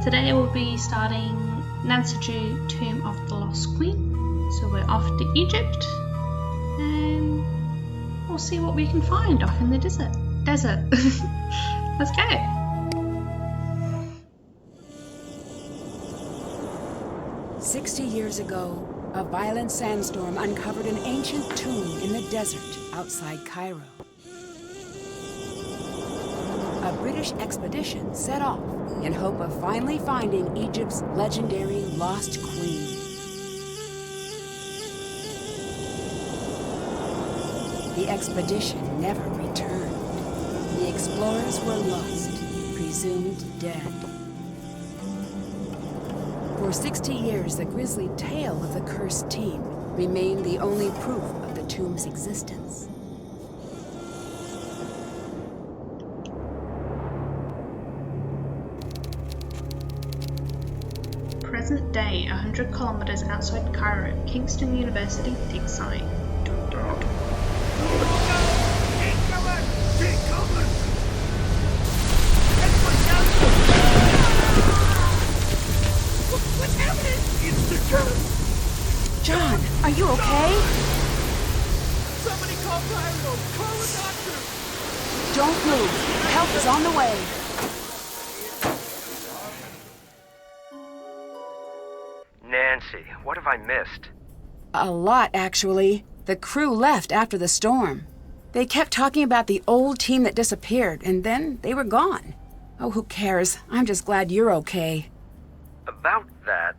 Today we'll be starting Nansiju, Tomb of the Lost Queen. So we're off to Egypt and we'll see what we can find off in the desert. Let's go. 60 years ago, a violent sandstorm uncovered an ancient tomb in the desert outside Cairo. A British expedition set off in hope of finally finding Egypt's legendary lost queen. The expedition never returned. The explorers were lost, presumed dead. For 60 years, the grisly tale of the cursed team remained the only proof of the tomb's existence. Present day, 100 kilometers outside Cairo, Kingston University dig site. What's happening? It's the curse! John, are you okay? Somebody call Cairo! Call a doctor! Don't move. Help is on the way. Nancy, what have I missed? A lot, actually. The crew left after the storm. They kept talking about the old team that disappeared, and then they were gone. Oh, who cares? I'm just glad you're okay. About that...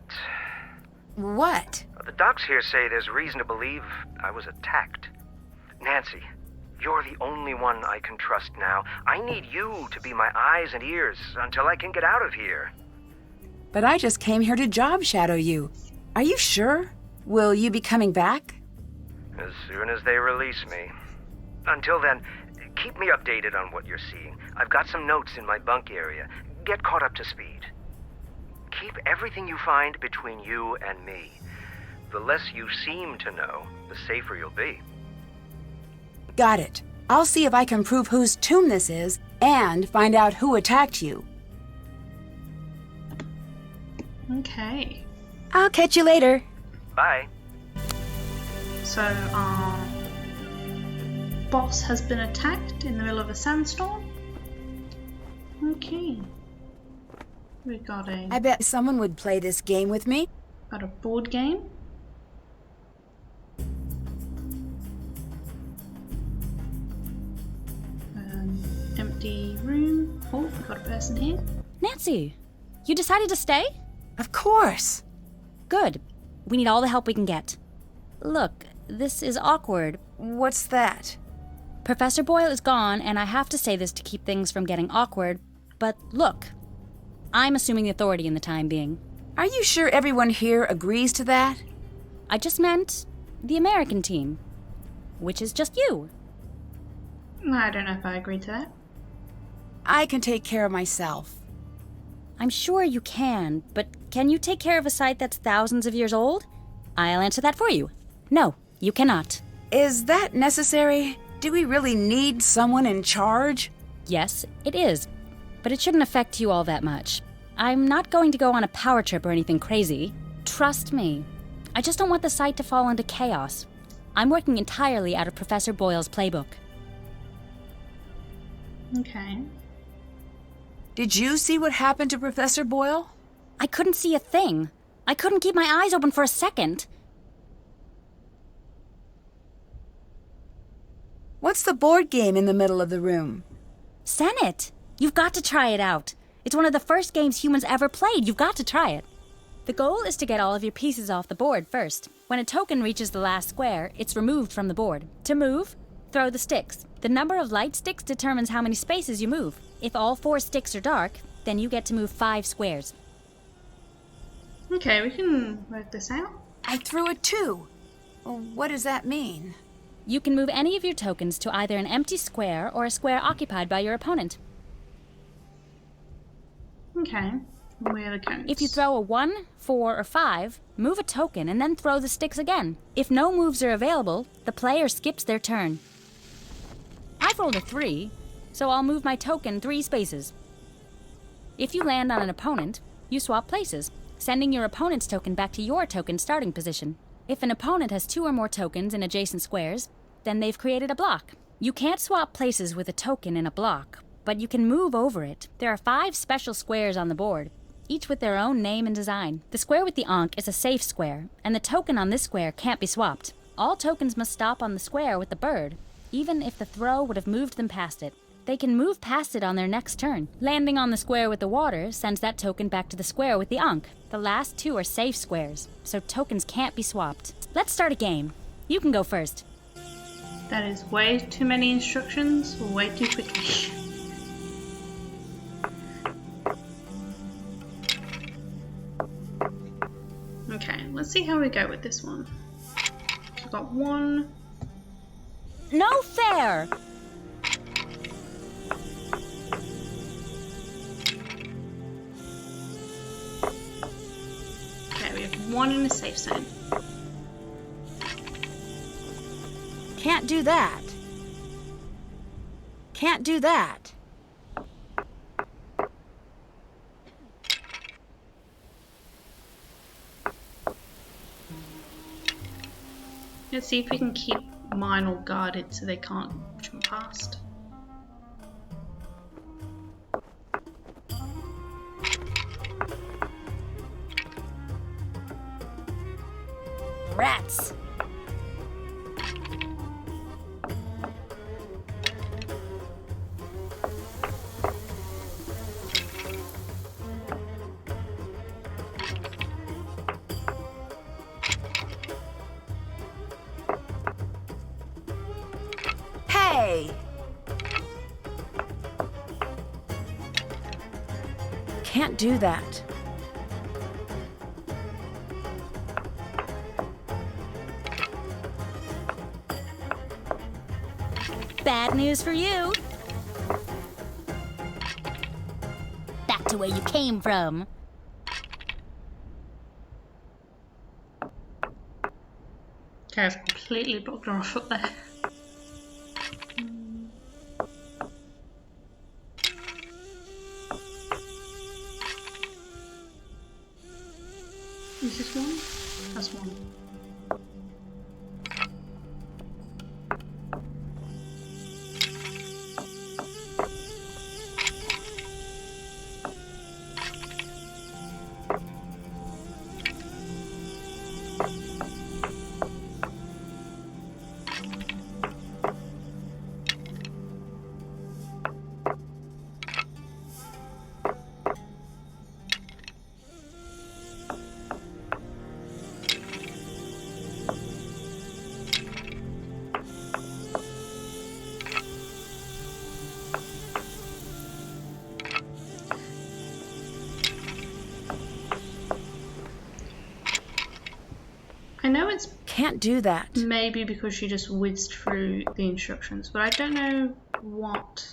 What? The docs here say there's reason to believe I was attacked. Nancy, you're the only one I can trust now. I need you to be my eyes and ears until I can get out of here. But I just came here to job shadow you. Are you sure? Will you be coming back? As soon as they release me. Until then, keep me updated on what you're seeing. I've got some notes in my bunk area. Get caught up to speed. Keep everything you find between you and me. The less you seem to know, the safer you'll be. Got it. I'll see if I can prove whose tomb this is and find out who attacked you. Okay. I'll catch you later. Bye. So, boss has been attacked in the middle of a sandstorm. Okay. We got I bet someone would play this game with me. got a board game. Empty room. Oh, we got a person here. Nancy, you decided to stay? Of course. Good. We need all the help we can get. Look, this is awkward. What's that? Professor Boyle is gone, and I have to say this to keep things from getting awkward, but look, I'm assuming the authority in the time being. Are you sure everyone here agrees to that? I just meant the American team, which is just you. I don't know if I agree to that. I can take care of myself. I'm sure you can, but can you take care of a site that's thousands of years old? I'll answer that for you. No, you cannot. Is that necessary? Do we really need someone in charge? Yes, it is, but it shouldn't affect you all that much. I'm not going to go on a power trip or anything crazy. Trust me. I just don't want the site to fall into chaos. I'm working entirely out of Professor Boyle's playbook. Okay. Did you see what happened to Professor Boyle? I couldn't see a thing. I couldn't keep my eyes open for a second. What's the board game in the middle of the room? Senate! You've got to try it out. It's one of the first games humans ever played. You've got to try it. The goal is to get all of your pieces off the board first. When a token reaches the last square, it's removed from the board. To move, throw the sticks. The number of light sticks determines how many spaces you move. If all 4 sticks are dark, then you get to move 5 squares. Okay, we can work this out. I threw a 2. What does that mean? You can move any of your tokens to either an empty square or a square occupied by your opponent. Okay. Where are the cones? If you throw a 1, 4, or 5, move a token and then throw the sticks again. If no moves are available, the player skips their turn. I've rolled a 3, so I'll move my token 3 spaces. If you land on an opponent, You swap places, sending your opponent's token back to your token's starting position. If an opponent has 2 or more tokens in adjacent squares, then they've created a block. You can't swap places with a token in a block, but you can move over it. There are 5 special squares on the board, each with their own name and design. The square with the Ankh is a safe square, and the token on this square can't be swapped. All tokens must stop on the square with the bird, even if the throw would have moved them past it. They can move past it on their next turn. Landing on the square with the water sends that token back to the square with the Ankh. The last 2 are safe squares, so tokens can't be swapped. Let's start a game. You can go first. That is way too many instructions, way too quickly. Okay, let's see how we go with this one. So we've got 1. No fair! Okay, we have 1 in a safe zone. Can't do that. Can't do that. Let's see if we can keep mine all guarded so they can't jump past. Rats! Hey! Can't do that. Bad news for you. Back to where you came from. Okay, I've completely blocked her off up there. Is this 1? That's 1. I know it's Can't do that. maybe because she just whizzed through the instructions, but I don't know what...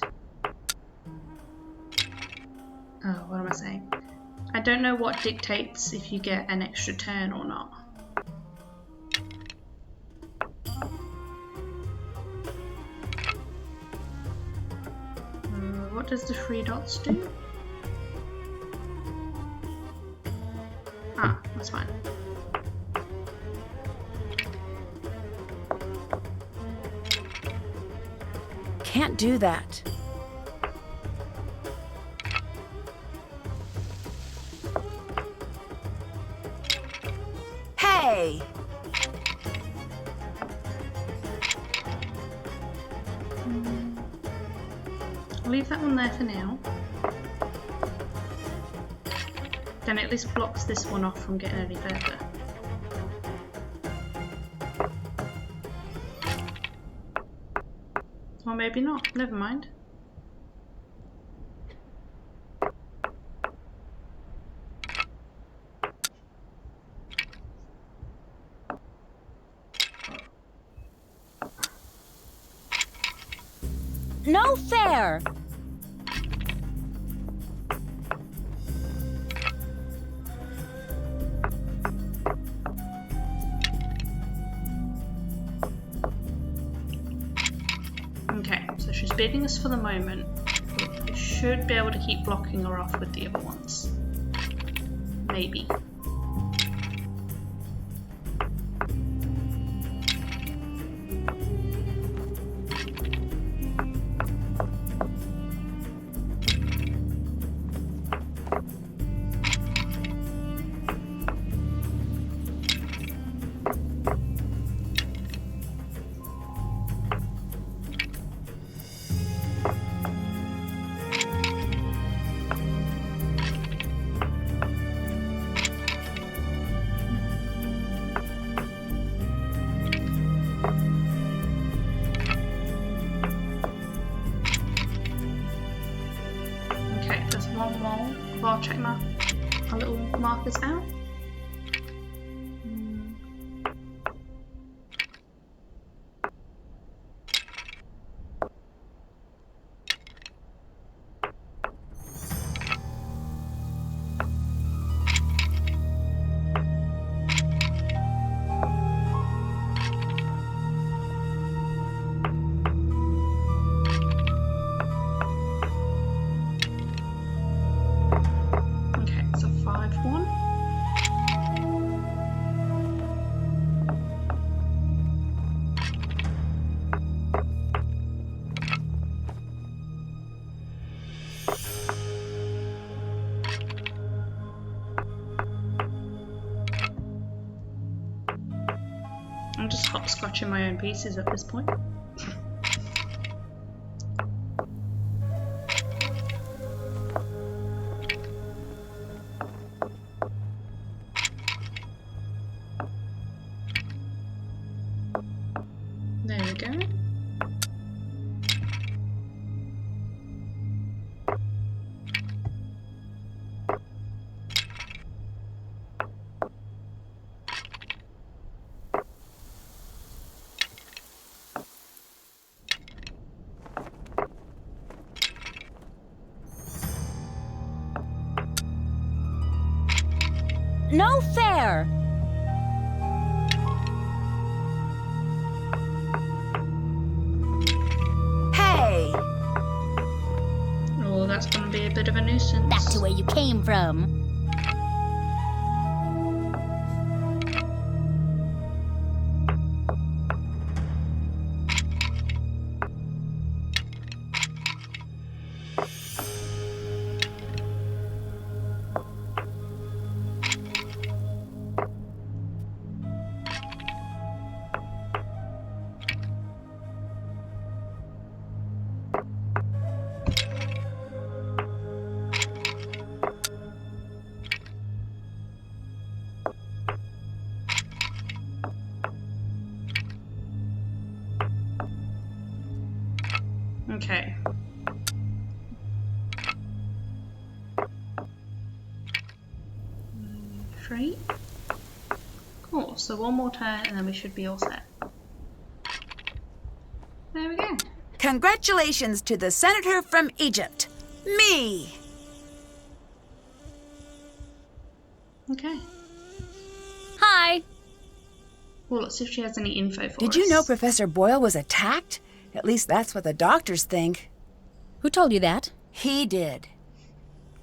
Oh, what am I saying? I don't know what dictates if you get an extra turn or not. What does the 3 dots do? Ah, that's fine. Can't do that. Hey! I'll leave that one there for now. Then it at least blocks this one off from getting any further. Or maybe not, never mind. No fair! Okay, so she's beating us for the moment. We should be able to keep blocking her off with the other ones. maybe. One more. I'll check our little markers out. I'm just hopscotching my own pieces at this point. There we go. No fair! Hey! Oh, that's gonna be a bit of a nuisance. Back to where you came from. Okay. Three. Cool, so one more turn and then we should be all set. There we go. Congratulations to the senator from Egypt. Me! Okay. Hi! Well, let's see if she has any info for us. Did you know Professor Boyle was attacked? At least that's what the doctors think. Who told you that? He did.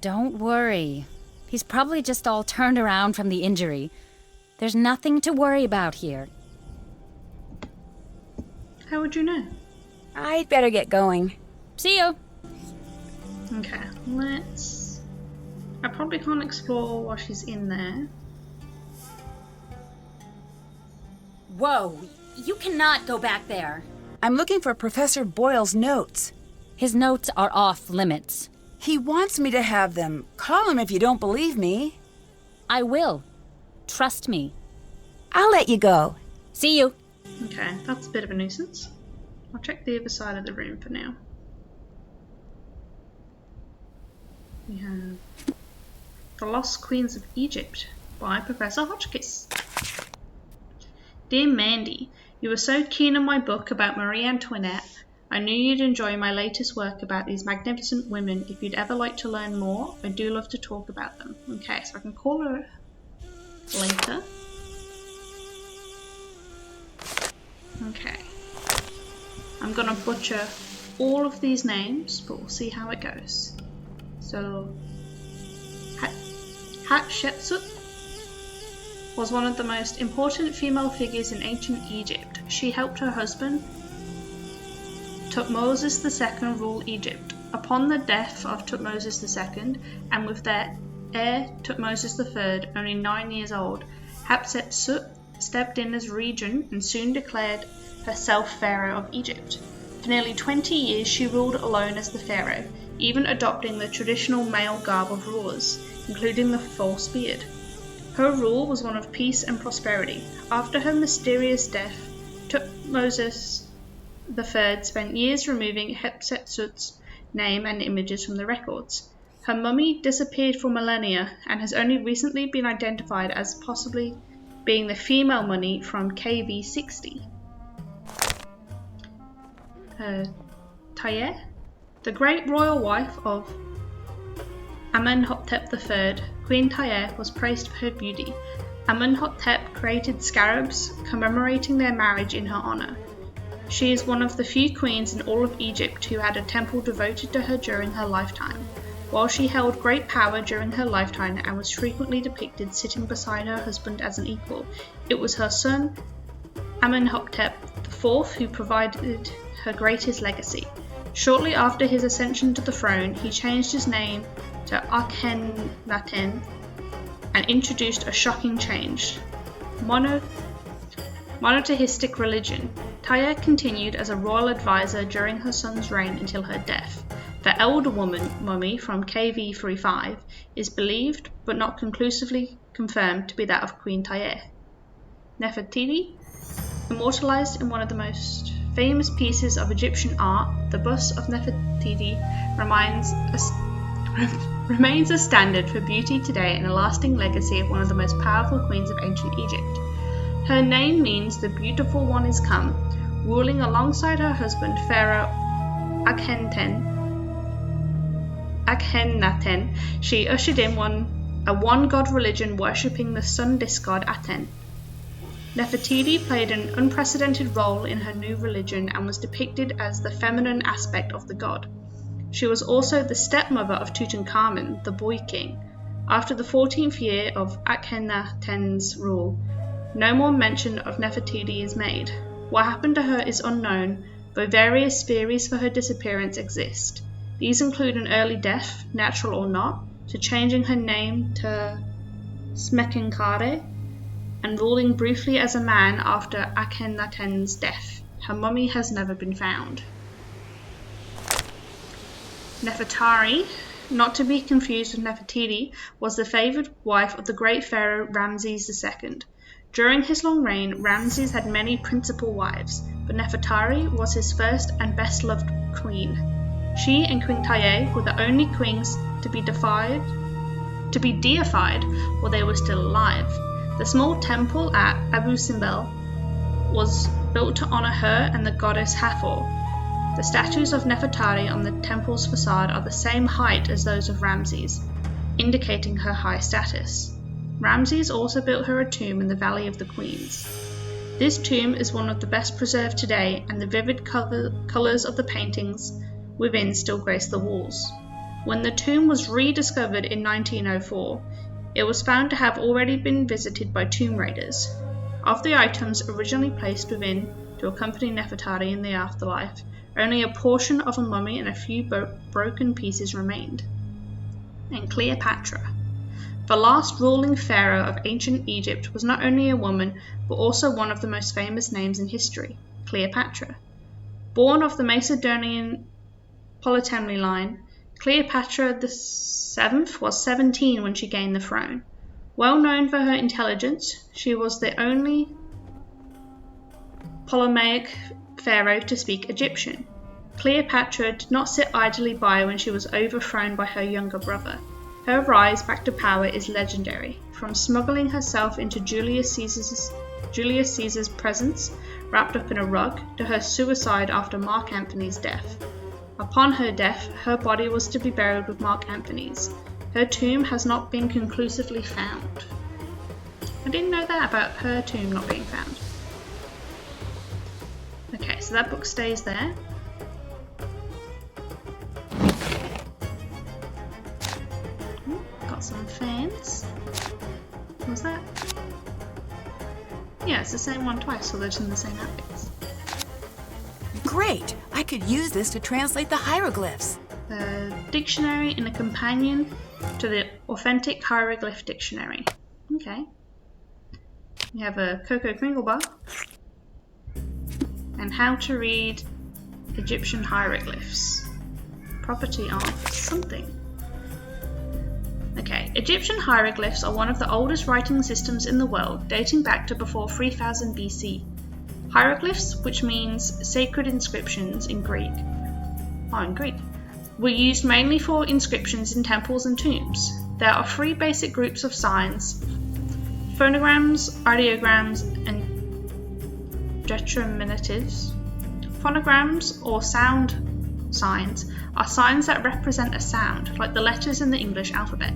Don't worry. He's probably just all turned around from the injury. There's nothing to worry about here. How would you know? I'd better get going. See you! Okay, let's... I probably can't explore while she's in there. Whoa! You cannot go back there! I'm looking for Professor Boyle's notes. His notes are off limits. He wants me to have them. Call him if you don't believe me. I will. Trust me. I'll let you go. See you. Okay, that's a bit of a nuisance. I'll check the other side of the room for now. We have The Lost Queens of Egypt by Professor Hotchkiss. Dear Mandy, you were so keen on my book about Marie Antoinette. I knew you'd enjoy my latest work about these magnificent women. If you'd ever like to learn more, I do love to talk about them. Okay, so I can call her later. Okay. I'm gonna butcher all of these names, but we'll see how it goes. So, Hatshepsut was one of the most important female figures in ancient Egypt. She helped her husband, Tutmosis II, rule Egypt. Upon the death of Tutmosis II, and with their heir Tutmosis III, only 9 years old, Hatshepsut stepped in as regent and soon declared herself pharaoh of Egypt. For nearly 20 years she ruled alone as the pharaoh, even adopting the traditional male garb of rulers, including the false beard. Her rule was one of peace and prosperity. After her mysterious death, Tutmosis III spent years removing Hatshepsut's name and images from the records. Her mummy disappeared for millennia and has only recently been identified as possibly being the female mummy from KV 60. Tayeh, the great royal wife of Amenhotep III, Queen Tayeh was praised for her beauty. Amenhotep created scarabs commemorating their marriage in her honor. She is one of the few queens in all of Egypt who had a temple devoted to her during her lifetime. While she held great power during her lifetime and was frequently depicted sitting beside her husband as an equal, it was her son Amenhotep IV who provided her greatest legacy. Shortly after his ascension to the throne, he changed his name to Akhenaten and introduced a shocking change: monotheistic religion. Tayeh continued as a royal advisor during her son's reign until her death. The elder woman mummy from KV 35 is believed, but not conclusively confirmed, to be that of Queen Tayeh. Nefertari, immortalized in one of the most famous pieces of Egyptian art, the bust of Nefertari remains a standard for beauty today and a lasting legacy of one of the most powerful queens of ancient Egypt. Her name means the beautiful one is come. Ruling alongside her husband Pharaoh Akhenaten, she ushered in a one-god religion worshipping the sun disk god Aten. Nefertiti played an unprecedented role in her new religion and was depicted as the feminine aspect of the god. She was also the stepmother of Tutankhamun, the boy king. After the 14th year of Akhenaten's rule, no more mention of Nefertiti is made. What happened to her is unknown, though various theories for her disappearance exist. These include an early death, natural or not, to changing her name to Smekenkare, and ruling briefly as a man after Akhenaten's death. Her mummy has never been found. Nefertari, not to be confused with Nefertiti, was the favoured wife of the great pharaoh Ramses II. During his long reign, Ramses had many principal wives, but Nefertari was his first and best-loved queen. She and Queen Tayeh were the only queens to be deified while they were still alive. The small temple at Abu Simbel was built to honour her and the goddess Hathor. The statues of Nefertari on the temple's facade are the same height as those of Ramses, indicating her high status. Ramses also built her a tomb in the Valley of the Queens. This tomb is one of the best preserved today, and the vivid colours of the paintings within still grace the walls. When the tomb was rediscovered in 1904, it was found to have already been visited by tomb raiders. Of the items originally placed within to accompany Nefertari in the afterlife, only a portion of a mummy and a few broken pieces remained. And Cleopatra. The last ruling pharaoh of ancient Egypt was not only a woman, but also one of the most famous names in history, Cleopatra. Born of the Macedonian Ptolemy line, Cleopatra VII was 17 when she gained the throne. Well known for her intelligence, she was the only Ptolemaic pharaoh to speak Egyptian. Cleopatra did not sit idly by when she was overthrown by her younger brother. Her rise back to power is legendary, from smuggling herself into Julius Caesar's presence, wrapped up in a rug, to her suicide after Mark Antony's death. Upon her death, her body was to be buried with Mark Antony's. Her tomb has not been conclusively found. I didn't know that about her tomb not being found. Okay, so that book stays there. Got some fans. Was that? Yeah, it's the same one twice, so they're in the same outfits. Great! I could use this to translate the hieroglyphs. A dictionary and a companion to the authentic hieroglyph dictionary. Okay. We have a Cocoa Kringle bar. And how to read Egyptian hieroglyphs. Property of something. Okay, Egyptian hieroglyphs are one of the oldest writing systems in the world, dating back to before 3000 BC. Hieroglyphs, which means sacred inscriptions in Greek, were used mainly for inscriptions in temples and tombs. There are three basic groups of signs: phonograms, ideograms, and determinatives. Phonograms, or sound signs, are signs that represent a sound, like the letters in the English alphabet.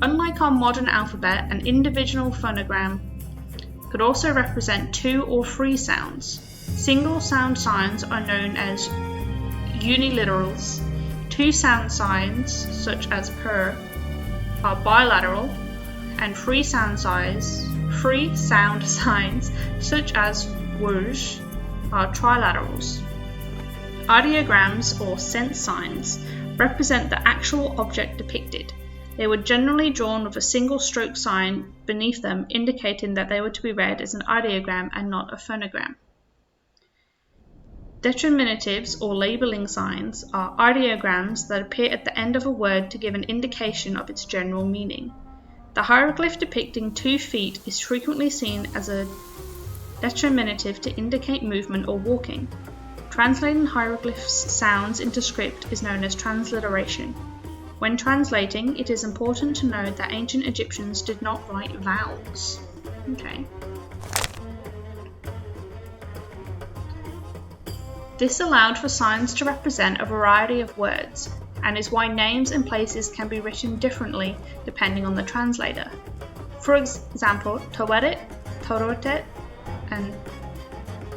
Unlike our modern alphabet, an individual phonogram could also represent 2 or 3 sounds. Single sound signs are known as uniliterals. 2 sound signs, such as per, are bilateral, and 3 sound signs, such as whoosh, are trilaterals. Ideograms, or sense signs, represent the actual object depicted. They were generally drawn with a single stroke sign beneath them, indicating that they were to be read as an ideogram and not a phonogram. Determinatives, or labeling signs, are ideograms that appear at the end of a word to give an indication of its general meaning. The hieroglyph depicting 2 feet is frequently seen as a determinative to indicate movement or walking. Translating hieroglyphs sounds into script is known as transliteration. When translating, it is important to note that ancient Egyptians did not write vowels. Okay. This allowed for signs to represent a variety of words, and is why names and places can be written differently depending on the translator. For example, Taweret, Torotet, and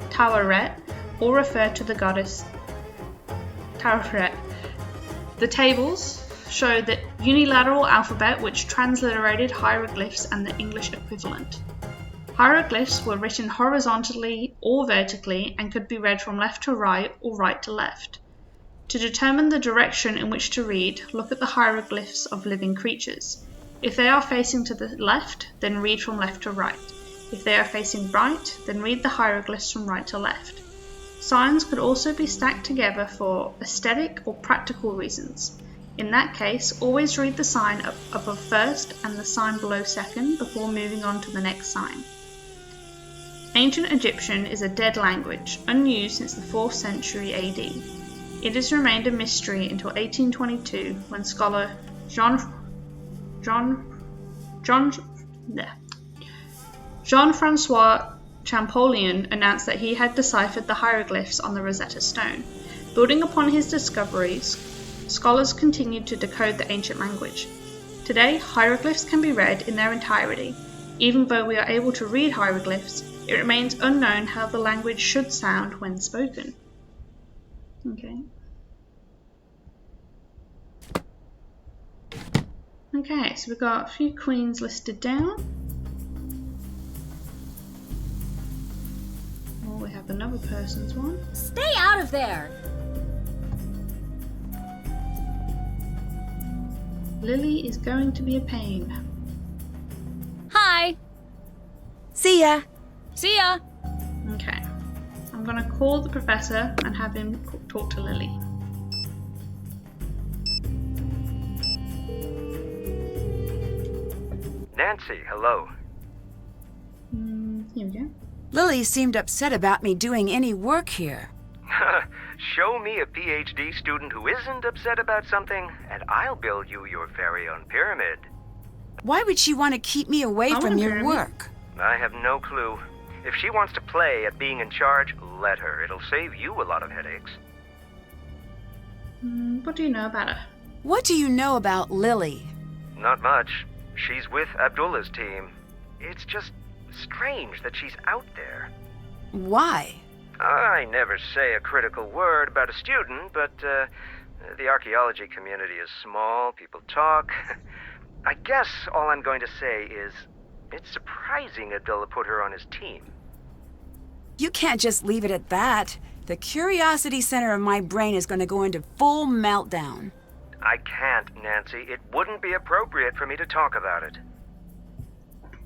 Taweret all refer to the goddess Taweret. The tables show the unilateral alphabet, which transliterated hieroglyphs and the English equivalent. Hieroglyphs were written horizontally or vertically and could be read from left to right or right to left. To determine the direction in which to read, look at the hieroglyphs of living creatures. If they are facing to the left, then read from left to right. If they are facing right, then read the hieroglyphs from right to left. Signs could also be stacked together for aesthetic or practical reasons. In that case, always read the sign above first and the sign below second before moving on to the next sign. Ancient Egyptian is a dead language, unused since the 4th century AD. It has remained a mystery until 1822, when scholar Jean-Francois Champollion announced that he had deciphered the hieroglyphs on the Rosetta Stone. Building upon his discoveries, scholars continued to decode the ancient language. Today, hieroglyphs can be read in their entirety. Even though we are able to read hieroglyphs, it remains unknown how the language should sound when spoken. Okay. Okay, so we've got a few queens listed down. Oh, we have another person's one. Stay out of there! Lily is going to be a pain. Hi! See ya! See ya! Okay. I'm going to call the professor and have him talk to Lily. Nancy, hello. Here we go. Lily seemed upset about me doing any work here. Show me a PhD student who isn't upset about something, and I'll build you your very own pyramid. Why would she want to keep me away I want from a your pyramid. work? I have no clue. If she wants to play at being in charge, let her. It'll save you a lot of headaches. What do you know about her? What do you know about Lily? Not much. She's with Abdullah's team. It's just strange that she's out there. Why? I never say a critical word about a student, but the archaeology community is small, people talk. I guess all I'm going to say is It's surprising Abdullah put her on his team. You can't just leave it at that. The curiosity center of my brain is going to go into full meltdown. I can't, Nancy. It wouldn't be appropriate for me to talk about it.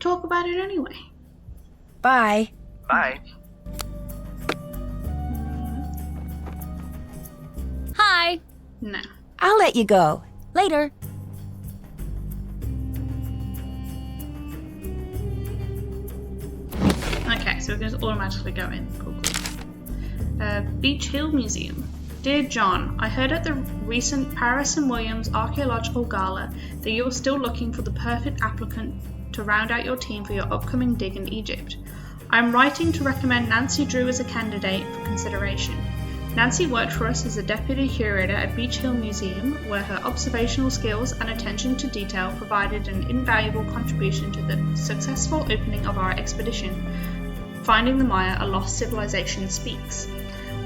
Talk about it anyway. Bye. Bye. Hi. No. I'll let you go. Later. Okay, so we're going to automatically go in. Cool. Beach Hill Museum. Dear John, I heard at the recent Paris and Williams Archaeological Gala that you are still looking for the perfect applicant to round out your team for your upcoming dig in Egypt. I am writing to recommend Nancy Drew as a candidate for consideration. Nancy worked for us as a deputy curator at Beach Hill Museum, where her observational skills and attention to detail provided an invaluable contribution to the successful opening of our expedition, Finding the Maya, A Lost Civilization Speaks.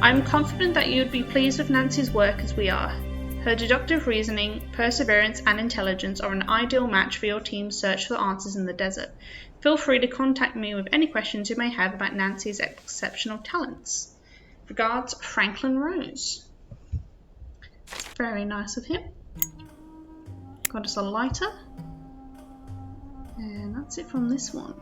I am confident that you would be pleased with Nancy's work as we are. Her deductive reasoning, perseverance, and intelligence are an ideal match for your team's search for answers in the desert. Feel free to contact me with any questions you may have about Nancy's exceptional talents. Regards, Franklin Rose. Very nice of him. Got us a lighter. And that's it from this one.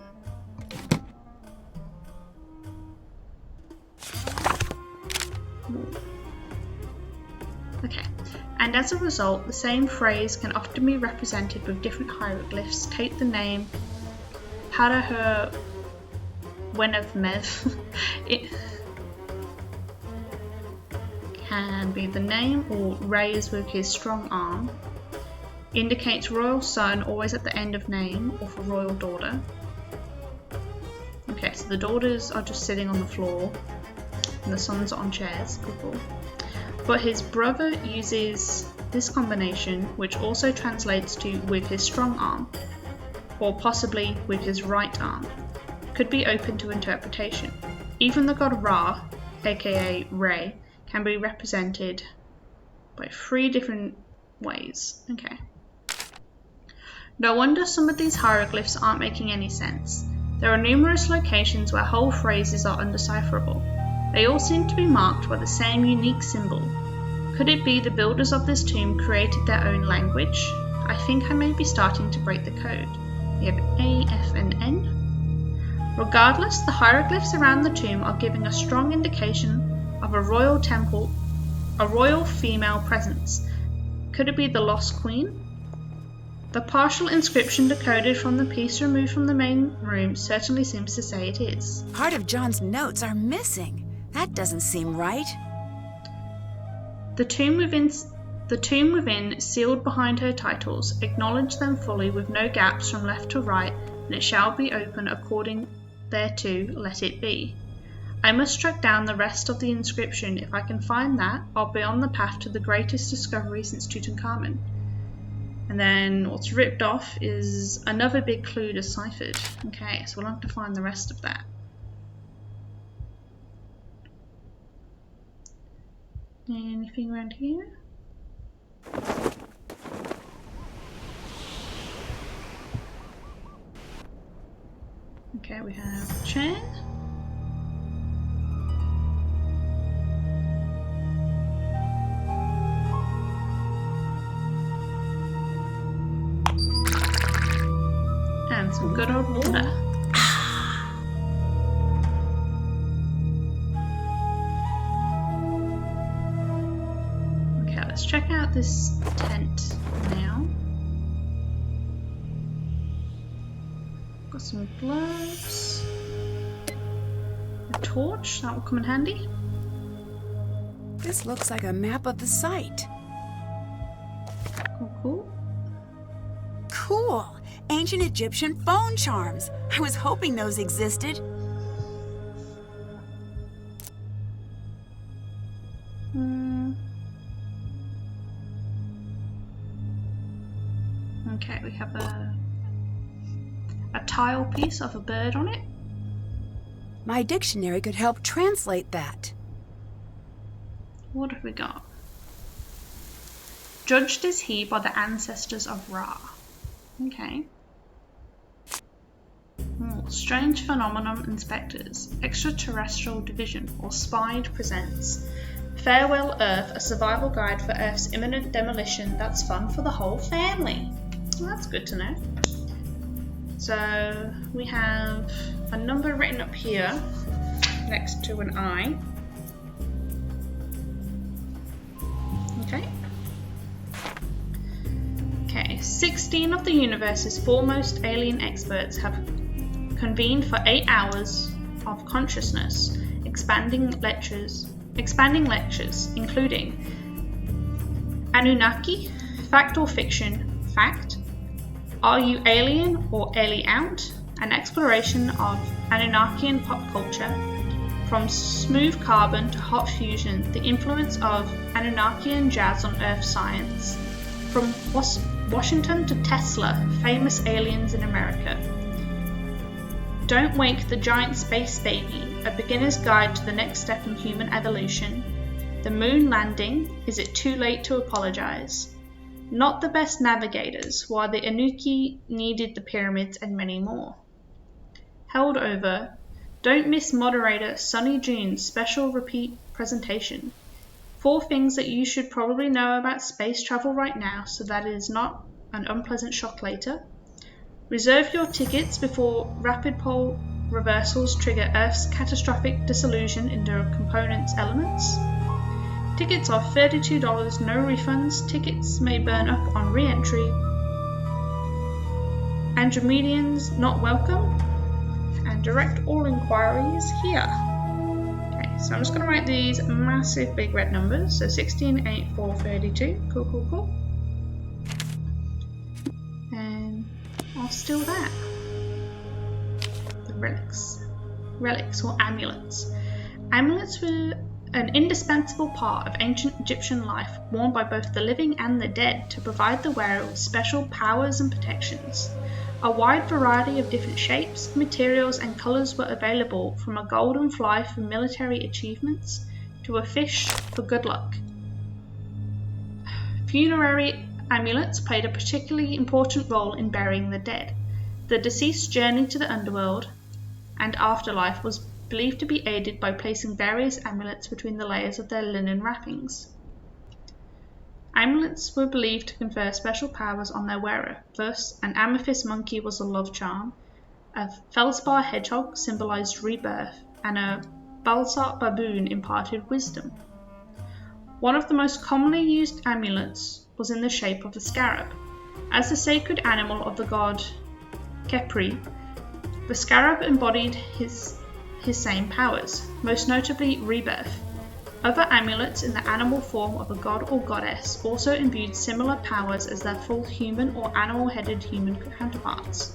Okay, and as a result, the same phrase can often be represented with different hieroglyphs. Take the name Paraher Wenevmev. It can be the name or raised with his strong arm. Indicates royal son always at the end of name, or for royal daughter. Okay, so the daughters are just sitting on the floor and the sons are on chairs. Cool. But his brother uses this combination, which also translates to with his strong arm, or possibly with his right arm. Could be open to interpretation. Even the god Ra, aka Re, can be represented by 3 different ways. Okay. No wonder some of these hieroglyphs aren't making any sense. There are numerous locations where whole phrases are undecipherable. They all seem to be marked by the same unique symbol. Could it be the builders of this tomb created their own language? I think I may be starting to break the code. We have A, F, and N. Regardless, the hieroglyphs around the tomb are giving a strong indication of a royal temple, a royal female presence. Could it be the Lost Queen? The partial inscription decoded from the piece removed from the main room certainly seems to say it is. Part of John's notes are missing. That doesn't seem right. The tomb within, sealed behind her titles, acknowledge them fully with no gaps from left to right, and it shall be open according thereto, let it be. I must track down the rest of the inscription. If I can find that, I'll be on the path to the greatest discovery since Tutankhamun. And then what's ripped off is another big clue deciphered. Okay, so we'll have to find the rest of that. Anything around here? Okay, we have a chair. And some good old water. Okay, let's check out this tent now. Got some gloves. A torch, that will come in handy. This looks like a map of the site. Cool. Cool! Ancient Egyptian phone charms. I was hoping those existed. Okay, we have a tile piece of a bird on it. My dictionary could help translate that. What have we got? Judged is he by the ancestors of Ra. Okay. Strange Phenomenon Inspectors, Extraterrestrial Division, or SPIDE presents Farewell Earth, a survival guide for Earth's imminent demolition that's fun for the whole family. Well, that's good to know. So we have a number written up here next to an eye. Okay, 16 of the universe's foremost alien experts have convened for 8 hours of consciousness, expanding lectures, including Anunnaki, Fact or Fiction, Fact, Are You Alien or Alien-Out, an exploration of Anunnakian pop culture, from smooth carbon to hot fusion, the influence of Anunnakian jazz on Earth science, from Washington to Tesla, famous aliens in America. Don't Wake the Giant Space Baby, a beginner's guide to the next step in human evolution. The moon landing, is it too late to apologize? Not the best navigators, why the Anunnaki needed the pyramids, and many more. Held over, don't miss moderator Sunny June's special repeat presentation. 4 things that you should probably know about space travel right now so that it is not an unpleasant shock later. Reserve your tickets before rapid pole reversals trigger Earth's catastrophic dissolution into components elements. Tickets are $32, no refunds. Tickets may burn up on re-entry. Andromedians not welcome. And direct all inquiries here. Okay, so I'm just going to write these massive big red numbers. So 16, 8, 4, 32. Cool. And I'll steal that. The relics or amulets. Amulets were an indispensable part of ancient Egyptian life, worn by both the living and the dead to provide the wearer with special powers and protections. A wide variety of different shapes, materials and colours were available, from a golden fly for military achievements to a fish for good luck. Funerary amulets played a particularly important role in burying the dead. The deceased's journey to the underworld and afterlife was believed to be aided by placing various amulets between the layers of their linen wrappings. Amulets were believed to confer special powers on their wearer. Thus, an amethyst monkey was a love charm, a feldspar hedgehog symbolized rebirth, and a balsart baboon imparted wisdom. One of the most commonly used amulets was in the shape of a scarab. As the sacred animal of the god Khepri, the scarab embodied his same powers, most notably rebirth. Other amulets in the animal form of a god or goddess also imbued similar powers as their full human or animal-headed human counterparts.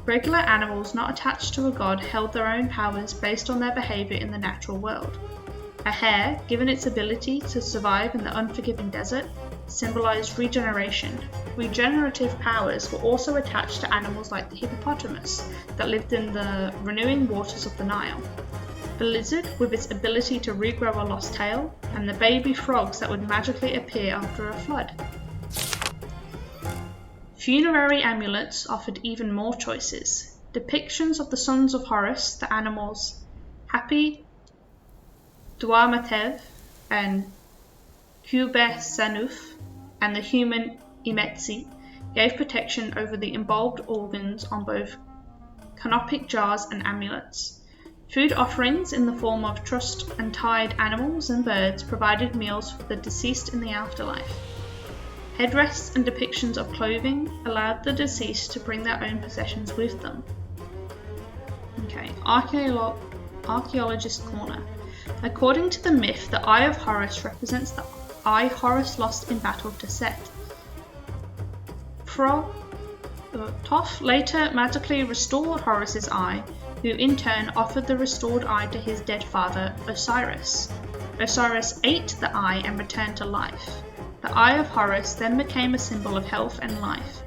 Regular animals not attached to a god held their own powers based on their behaviour in the natural world. A hare, given its ability to survive in the unforgiving desert, symbolized regeneration. Regenerative powers were also attached to animals like the hippopotamus that lived in the renewing waters of the Nile. The lizard, with its ability to regrow a lost tail, and the baby frogs that would magically appear after a flood. Funerary amulets offered even more choices. Depictions of the sons of Horus, the animals Hapi, Duamatev, and Hube-Sanuf, and the human Imetsi, gave protection over the embalmed organs on both canopic jars and amulets. Food offerings in the form of trussed and tied animals and birds provided meals for the deceased in the afterlife. Headrests and depictions of clothing allowed the deceased to bring their own possessions with them. Okay, Archaeologist Corner. According to the myth, the Eye of Horus represents the eye Horus lost in battle to Set. Thoth later magically restored Horus's eye, who in turn offered the restored eye to his dead father, Osiris. Osiris ate the eye and returned to life. The Eye of Horus then became a symbol of health and life.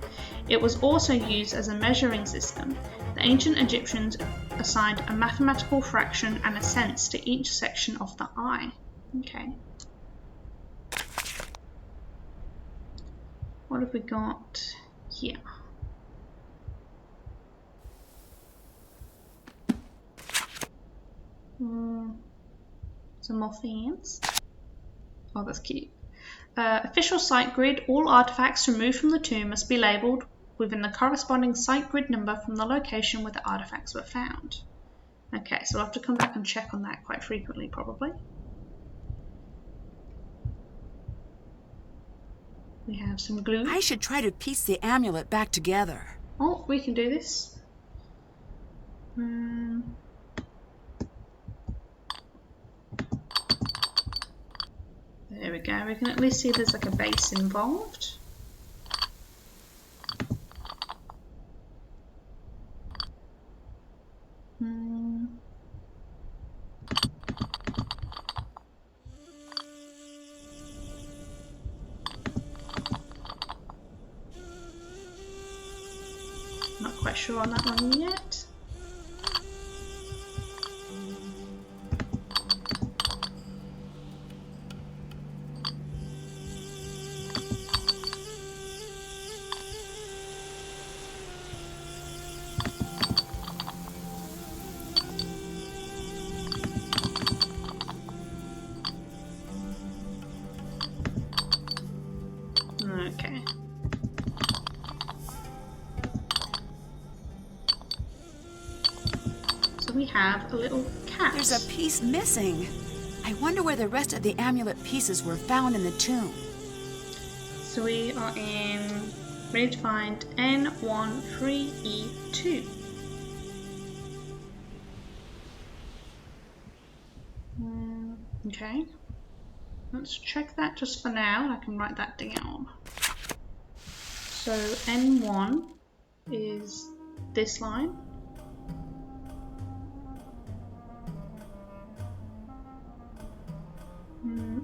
It was also used as a measuring system. The ancient Egyptians assigned a mathematical fraction and a sense to each section of the eye. Okay. What have we got here? Some more fans. Oh, that's cute. Official site grid. All artifacts removed from the tomb must be labelled within the corresponding site grid number from the location where the artifacts were found. Okay, so I'll have to come back and check on that quite frequently, probably. We have some glue. I should try to piece the amulet back together. Oh, we can do this. There we go. We can at least see there's like a base involved. Not quite sure on that one yet. Okay. So we have a little cat. There's a piece missing. I wonder where the rest of the amulet pieces were found in the tomb. So we are in... We need to find N13E2. Okay. Let's check that just for now, and I can write that down. So N1 is this line.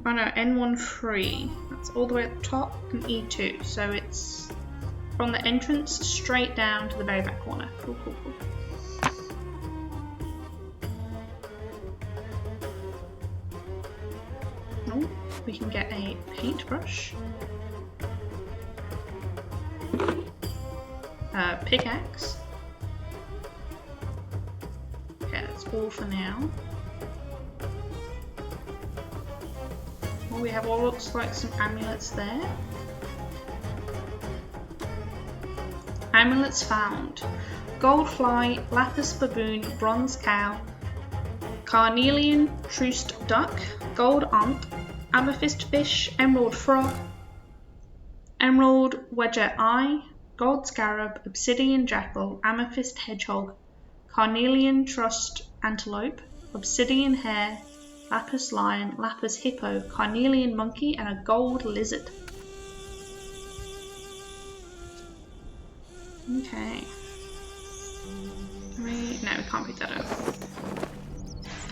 Oh no, N13. That's all the way at the top, and E2. So it's from the entrance straight down to the very back corner. Cool, cool, cool. Oh, we can get a paintbrush. Pickaxe. Okay, that's all for now. Well, we have what looks like some amulets there. Amulets found. Gold fly, lapis baboon, bronze cow, carnelian trussed duck, gold ant, amethyst fish, emerald frog, emerald wedger eye, gold scarab, obsidian jackal, amethyst hedgehog, carnelian trussed antelope, obsidian hare, lapis lion, lapis hippo, carnelian monkey, and a gold lizard. Okay. No, we can't pick that up.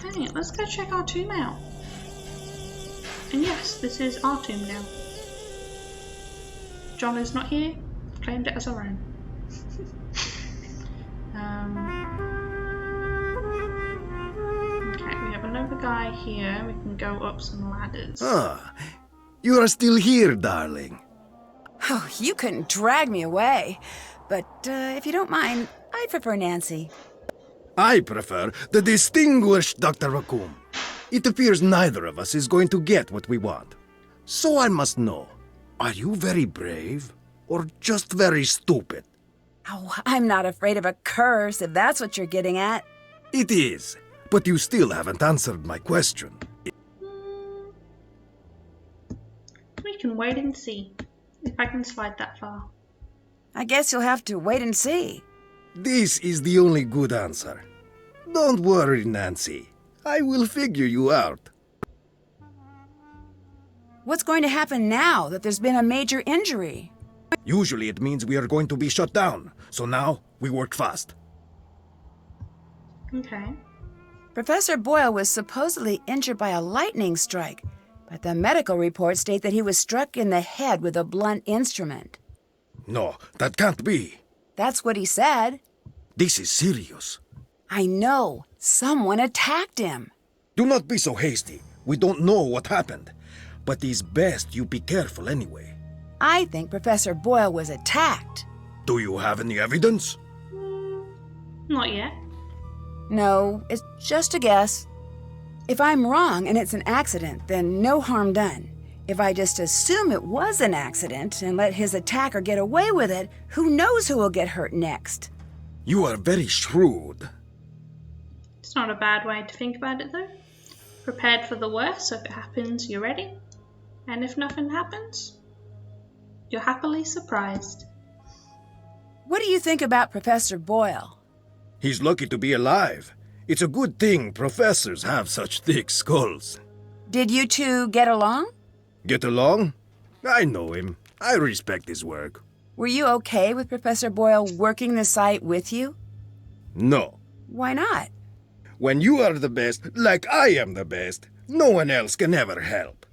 Okay, let's go check our tomb out. And yes, this is our tomb now. John is not here. Claimed it as our own. Okay, we have another guy here. We can go up some ladders. Ah, you are still here, darling. Oh, you couldn't drag me away. But if you don't mind, I prefer Nancy. I prefer the distinguished Dr. Raccoon. It appears neither of us is going to get what we want. So I must know, are you very brave or just very stupid? Oh, I'm not afraid of a curse, if that's what you're getting at. It is, but you still haven't answered my question. We can wait and see if I can slide that far. I guess you'll have to wait and see. This is the only good answer. Don't worry, Nancy. I will figure you out. What's going to happen now that there's been a major injury? Usually it means we are going to be shut down, so now we work fast. Okay. Professor Boyle was supposedly injured by a lightning strike, but the medical reports state that he was struck in the head with a blunt instrument. No, that can't be. That's what he said. This is serious. I know. Someone attacked him. Do not be so hasty. We don't know what happened. But it's best you be careful anyway. I think Professor Boyle was attacked. Do you have any evidence? Not yet. No, it's just a guess. If I'm wrong and it's an accident, then no harm done. If I just assume it was an accident and let his attacker get away with it, who knows who will get hurt next? You are very shrewd. It's not a bad way to think about it, though. Prepared for the worst, so if it happens, you're ready. And if nothing happens, you're happily surprised. What do you think about Professor Boyle? He's lucky to be alive. It's a good thing professors have such thick skulls. Did you two get along? Get along? I know him. I respect his work. Were you okay with Professor Boyle working the site with you? No. Why not? When you are the best, like I am the best, no one else can ever help.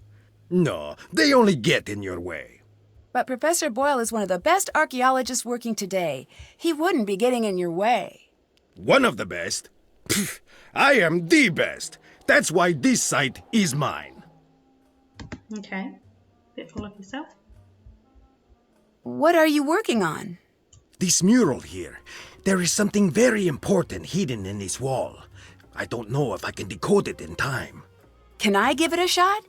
No, they only get in your way. But Professor Boyle is one of the best archaeologists working today. He wouldn't be getting in your way. One of the best? Pfft, I am the best. That's why this site is mine. Okay. Bit full of yourself. What are you working on? This mural here. There is something very important hidden in this wall. I don't know if I can decode it in time. Can I give it a shot?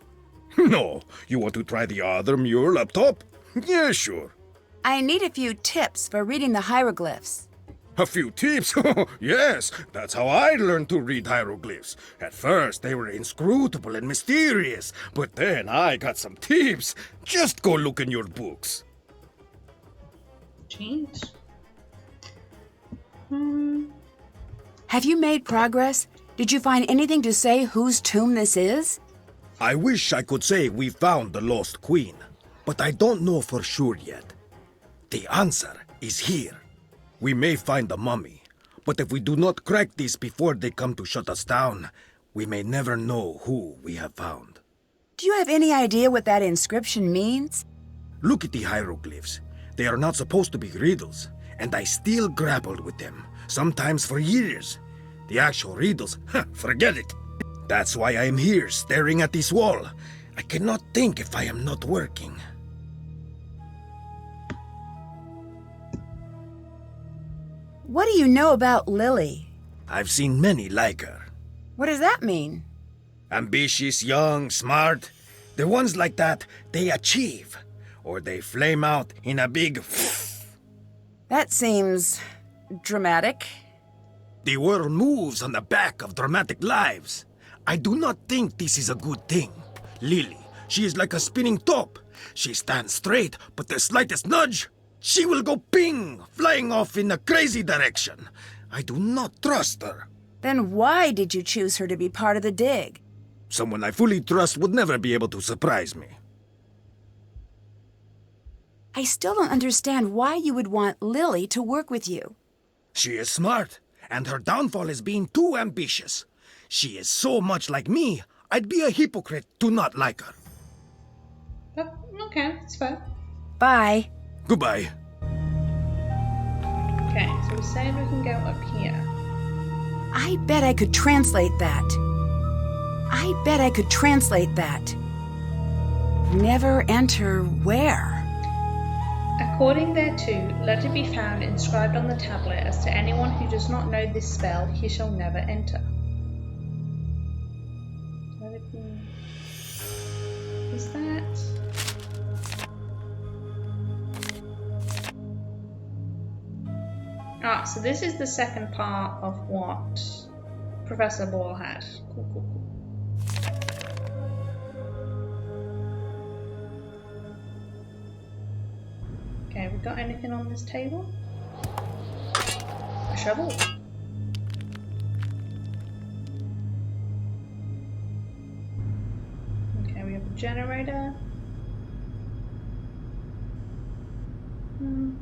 No. You want to try the other mural up top? Yeah, sure. I need a few tips for reading the hieroglyphs. A few tips? Yes, that's how I learned to read hieroglyphs. At first, they were inscrutable and mysterious, but then I got some tips. Just go look in your books. Jeez. Have you made progress? Did you find anything to say whose tomb this is? I wish I could say we found the lost queen, but I don't know for sure yet. The answer is here. We may find the mummy, but if we do not crack this before they come to shut us down, we may never know who we have found. Do you have any idea what that inscription means? Look at the hieroglyphs. They are not supposed to be riddles, and I still grappled with them, sometimes for years. The actual riddles, forget it. That's why I am here, staring at this wall. I cannot think if I am not working. What do you know about Lily? I've seen many like her. What does that mean? Ambitious, young, smart. The ones like that, they achieve. Or they flame out in a big... That seems... dramatic. The world moves on the back of dramatic lives. I do not think this is a good thing. Lily, she is like a spinning top. She stands straight, but the slightest nudge, she will go ping, flying off in a crazy direction. I do not trust her. Then why did you choose her to be part of the dig? Someone I fully trust would never be able to surprise me. I still don't understand why you would want Lily to work with you. She is smart, and her downfall is being too ambitious. She is so much like me, I'd be a hypocrite to not like her. Oh, okay, that's fair. Bye. Goodbye. Okay, so we said we can go up here. I bet I could translate that. Never enter where? According thereto, let it be found inscribed on the tablet as to anyone who does not know this spell, he shall never enter. Let it be... Is that... Ah, so this is the second part of what Professor Boyle had. Cool. Okay, we got anything on this table? A shovel. Okay, we have a generator.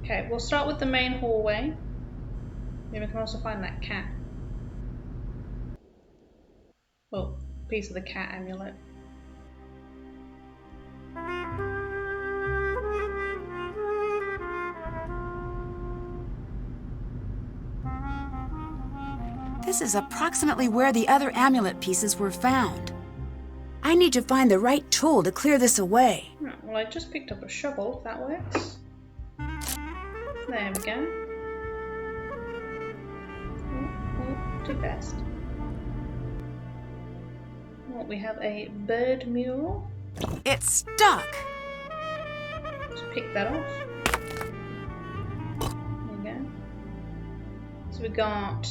Okay, we'll start with the main hallway. Maybe we can also find that cat. Oh, piece of the cat amulet. This is approximately where the other amulet pieces were found. I need to find the right tool to clear this away. Well, I just picked up a shovel, if that works. There we go. Oh, too fast. we have a bird mural. It's stuck. Let's pick that off. There we go. So we got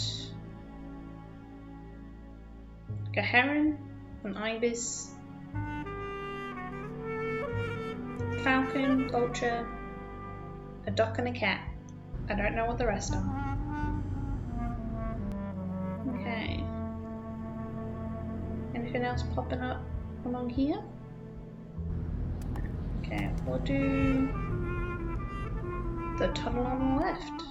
like a heron, an ibis, falcon, vulture, a duck and a cat. I don't know what the rest are. Okay. Anything else popping up along here? Okay, we'll do the tunnel on the left.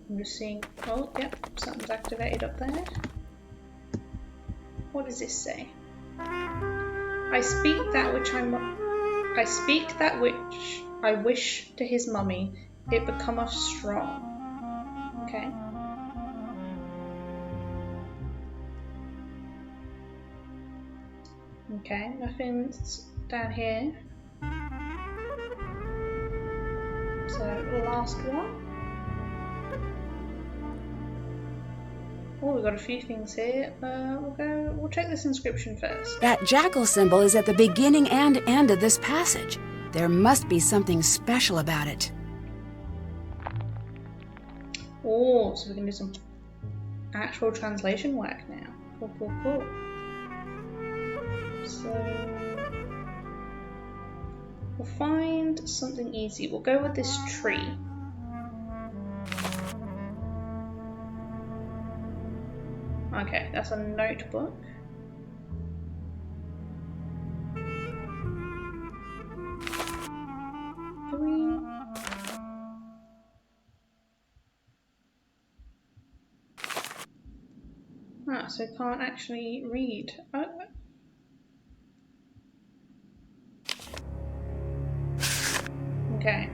I'm just seeing. Oh, yep, something's activated up there. What does this say? I speak that which I wish to his mummy. It becometh strong. Okay. Okay, nothing's down here. So last one. Oh, we've got a few things here. We'll check this inscription first. That jackal symbol is at the beginning and end of this passage. There must be something special about it. Oh, so we can do some actual translation work now. Cool, cool, cool. So we'll find something easy. We'll go with this tree. Okay, that's a notebook. So I can't actually read. Okay.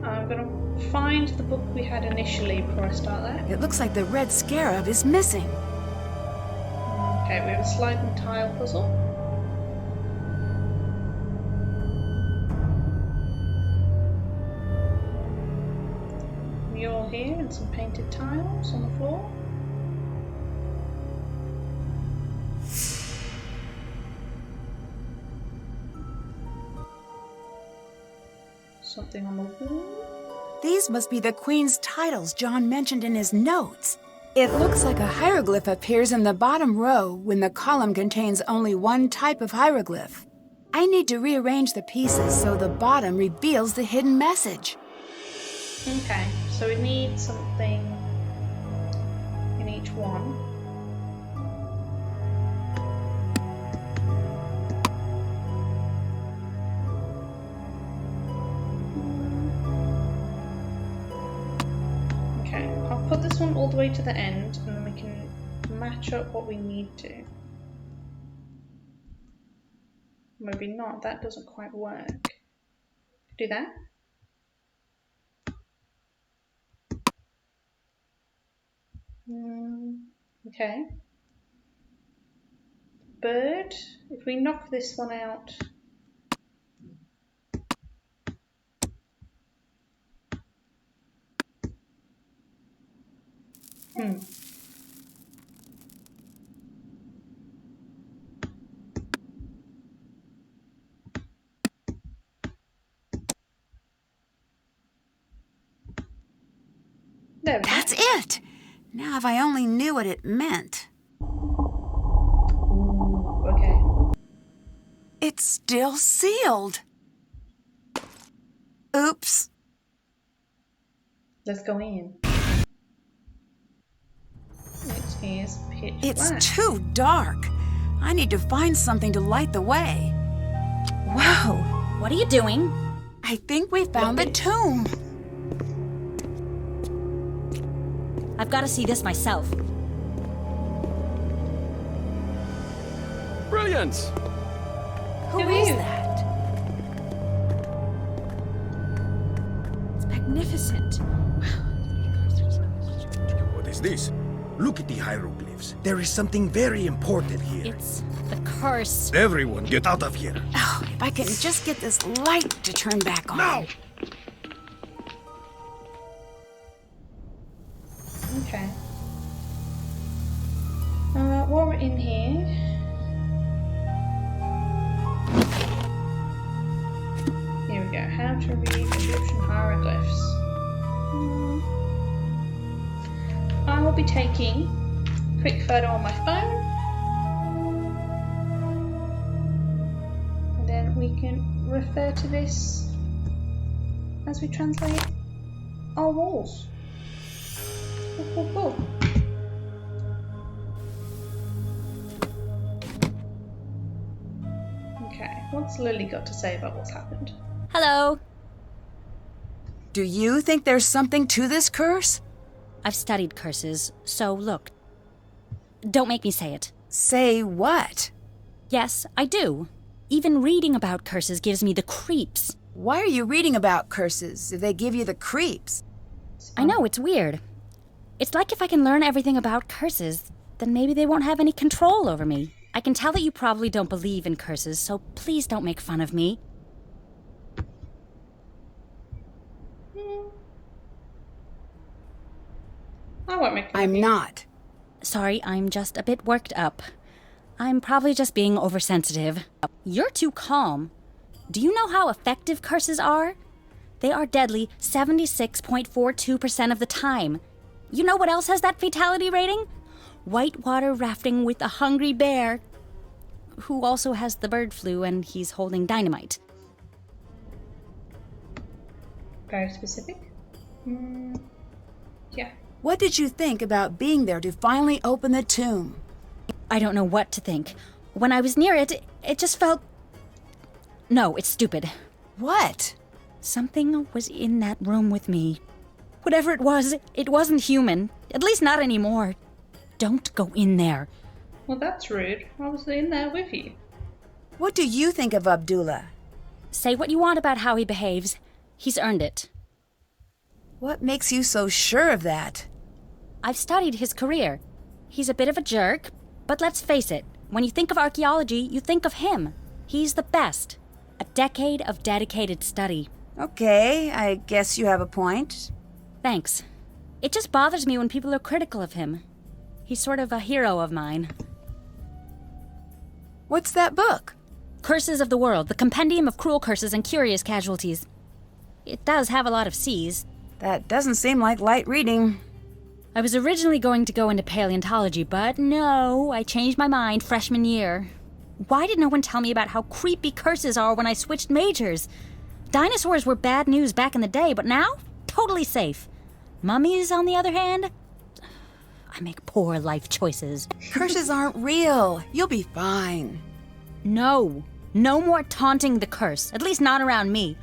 I'm gonna find the book we had initially before I start that. It looks like the red scarab is missing. Okay, we have a slide and tile puzzle. Mural here and some painted tiles on the floor. Something on the wall. These must be the Queen's titles John mentioned in his notes. It looks like a hieroglyph appears in the bottom row when the column contains only one type of hieroglyph. I need to rearrange the pieces so the bottom reveals the hidden message. Okay, so we need something in each one. Okay, I'll put this one all the way to the end and then we can match up what we need to. Maybe not, that doesn't quite work. Do that. Okay. Bird. If we knock this one out. There we go. That's it! Now if I only knew what it meant. Okay. It's still sealed. Oops. Let's go in. It is pitch It's black. too dark. I need to find something to light the way. Whoa! What are you doing? I think we found the tomb. I've got to see this myself. Brilliant! Who Who is are you? that? It's magnificent. What is this? Look at the hieroglyphs. There is something very important here. It's the curse. Everyone, get out of here. Oh, if I can just get this light to turn back on. Now! Okay. While we're in here... Here we go. How to read Egyptian hieroglyphs. I will be taking a quick photo on my phone. And then we can refer to this as we translate our walls. Cool. Okay, what's Lily got to say about what's happened? Hello. Do you think there's something to this curse? I've studied curses, so look. Don't make me say it. Say what? Yes, I do. Even reading about curses gives me the creeps. Why are you reading about curses if they give you the creeps? I know, it's weird. It's like if I can learn everything about curses, then maybe they won't have any control over me. I can tell that you probably don't believe in curses, so please don't make fun of me. I won't make fun of I'm you. not. Sorry, I'm just a bit worked up. I'm probably just being oversensitive. You're too calm. Do you know how effective curses are? They are deadly 76.42% of the time. You know what else has that fatality rating? Whitewater rafting with a hungry bear, who also has the bird flu and he's holding dynamite. Very specific. Yeah. What did you think about being there to finally open the tomb? I don't know what to think. When I was near it, it just felt... No, it's stupid. What? Something was in that room with me. Whatever it wasn't human. At least not anymore. Don't go in there. Well, that's rude. I was in there with you. What do you think of Abdullah? Say what you want about how he behaves. He's earned it. What makes you so sure of that? I've studied his career. He's a bit of a jerk, but let's face it. When you think of archaeology, you think of him. He's the best. A decade of dedicated study. Okay, I guess you have a point. Thanks. It just bothers me when people are critical of him. He's sort of a hero of mine. What's that book? Curses of the World, the compendium of cruel curses and curious casualties. It does have a lot of C's. That doesn't seem like light reading. I was originally going to go into paleontology, but no, I changed my mind freshman year. Why did no one tell me about how creepy curses are when I switched majors? Dinosaurs were bad news back in the day, but now, totally safe. Mummies, on the other hand, I make poor life choices. Curses aren't real. You'll be fine. No more taunting the curse, at least not around me.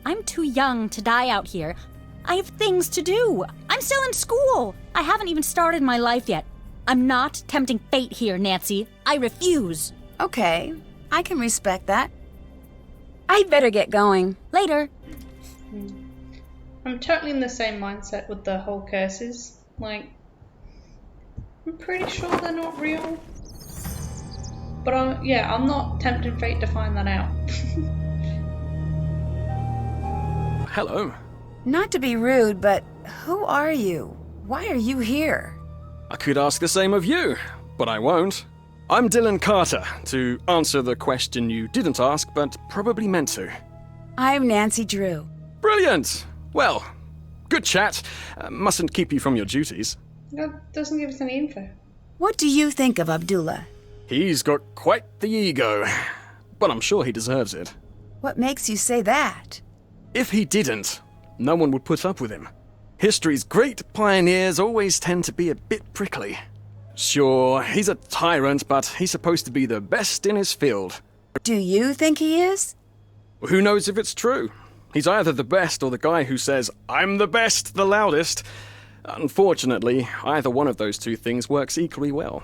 I'm too young to die out here. I have things to do. I'm still in school. I haven't even started my life yet. I'm not tempting fate here, Nancy. I refuse. Okay, I can respect that. I'd better get going. Later. I'm totally in the same mindset with the whole curses. Like, I'm pretty sure they're not real. But I'm not tempting fate to find that out. Hello. Not to be rude, but who are you? Why are you here? I could ask the same of you, but I won't. I'm Dylan Carter, to answer the question you didn't ask, but probably meant to. I'm Nancy Drew. Brilliant! Well, good chat. Mustn't keep you from your duties. That doesn't give us any info. What do you think of Abdullah? He's got quite the ego, but I'm sure he deserves it. What makes you say that? If he didn't, no one would put up with him. History's great pioneers always tend to be a bit prickly. Sure, he's a tyrant, but he's supposed to be the best in his field. Do you think he is? Who knows if it's true? He's either the best or the guy who says, "I'm the best, the loudest." Unfortunately, either one of those two things works equally well.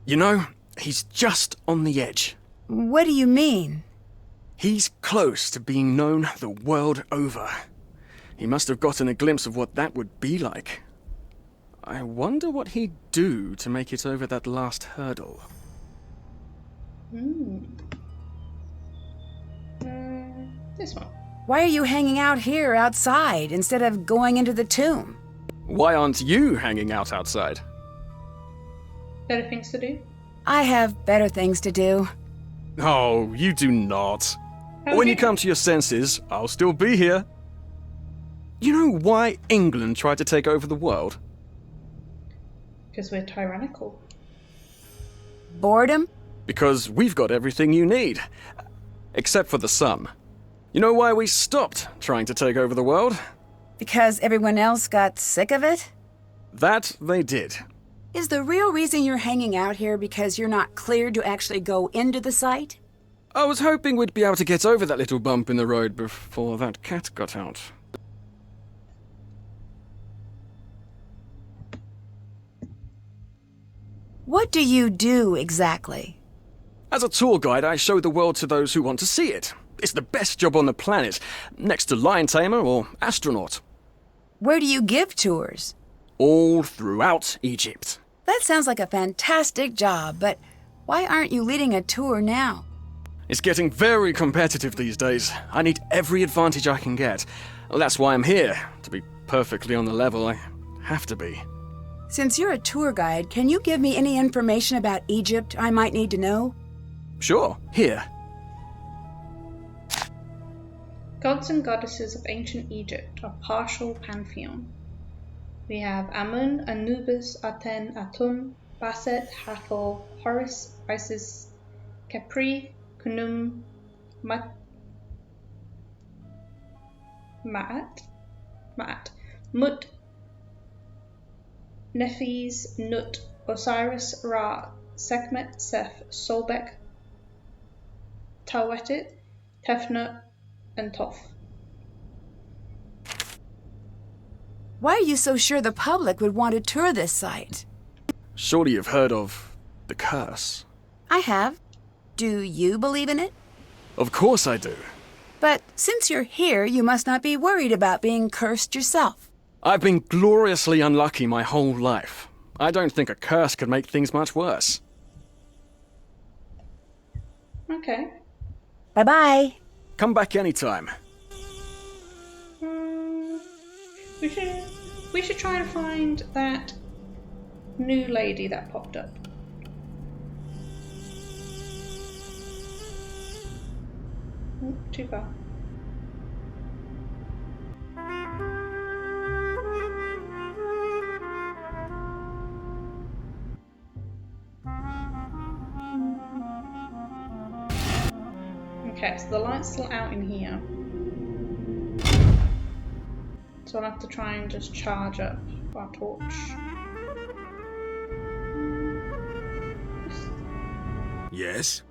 You know, he's just on the edge. What do you mean? He's close to being known the world over. He must have gotten a glimpse of what that would be like. I wonder what he'd do to make it over that last hurdle. This one. Why are you hanging out here outside instead of going into the tomb? Why aren't you hanging out outside? Better things to do. I have better things to do. Oh, you do not. Okay. When you come to your senses, I'll still be here. You know why England tried to take over the world? Because we're tyrannical. Boredom? Because we've got everything you need. Except for the sun. You know why we stopped trying to take over the world? Because everyone else got sick of it? That they did. Is the real reason you're hanging out here because you're not cleared to actually go into the site? I was hoping we'd be able to get over that little bump in the road before that cat got out. What do you do exactly? As a tour guide, I show the world to those who want to see it. It's the best job on the planet, next to lion tamer or astronaut. Where do you give tours? All throughout Egypt. That sounds like a fantastic job, but why aren't you leading a tour now? It's getting very competitive these days. I need every advantage I can get. That's why I'm here. To be perfectly on the level, I have to be. Since you're a tour guide, can you give me any information about Egypt I might need to know? Sure, here. Gods and goddesses of ancient Egypt are partial pantheon. We have Amun, Anubis, Aten, Atum, Bastet, Hathor, Horus, Isis, Khepri, Khnum, Ma'at, Mut, Nephis, Nut, Osiris, Ra, Sekhmet, Seth, Solbek, Tawetit, Tefnut, and Toph. Why are you so sure the public would want to tour this site? Surely you've heard of the curse. I have. Do you believe in it? Of course I do. But since you're here, you must not be worried about being cursed yourself. I've been gloriously unlucky my whole life. I don't think a curse could make things much worse. Okay. Bye-bye. Come back anytime. We should try and find that new lady that popped up. Too far. Okay, so the light's still out in here. So I'll have to try and just charge up our torch. Yes?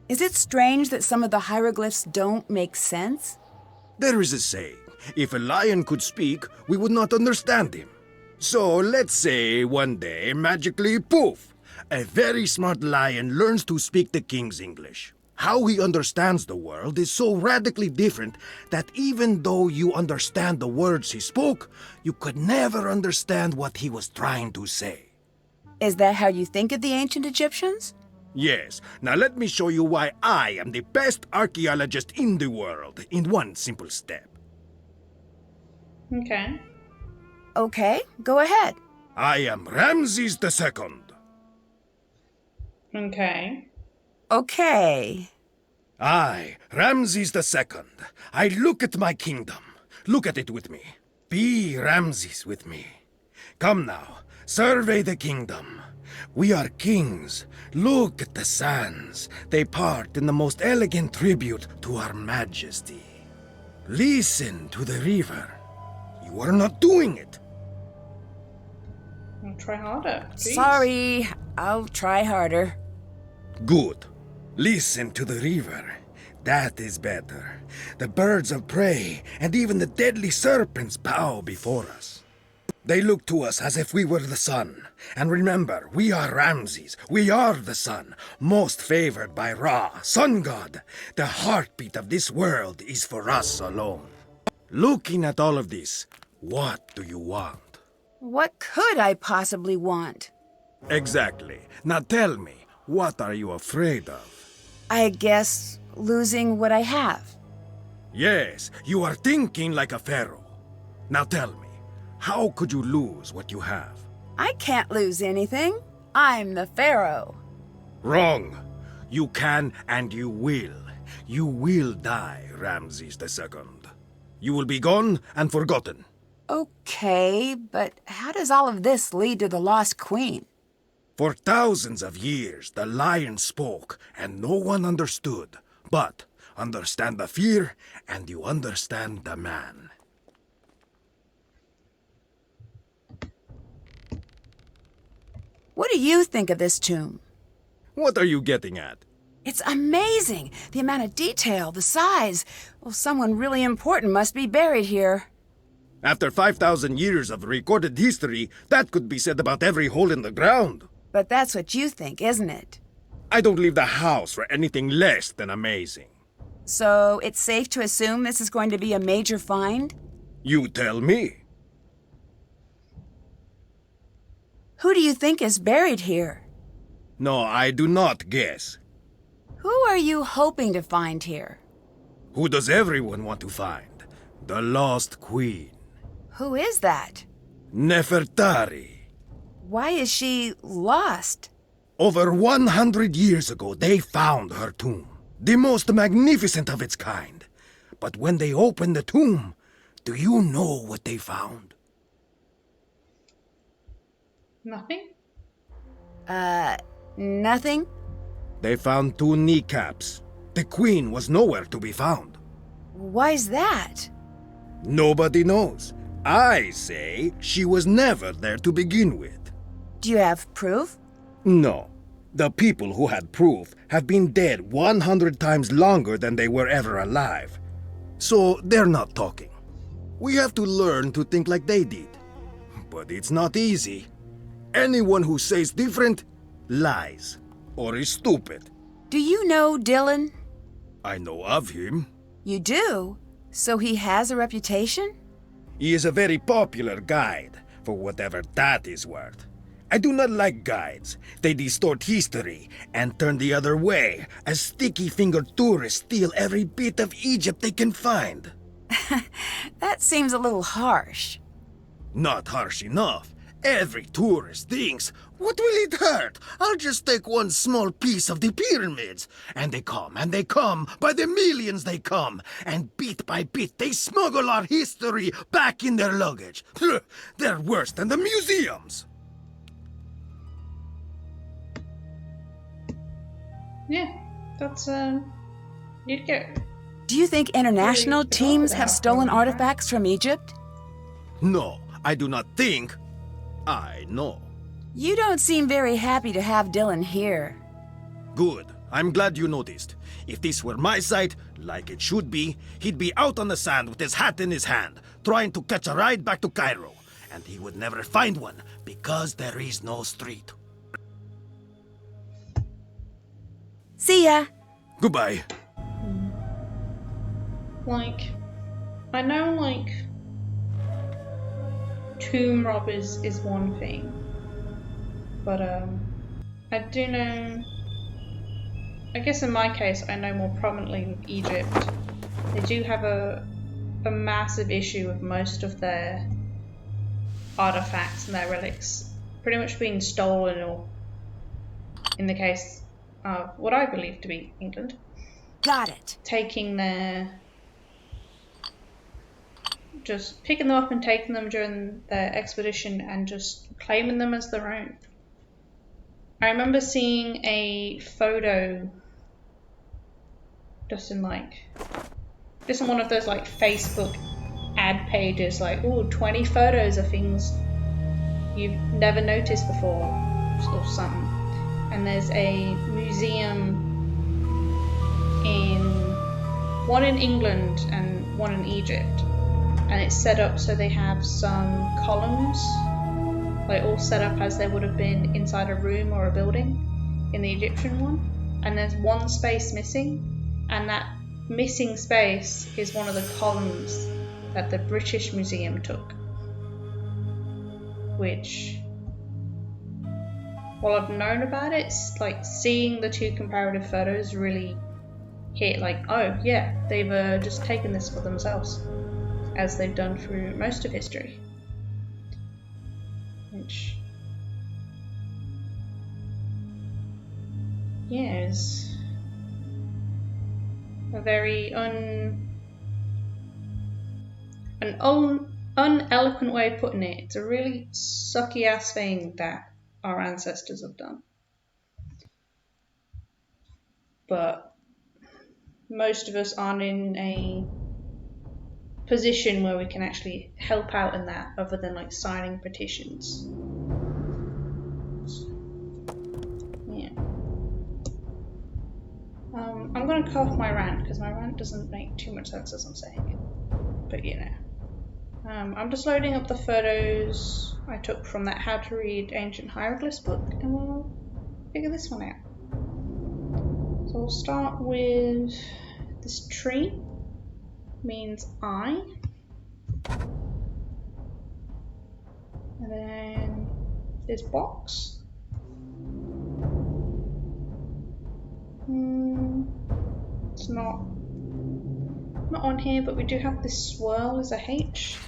Is it strange that some of the hieroglyphs don't make sense? There is a saying, if a lion could speak, we would not understand him. So let's say one day, magically, poof, a very smart lion learns to speak the king's English. How he understands the world is so radically different that even though you understand the words he spoke, you could never understand what he was trying to say. Is that how you think of the ancient Egyptians? Yes, now let me show you why I am the best archaeologist in the world in one simple step. Okay. Okay, go ahead. I am Ramses II. Okay. Okay. I, Ramses II, I look at my kingdom. Look at it with me. Be Ramses with me. Come now, survey the kingdom. We are kings. Look at the sands. They part in the most elegant tribute to our majesty. Listen to the river. You are not doing it. I'll try harder. Jeez. Sorry, I'll try harder. Good. Listen to the river. That is better. The birds of prey and even the deadly serpents bow before us. They look to us as if we were the sun. And remember, we are Ramses. We are the sun, most favored by Ra, sun god. The heartbeat of this world is for us alone. Looking at all of this, what do you want? What could I possibly want? Exactly. Now tell me, what are you afraid of? I guess losing what I have. Yes, you are thinking like a pharaoh. Now tell me, how could you lose what you have? I can't lose anything. I'm the pharaoh. Wrong. You can and you will. You will die, Ramses II. You will be gone and forgotten. Okay, but how does all of this lead to the lost queen? For thousands of years, the lion spoke, and no one understood. But understand the fear, and you understand the man. What do you think of this tomb? What are you getting at? It's amazing! The amount of detail, the size. Well, someone really important must be buried here. After 5,000 years of recorded history, that could be said about every hole in the ground. But that's what you think, isn't it? I don't leave the house for anything less than amazing. So it's safe to assume this is going to be a major find? You tell me. Who do you think is buried here? No, I do not guess. Who are you hoping to find here? Who does everyone want to find? The lost queen. Who is that? Nefertari. Why is she lost? Over 100 years ago, they found her tomb. The most magnificent of its kind. But when they opened the tomb, do you know what they found? Nothing? Nothing? They found 2 kneecaps. The queen was nowhere to be found. Why's that? Nobody knows. I say she was never there to begin with. Do you have proof? No. The people who had proof have been dead 100 times longer than they were ever alive. So they're not talking. We have to learn to think like they did. But it's not easy. Anyone who says different lies or is stupid. Do you know Dylan? I know of him. You do? So he has a reputation? He is a very popular guide, for whatever that is worth. I do not like guides. They distort history and turn the other way, as sticky-fingered tourists steal every bit of Egypt they can find. That seems a little harsh. Not harsh enough. Every tourist thinks, what will it hurt? I'll just take one small piece of the pyramids. And they come, by the millions they come. And bit by bit they smuggle our history back in their luggage. They're worse than the museums. Yeah, that's, you'd get... Do you think international Really? teams have stolen artifacts from Egypt? No, I do not think. I know. You don't seem very happy to have Dylan here. Good. I'm glad you noticed. If this were my site, like it should be, he'd be out on the sand with his hat in his hand, trying to catch a ride back to Cairo. And he would never find one, because there is no street. See ya! Goodbye. Like, I know, like, tomb robbers is one thing, but, I do know, I guess in my case, I know more prominently with Egypt. They do have a massive issue with most of their artifacts and their relics pretty much being stolen, or, in the case of what I believe to be England, Got it. taking their... just picking them up and taking them during their expedition and just claiming them as their own. I remember seeing a photo just in one of those like Facebook ad pages, like, oh, 20 photos of things you've never noticed before or something. And there's a museum one in England and one in Egypt. And it's set up so they have some columns, like all set up as they would have been inside a room or a building in the Egyptian one. And there's one space missing, and that missing space is one of the columns that the British Museum took. which, while I've known about it, like seeing the two comparative photos really hit, like, oh yeah, they've just taken this for themselves, as they've done through most of history. Which, yeah, is a very uneloquent way of putting it. It's a really sucky ass thing that our ancestors have done. But most of us aren't in a position where we can actually help out in that, other than like signing petitions. Yeah. I'm going to cut off my rant because my rant doesn't make too much sense as I'm saying it. But you know. I'm just loading up the photos I took from that How to Read Ancient Hieroglyphs book, and we'll figure this one out. So we'll start with this tree, means eye, and then this box. It's not on here, but we do have this swirl as a H.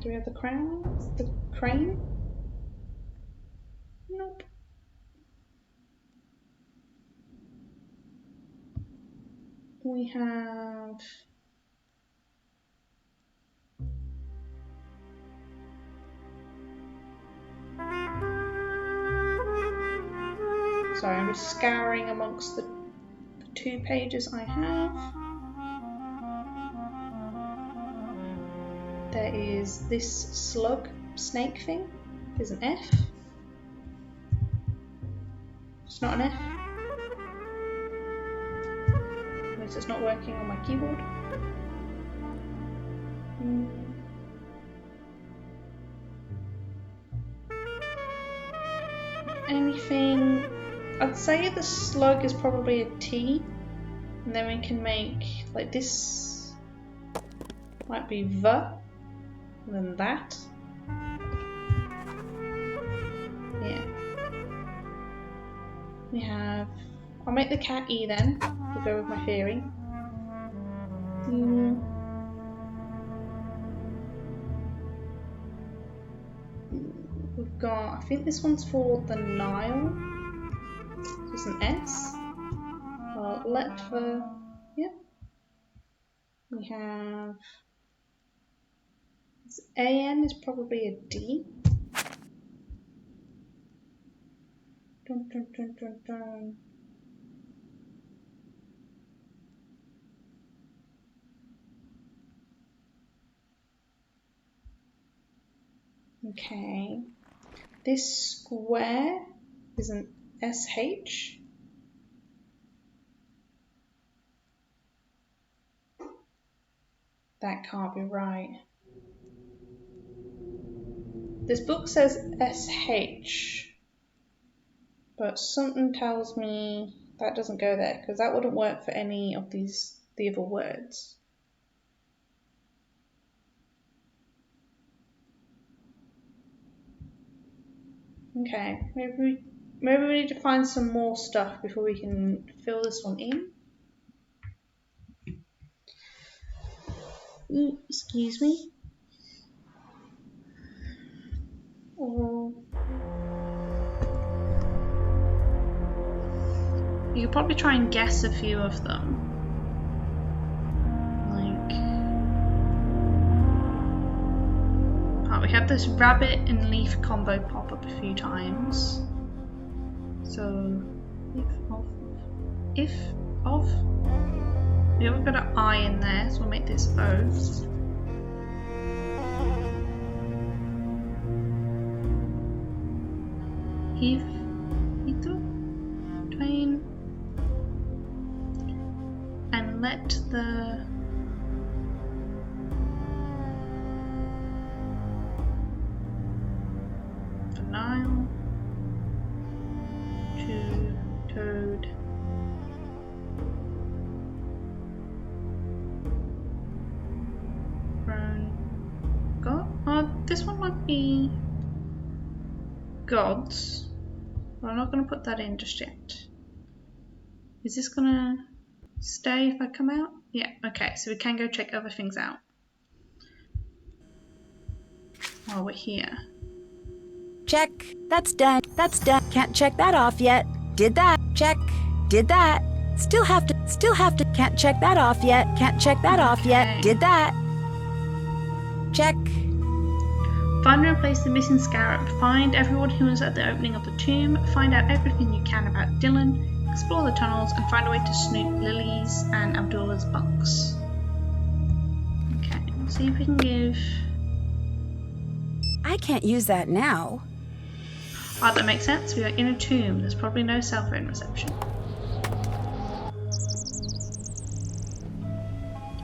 Do we have the crown? The crane? Nope. We have sorry, I'm just scouring amongst the 2 pages I have. There is this slug snake thing. There's an F. It's not an F. At least it's not working on my keyboard. Anything? I'd say the slug is probably a T, and then we can make like this. Might be the, and then that. Yeah. We have. I'll make the cat E then. We'll go with my theory. We've got. I think this one's for the Nile. So it's an S. Let for. Yep. We have. This AN is probably a D. Dun, dun, dun, dun, dun. Okay. This square is an SH. That can't be right. This book says SH, but something tells me that doesn't go there, because that wouldn't work for any of the other words. Okay, maybe we need to find some more stuff before we can fill this one in. Ooh, excuse me. You could probably try and guess a few of them. Like, we have this rabbit and leaf combo pop up a few times. So, if of. We haven't got an I in there, so we'll make this O. If, twain, and let the Nile to toad. God, gods. But I'm not going to put that in just yet. Is this going to stay if I come out? Yeah, okay, so we can go check other things out while we're here. Check. That's done. That's done. Can't check that off yet. Did that. Check. Did that. Still have to. Can't check that off yet. Can't check that off yet. Did that. Check. Find and replace the missing scarab. Find everyone who was at the opening of the tomb. Find out everything you can about Dylan. Explore the tunnels and find a way to snoop Lily's and Abdullah's bunks. Okay, let's see if we can give... I can't use that now. Oh, that makes sense. We are in a tomb. There's probably no cell phone reception.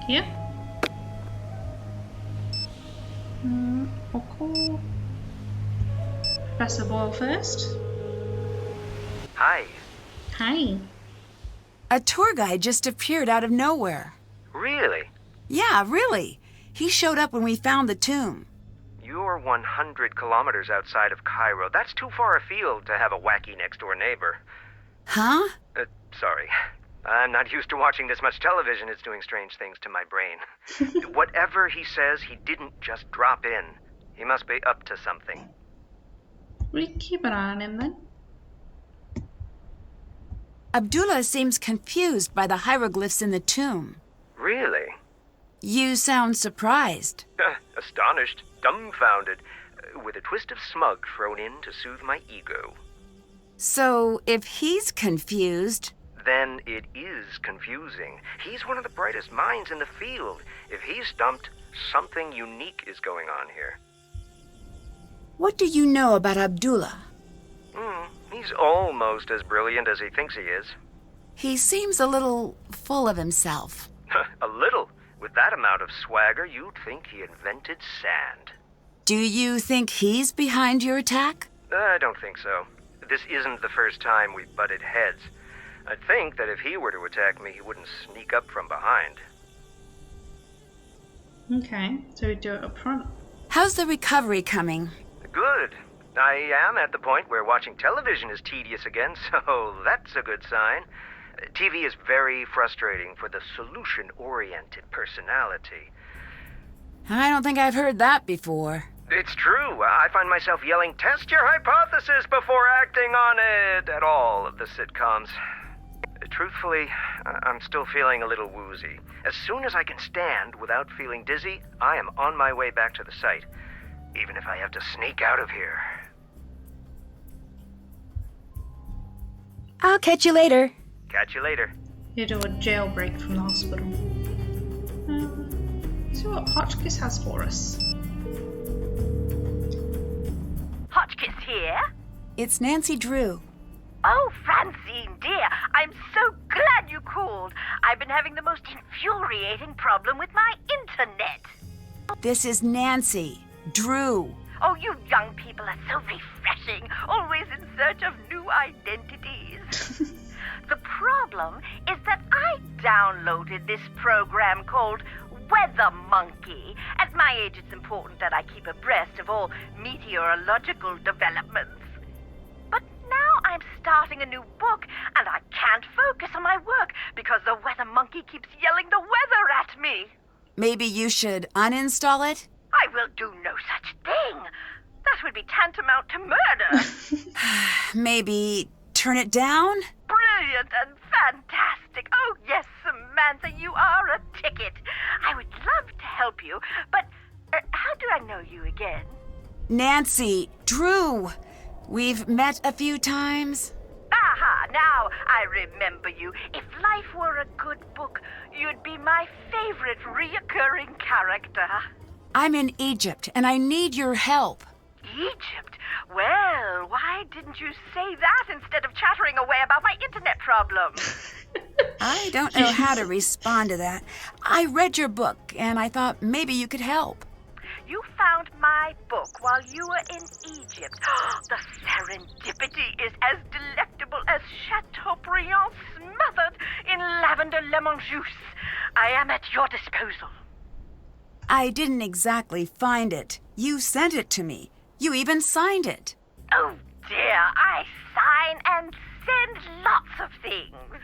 Here? We'll call Professor Boyle first. Hi. Hi. A tour guide just appeared out of nowhere. Really? Yeah, really. He showed up when we found the tomb. You're 100 kilometers outside of Cairo. That's too far afield to have a wacky next-door neighbor. Huh? Sorry. I'm not used to watching this much television. It's doing strange things to my brain. Whatever he says, he didn't just drop in. He must be up to something. We can keep an eye on him then. Abdullah seems confused by the hieroglyphs in the tomb. Really? You sound surprised. Astonished, dumbfounded, with a twist of smug thrown in to soothe my ego. So, if he's confused... Then it is confusing. He's one of the brightest minds in the field. If he's stumped, something unique is going on here. What do you know about Abdullah? He's almost as brilliant as he thinks he is. He seems a little full of himself. A little. With that amount of swagger, you'd think he invented sand. Do you think he's behind your attack? I don't think so. This isn't the first time we've butted heads. I'd think that if he were to attack me, he wouldn't sneak up from behind. Okay, so we do it up front. How's the recovery coming? Good. I am at the point where watching television is tedious again, so that's a good sign. TV is very frustrating for the solution-oriented personality. I don't think I've heard that before. It's true. I find myself yelling, "Test your hypothesis before acting on it," at all of the sitcoms. Truthfully, I'm still feeling a little woozy. As soon as I can stand without feeling dizzy, I am on my way back to the site, even if I have to sneak out of here. I'll catch you later. Catch you later. You do a jailbreak from the hospital. Let's see what Hotchkiss has for us. Hotchkiss here? It's Nancy Drew. Oh, Francine, dear, I'm so glad you called. I've been having the most infuriating problem with my internet. This is Nancy Drew. Oh, you young people are so refreshing, always in search of new identities. The problem is that I downloaded this program called Weather Monkey. At my age, it's important that I keep abreast of all meteorological developments. But now I'm starting a new book, and I can't focus on my work because the Weather Monkey keeps yelling the weather at me. Maybe you should uninstall it? I will do no such thing. That would be tantamount to murder. Maybe turn it down? Brilliant and fantastic. Oh, yes, Samantha, you are a ticket. I would love to help you, but how do I know you again? Nancy Drew. We've met a few times. Aha, now I remember you. If life were a good book, you'd be my favorite reoccurring character. I'm in Egypt, and I need your help. Egypt? Well, why didn't you say that instead of chattering away about my internet problem? I don't know how to respond to that. I read your book, and I thought maybe you could help. You found my book while you were in Egypt. The serendipity is as delectable as Chateaubriand smothered in lavender lemon juice. I am at your disposal. I didn't exactly find it. You sent it to me. You even signed it. Oh, dear, I sign and send lots of things.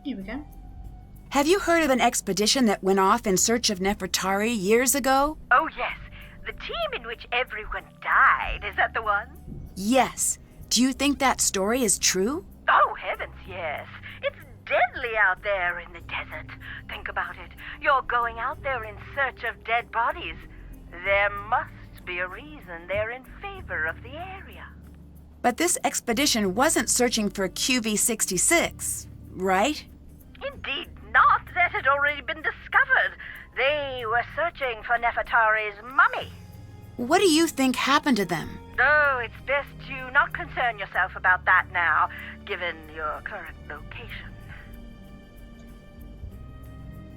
Here we go. Have you heard of an expedition that went off in search of Nefertari years ago? Oh, yes. The team in which everyone died. Is that the one? Yes. Do you think that story is true? Oh, heavens, yes. It's deadly out there in the desert. Think about it. You're going out there in search of dead bodies. There must be a reason they're in favor of the area. But this expedition wasn't searching for QV66, right? Indeed not. That had already been discovered. They were searching for Nefertari's mummy. What do you think happened to them? Oh, it's best to not concern yourself about that now, given your current location.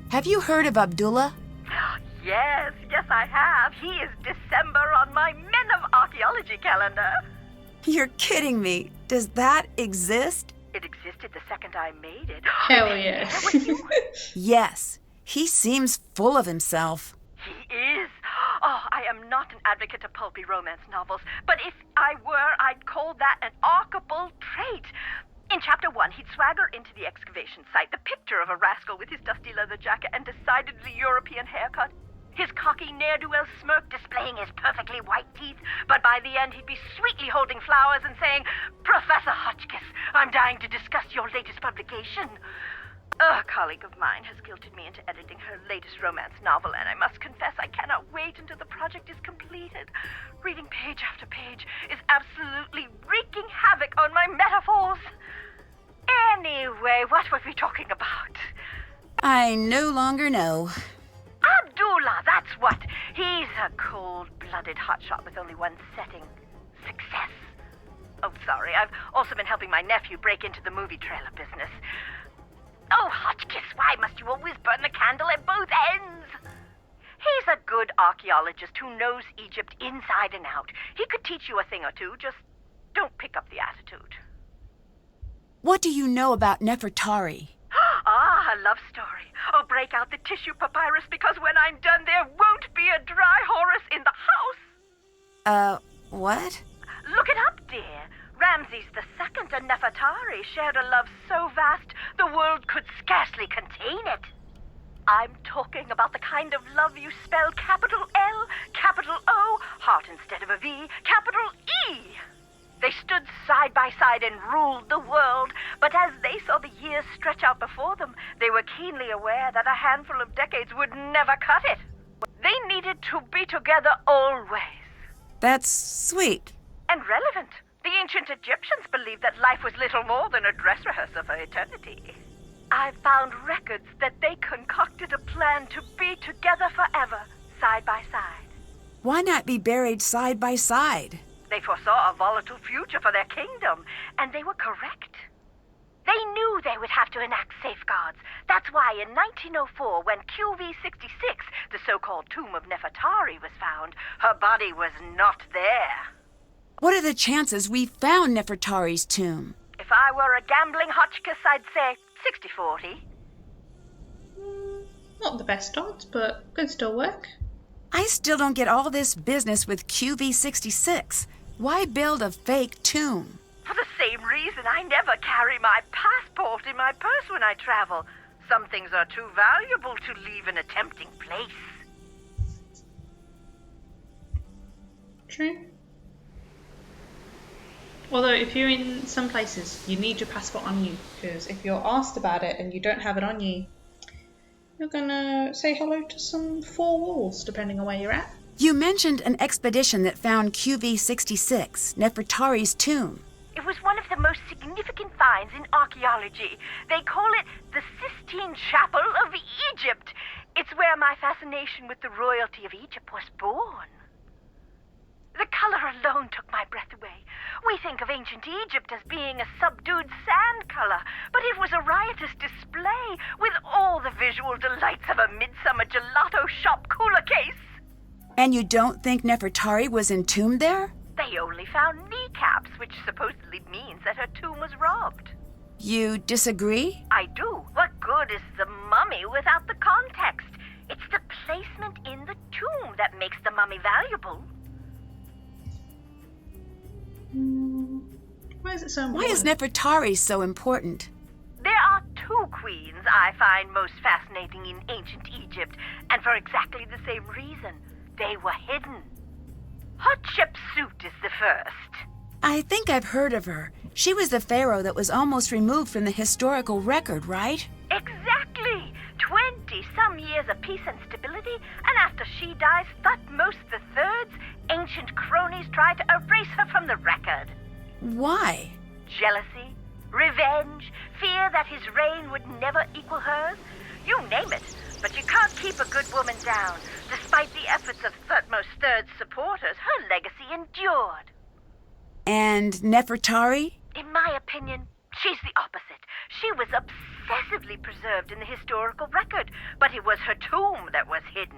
Have you heard of Abdullah? Yes, I have. He is December on my Men of Archaeology calendar. You're kidding me. Does that exist? It existed the second I made it. Hell yeah. Yes. He seems full of himself. He is. Oh, I am not an advocate of pulpy romance novels, but if I were, I'd call that an archable trait. In Chapter 1, he'd swagger into the excavation site, the picture of a rascal with his dusty leather jacket and decidedly European haircut. His cocky ne'er-do-well smirk displaying his perfectly white teeth, but by the end he'd be sweetly holding flowers and saying, "Professor Hotchkiss, I'm dying to discuss your latest publication." A colleague of mine has guilted me into editing her latest romance novel, and I must confess I cannot wait until the project is completed. Reading page after page is absolutely wreaking havoc on my metaphors. Anyway, what were we talking about? I no longer know. Abdullah, that's what. He's a cold-blooded hotshot with only one setting: success. Oh, sorry, I've also been helping my nephew break into the movie trailer business. Oh, Hotchkiss, why must you always burn the candle at both ends? He's a good archaeologist who knows Egypt inside and out. He could teach you a thing or two, just don't pick up the attitude. What do you know about Nefertari? Ah, a love story. Oh, break out the tissue papyrus, because when I'm done, there won't be a dry Horus in the house. What? Look it up, dear. Ramses II and Nefertari shared a love so vast the world could scarcely contain it. I'm talking about the kind of love you spell capital L, capital O, heart instead of a V, capital E. They stood side by side and ruled the world, but as they saw the years stretch out before them, they were keenly aware that a handful of decades would never cut it. They needed to be together always. That's sweet. And relevant. The ancient Egyptians believed that life was little more than a dress rehearsal for eternity. I've found records that they concocted a plan to be together forever, side by side. Why not be buried side by side? They foresaw a volatile future for their kingdom, and they were correct. They knew they would have to enact safeguards. That's why in 1904, when QV66, the so-called Tomb of Nepatari, was found, her body was not there. What are the chances we found Nefertari's tomb? If I were a gambling Hotchkiss, I'd say 60-40. Not the best odds, but could still work. I still don't get all this business with QV66. Why build a fake tomb? For the same reason I never carry my passport in my purse when I travel. Some things are too valuable to leave in a tempting place. True. Although, if you're in some places, you need your passport on you, because if you're asked about it and you don't have it on you, you're gonna say hello to some four walls, depending on where you're at. You mentioned an expedition that found QV66, Nefertari's tomb. It was one of the most significant finds in archaeology. They call it the Sistine Chapel of Egypt. It's where my fascination with the royalty of Egypt was born. The color alone took my breath away. We think of ancient Egypt as being a subdued sand color, but it was a riotous display with all the visual delights of a midsummer gelato shop cooler case. And you don't think Nefertari was entombed there? They only found kneecaps, which supposedly means that her tomb was robbed. You disagree? I do. What good is the mummy without the context? It's the placement in the tomb that makes the mummy valuable. Why is it so Why important? is Nefertari so important? There are two queens I find most fascinating in ancient Egypt, and for exactly the same reason. They were hidden. Hatshepsut is the first. I think I've heard of her. She was the pharaoh that was almost removed from the historical record, right? Exactly! 20-some years of peace and stability, and after she dies, Thutmose III's ancient cronies try to erase her from the record. Why? Jealousy, revenge, fear that his reign would never equal hers. You name it, but you can't keep a good woman down. Despite the efforts of Thutmose III's supporters, her legacy endured. And Nefertari? In my opinion, she's the opposite. She was obsessively preserved in the historical record, but it was her tomb that was hidden.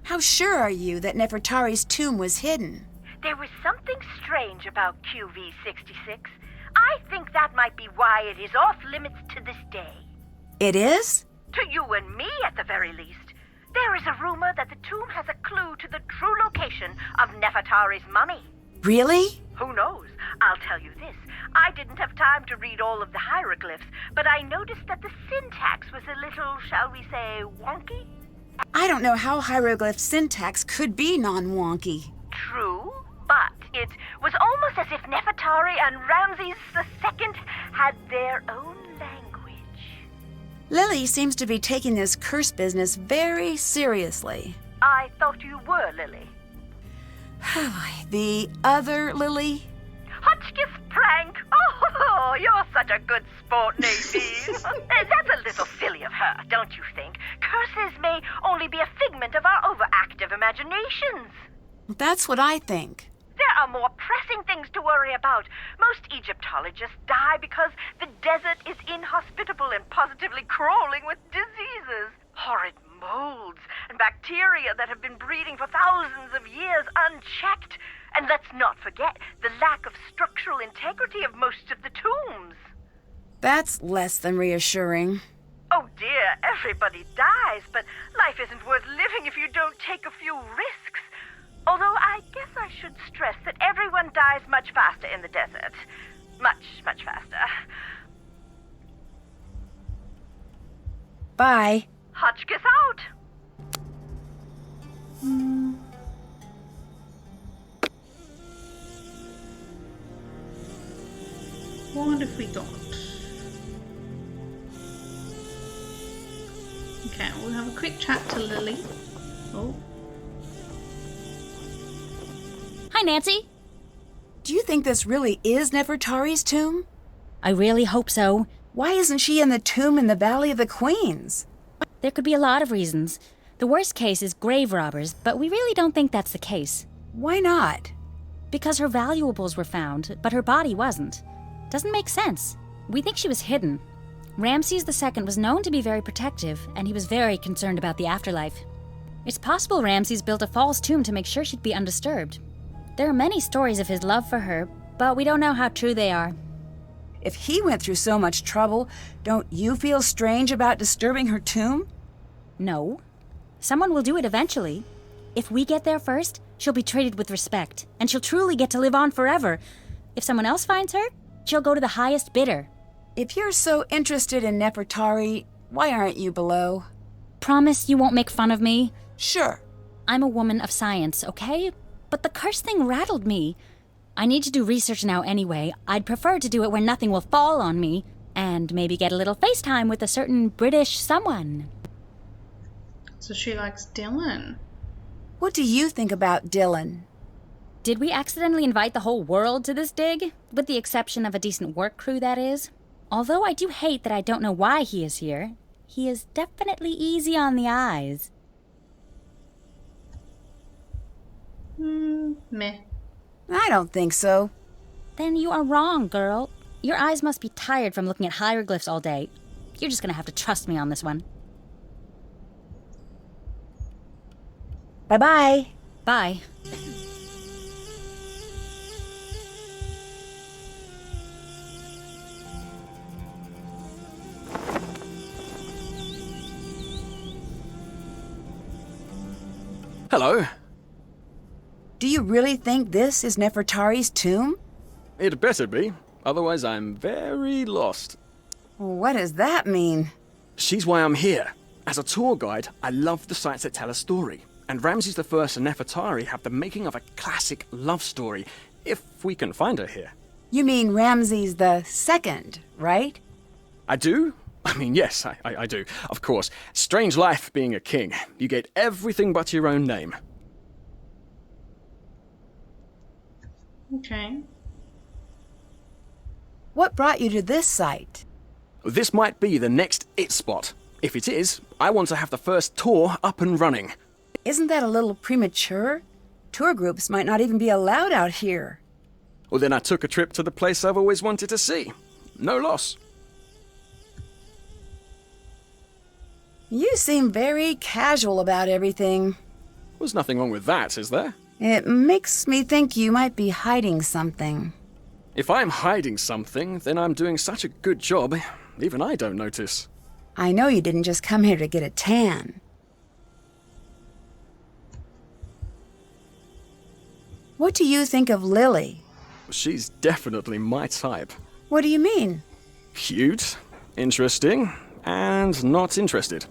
How sure are you that Nefertari's tomb was hidden? There was something strange about QV-66. I think that might be why it is off limits to this day. It is? To you and me, at the very least. There is a rumor that the tomb has a clue to the true location of Nefertari's mummy. Really? Who knows? I'll tell you this. I didn't have time to read all of the hieroglyphs, but I noticed that the syntax was a little, shall we say, wonky? I don't know how hieroglyph syntax could be non-wonky. True, but it was almost as if Nefertari and Ramses II had their own language. Lily seems to be taking this curse business very seriously. I thought you were, Lily. The other Lily? Hotchkiss prank! Oh, you're such a good sport, Nadine. That's a little silly of her, don't you think? Curses may only be a figment of our overactive imaginations. That's what I think. There are more pressing things to worry about. Most Egyptologists die because the desert is inhospitable and positively crawling with diseases. Horrid molds and bacteria that have been breeding for thousands of years unchecked. And let's not forget the lack of structural integrity of most of the tombs. That's less than reassuring. Oh dear, everybody dies, but life isn't worth living if you don't take a few risks. Although I guess I should stress that everyone dies much faster in the desert. Much, much faster. Bye. Hotchkiss out! What have we got? Okay, we'll have a quick chat to Lily. Oh. Hi, Nancy. Do you think this really is Nefertari's tomb? I really hope so. Why isn't she in the tomb in the Valley of the Queens? There could be a lot of reasons. The worst case is grave robbers, but we really don't think that's the case. Why not? Because her valuables were found, but her body wasn't. Doesn't make sense. We think she was hidden. Ramses II was known to be very protective, and he was very concerned about the afterlife. It's possible Ramses built a false tomb to make sure she'd be undisturbed. There are many stories of his love for her, but we don't know how true they are. If he went through so much trouble, don't you feel strange about disturbing her tomb? No. Someone will do it eventually. If we get there first, she'll be treated with respect, and she'll truly get to live on forever. If someone else finds her, she'll go to the highest bidder. If you're so interested in Nefertari, why aren't you below? Promise you won't make fun of me? Sure. I'm a woman of science, okay? But the curse thing rattled me. I need to do research now anyway. I'd prefer to do it where nothing will fall on me, and maybe get a little FaceTime with a certain British someone. So she likes Dylan. What do you think about Dylan? Did we accidentally invite the whole world to this dig? With the exception of a decent work crew, that is. Although I do hate that I don't know why he is here. He is definitely easy on the eyes. Meh. I don't think so. Then you are wrong, girl. Your eyes must be tired from looking at hieroglyphs all day. You're just gonna have to trust me on this one. Bye-bye. Bye. Hello. Do you really think this is Nefertari's tomb? It better be, otherwise I'm very lost. What does that mean? She's why I'm here. As a tour guide, I love the sites that tell a story. And Ramses I and Nefertari have the making of a classic love story, if we can find her here. You mean Ramses II, right? I do? I mean, yes, I do. Of course. Strange life being a king. You get everything but your own name. Okay. What brought you to this site? This might be the next it spot. If it is, I want to have the first tour up and running. Isn't that a little premature? Tour groups might not even be allowed out here. Well, then I took a trip to the place I've always wanted to see. No loss. You seem very casual about everything. There's nothing wrong with that, is there? It makes me think you might be hiding something. If I'm hiding something, then I'm doing such a good job, even I don't notice. I know you didn't just come here to get a tan. What do you think of Lily? She's definitely my type. What do you mean? Cute, interesting, and not interested.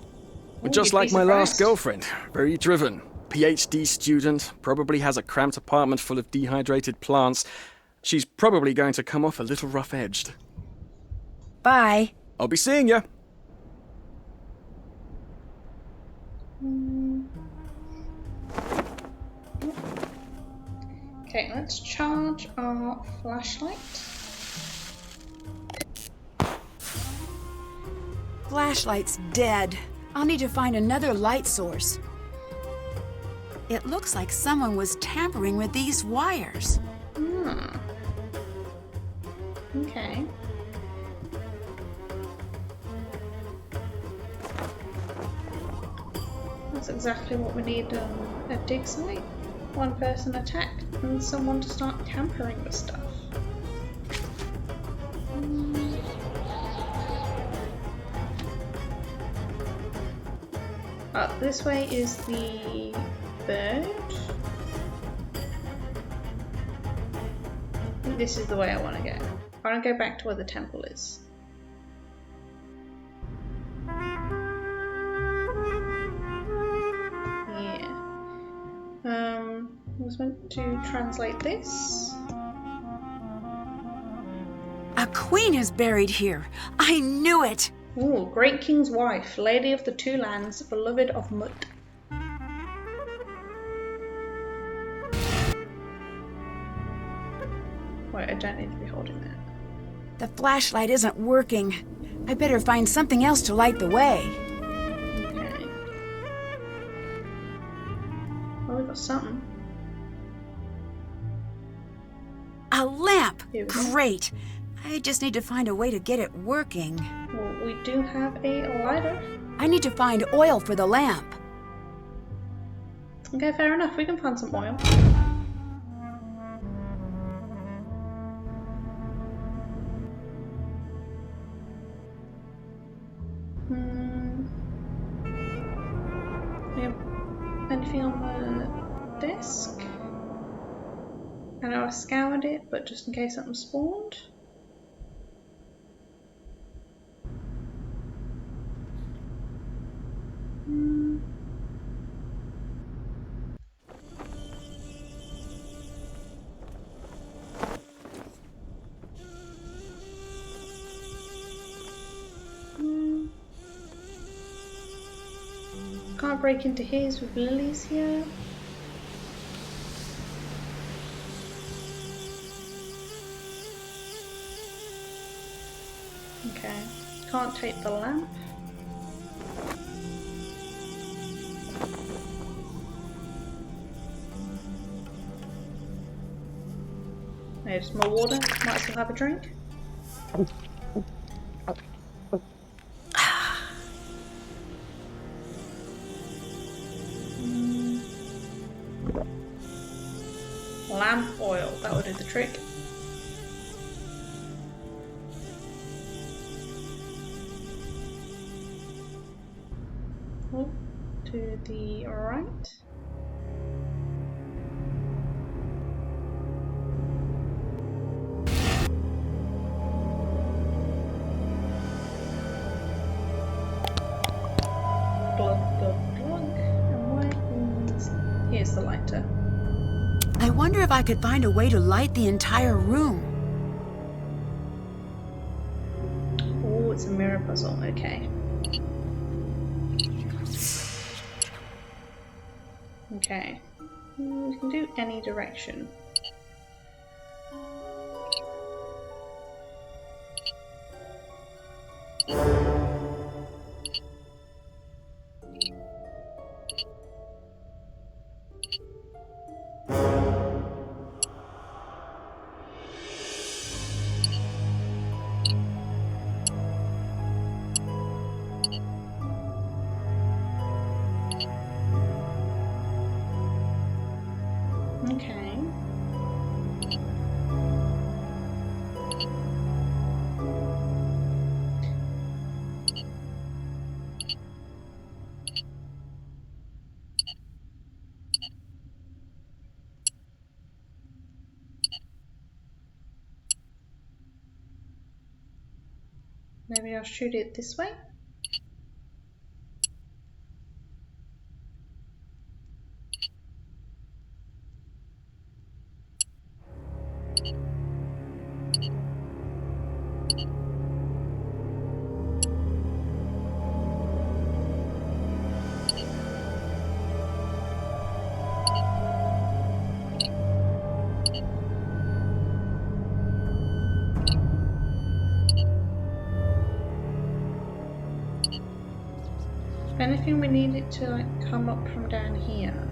Ooh, Just you'd like be my last surprised. girlfriend. Very driven. PhD student, probably has a cramped apartment full of dehydrated plants. She's probably going to come off a little rough-edged. Bye. I'll be seeing ya. Okay, let's charge our flashlight. Flashlight's dead. I'll need to find another light source. It looks like someone was tampering with these wires. Okay. That's exactly what we need a dig site. One person attacked and someone to start tampering with stuff. This way is the bird. I think this is the way I want to go. I want to go back to where the temple is. Yeah. I was meant to translate this. A queen is buried here. I knew it. Ooh, Great King's wife, Lady of the Two Lands, beloved of Mut. Wait, I don't need to be holding that. The flashlight isn't working. I better find something else to light the way. Okay. Well, we got something. A lamp! Here we go. Great! I just need to find a way to get it working. Well, we do have a lighter. I need to find oil for the lamp. Okay, fair enough. We can find some oil. We have anything on the desk? I know I scoured it, but just in case something spawned. Can't break into his with lilies here. Okay, can't take the lamp. There's more water, might as well have a drink. Lamp oil, that would do the trick. Oh, to the right. I wonder if I could find a way to light the entire room. Oh, it's a mirror puzzle. Okay. Okay. We can do any direction. Okay. Maybe I'll shoot it this way. If anything, we need it to like come up from down here.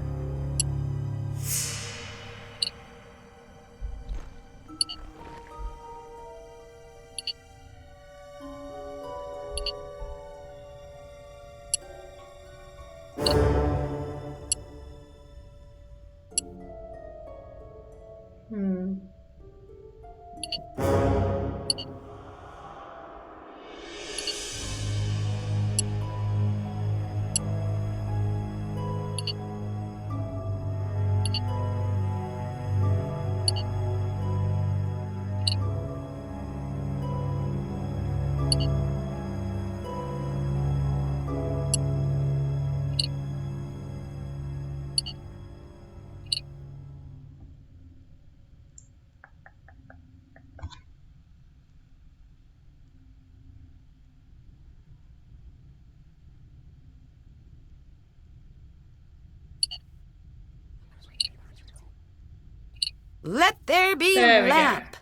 Let there be There a we lamp.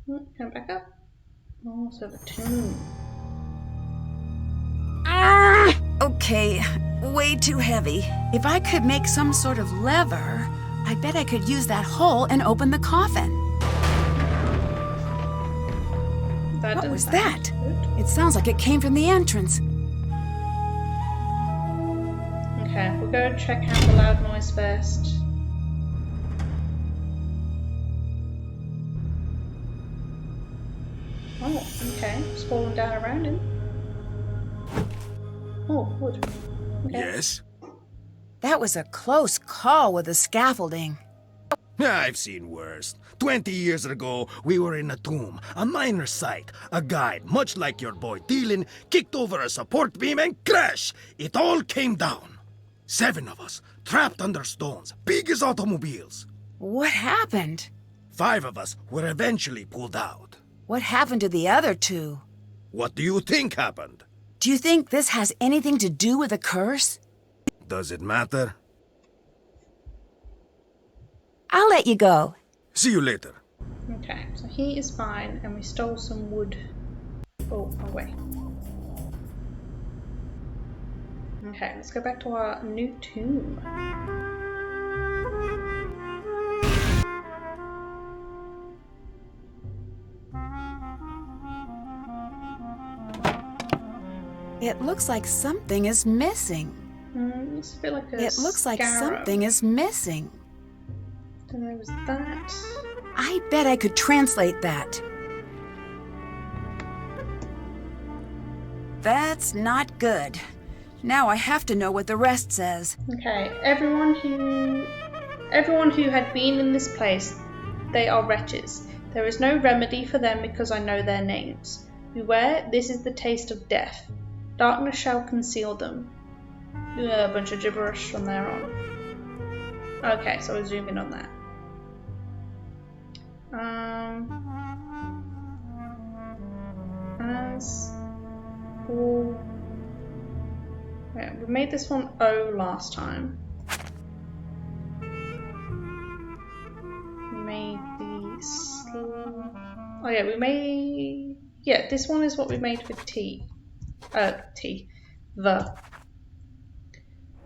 go. Come back up. Oh, so the tomb. Ah! Okay, way too heavy. If I could make some sort of lever, I bet I could use that hole and open the coffin. That What doesn't was sound that? good. It sounds like it came from the entrance. Okay, we'll go check out the loud noise first. Oh, okay. It's falling down around him. Oh, wood. Okay. Yes? That was a close call with the scaffolding. I've seen worse. 20 years ago, we were in a tomb, a minor site. A guide, much like your boy Dylan, kicked over a support beam and crash! It all came down. 7 of us, trapped under stones, big as automobiles. What happened? 5 of us were eventually pulled out. What happened to the other 2? What do you think happened? Do you think this has anything to do with the curse? Does it matter? I'll let you go. See you later. Okay, so he is fine, and we stole some wood. Oh, away. Okay, let's go back to our new tomb. It looks like something is missing. It's a bit like a It looks like scarab. something is missing. And there was that. I bet I could translate that. That's not good. Now I have to know what the rest says. Okay, everyone who had been in this place, they are wretches. There is no remedy for them because I know their names. Beware, this is the taste of death. Darkness shall conceal them. A bunch of gibberish from there on. Okay, so we'll zoom in on that. As for... Yeah, we made this one O last time. We made these... Oh yeah, we made... Yeah, this one is what we made with T. The.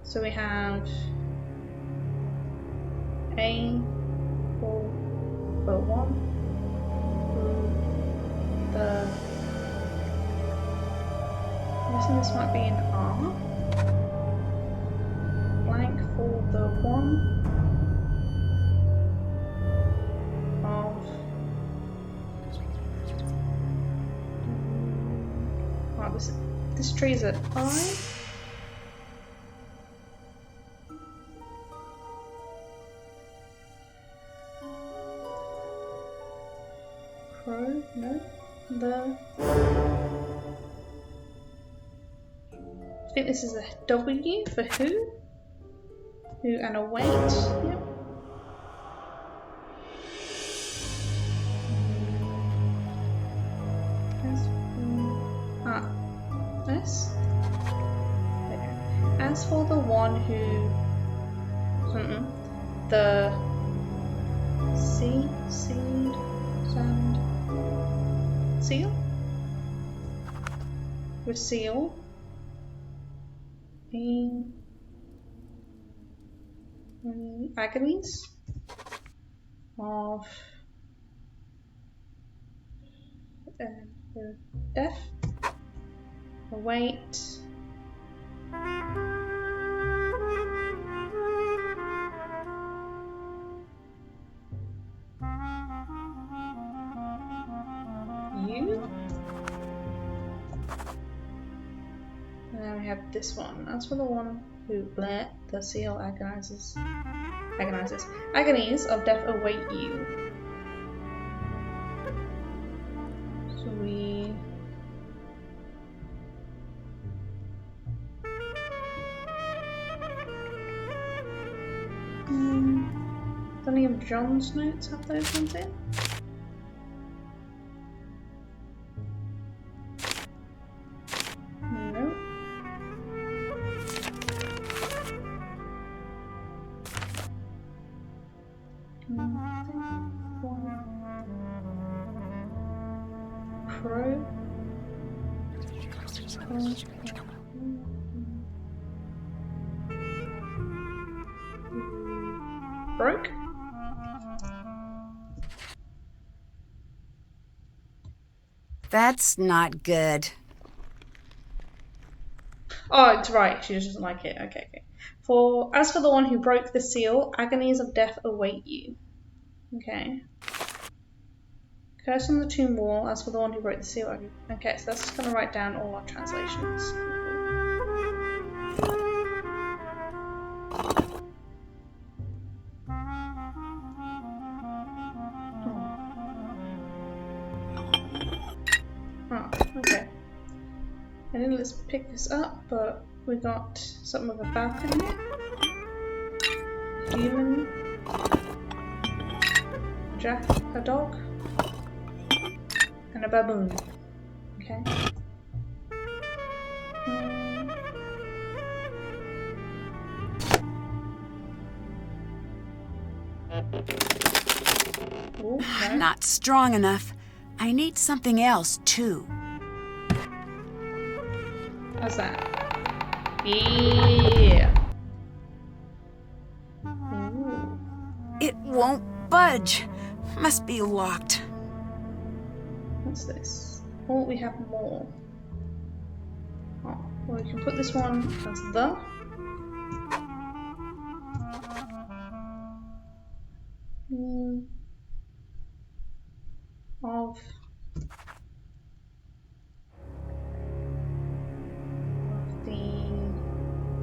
So we have A for the one, the. I'm guessing this might be an R. Blank for the one of. Right, this tree's at I. Crow, no. The. I think this is a W for who. Who and a wait. Yep. This. Okay. As for the one who. The. Seed. Sand. Seal? With seal. Agonies of death. Await. You. And then we have this one. As for the one who bled, the seal agonizes. Agonies of death await you. So we. Do any of John's notes have those ones in? No. Crow. Broke. That's not good. Oh, it's right. She just doesn't like it. Okay. As for the one who broke the seal, agonies of death await you. Okay. Curse on the tomb wall. As for the one who broke the seal. Okay, so that's just going to write down all our translations. Okay. And then let's pick this up, but we got something with a balcony. Human. Jack, a dog. And a baboon. Okay. Ooh, okay. Not strong enough. I need something else, too. How's that? Yeah. Ooh. It won't budge. Must be locked. What's this? Oh, we have more. Oh, well, we can put this one as the. Of.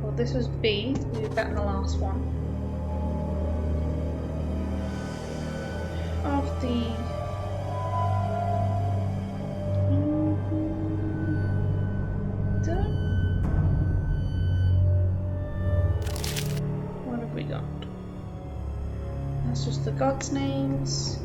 Well, this was B. We did that in the last one. Of the. What have we got? That's just the gods' names.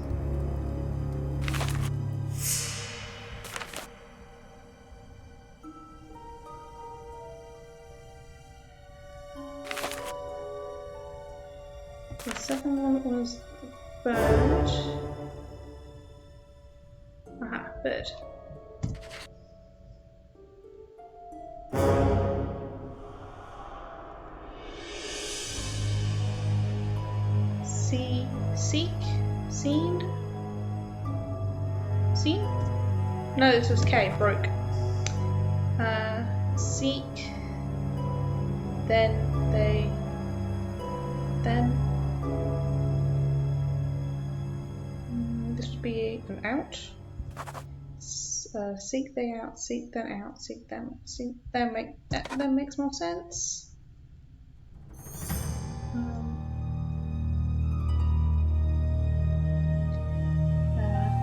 The second one was the bird. Aha, bird. Seen? No, this was K, broke. Seek. Then. This would be an out. Seek they out, seek them out, seek them. That makes more sense.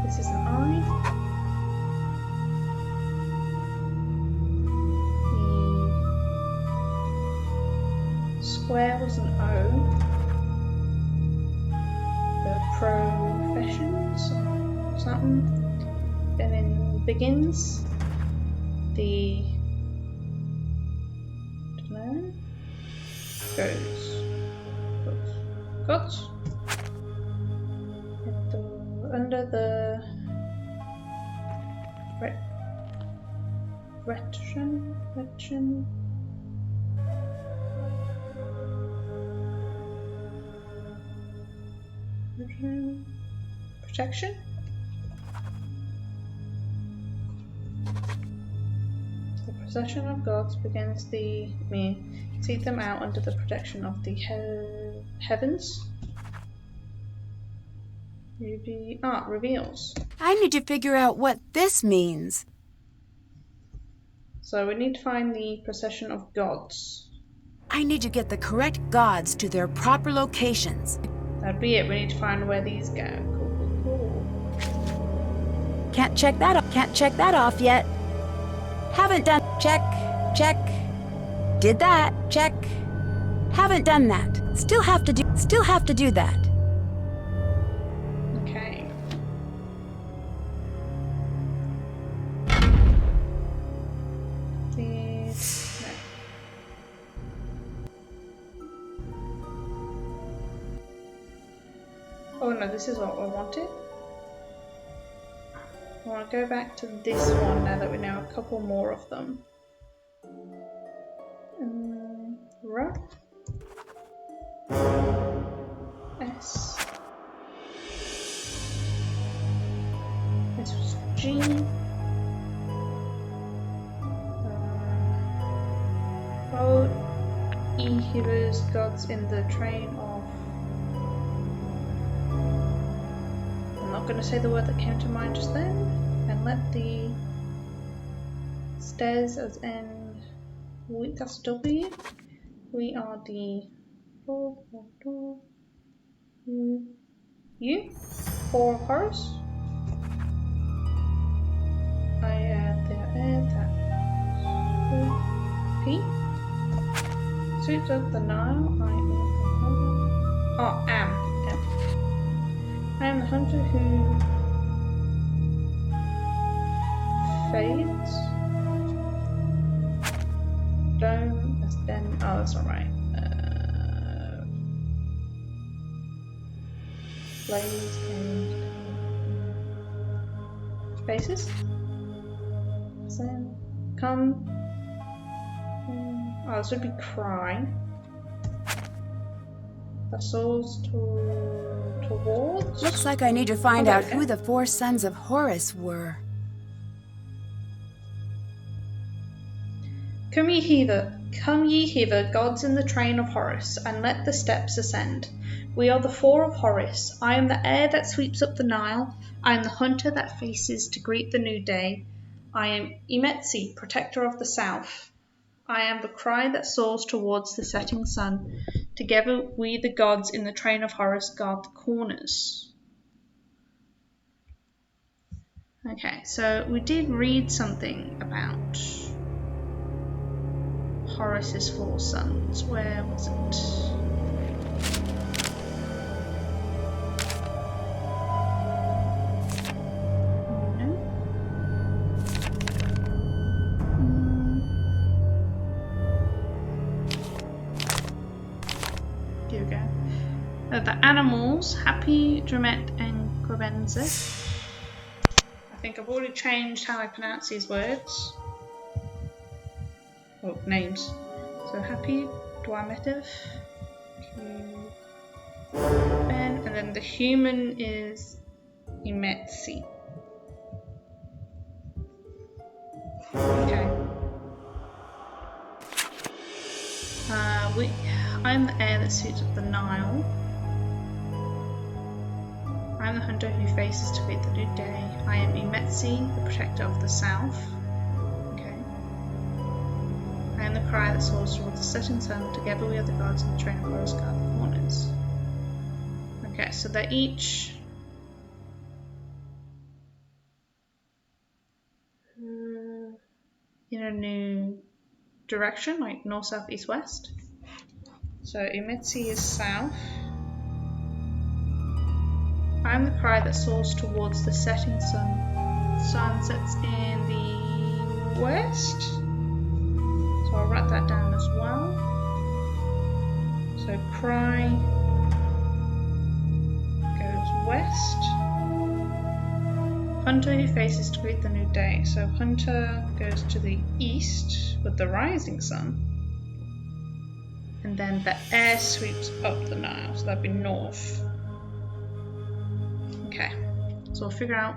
This is an eye. The square was an O. The professions or something. And then begins. The don't know. Goes. Under the protection. The procession of gods begins seek them out under the protection of the heavens. Reveals. I need to figure out what this means. So we need to find the procession of gods. I need to get the correct gods to their proper locations. That'd be it. We need to find where these go. Cool. Can't check that off yet. Haven't done. Check. Did that. Check. Haven't done that. Still have to do that. Okay. These. No. Oh no, this is what I wanted. I want to go back to this one now that we know a couple more of them. R. S. This was G. E. Heroes, gods in the train of. I'm not going to say the word that came to mind just then, and let the stairs as in. That's W. We are the U. Four of Horus. P. Sweeps up the Nile. Am. I am the hunter who fades. Dome. Then. Oh, that's not right. Blaze and spaces. So come. Oh, this would be cry. Vessels towards. Looks like I need to find out who the four sons of Horus were. Come ye hither, gods in the train of Horus, and let the steps ascend. We are the four of Horus. I am the air that sweeps up the Nile. I am the hunter that faces to greet the new day. I am Imetsi, protector of the south. I am the cry that soars towards the setting sun. Together we the gods in the train of Horus guard the corners. Okay, so we did read something about Horus's four sons. Where was it? The animals, Happy, Drumet, and Grebensis. I think I've already changed how I pronounce these words. Oh, names. So Happy, Dwarmetiv, and then the human is Imetsi. Okay. I'm the heir that suits up the Nile. I'm the hunter who faces to greet the new day. I am Imetsi, the protector of the south. Okay. I am the cry that soars towards the setting sun. Together we are the gods and the train of Horus guard the corners. Okay, so they're each in a new direction, like north, south, east, west. So Imetsi is south. I'm the cry that soars towards the setting sun. Sun sets in the west. So I'll write that down as well. So cry goes west. Hunter who faces to greet the new day. So Hunter goes to the east with the rising sun. And then the air sweeps up the Nile, so that'd be north. Okay, so we'll figure out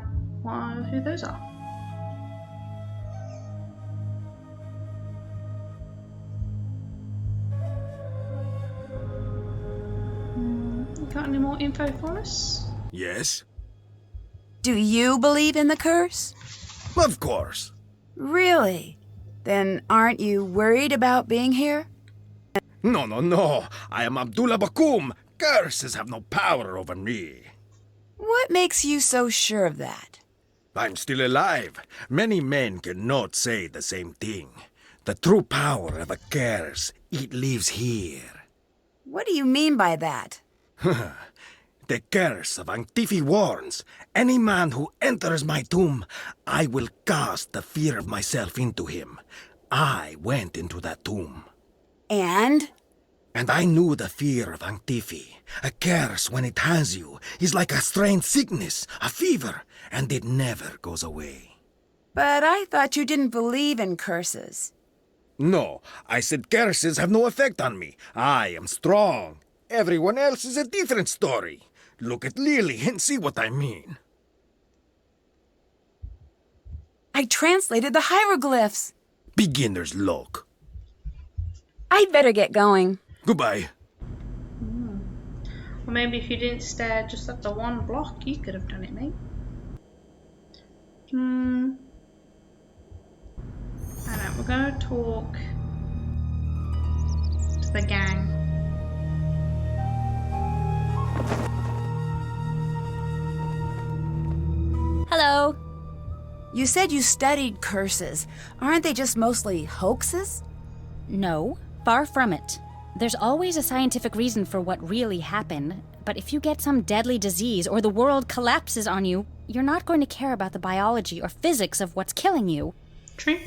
who those are. Got any more info for us? Yes? Do you believe in the curse? Of course. Really? Then aren't you worried about being here? No. I am Abdullah Bakum. Curses have no power over me. What makes you so sure of that? I'm still alive. Many men cannot say the same thing. The true power of a curse, it lives here. What do you mean by that? The curse of Antifi warns, any man who enters my tomb, I will cast the fear of myself into him. I went into that tomb. And I knew the fear of Antifi. A curse, when it has you, is like a strange sickness, a fever, and it never goes away. But I thought you didn't believe in curses. No, I said curses have no effect on me. I am strong. Everyone else is a different story. Look at Lily and see what I mean. I translated the hieroglyphs. Beginner's luck. I'd better get going. Goodbye. Or maybe if you didn't stare just at the one block, you could have done it, mate. Alright, we're gonna talk to the gang. Hello. You said you studied curses. Aren't they just mostly hoaxes? No, far from it. There's always a scientific reason for what really happened, but if you get some deadly disease or the world collapses on you, you're not going to care about the biology or physics of what's killing you. True.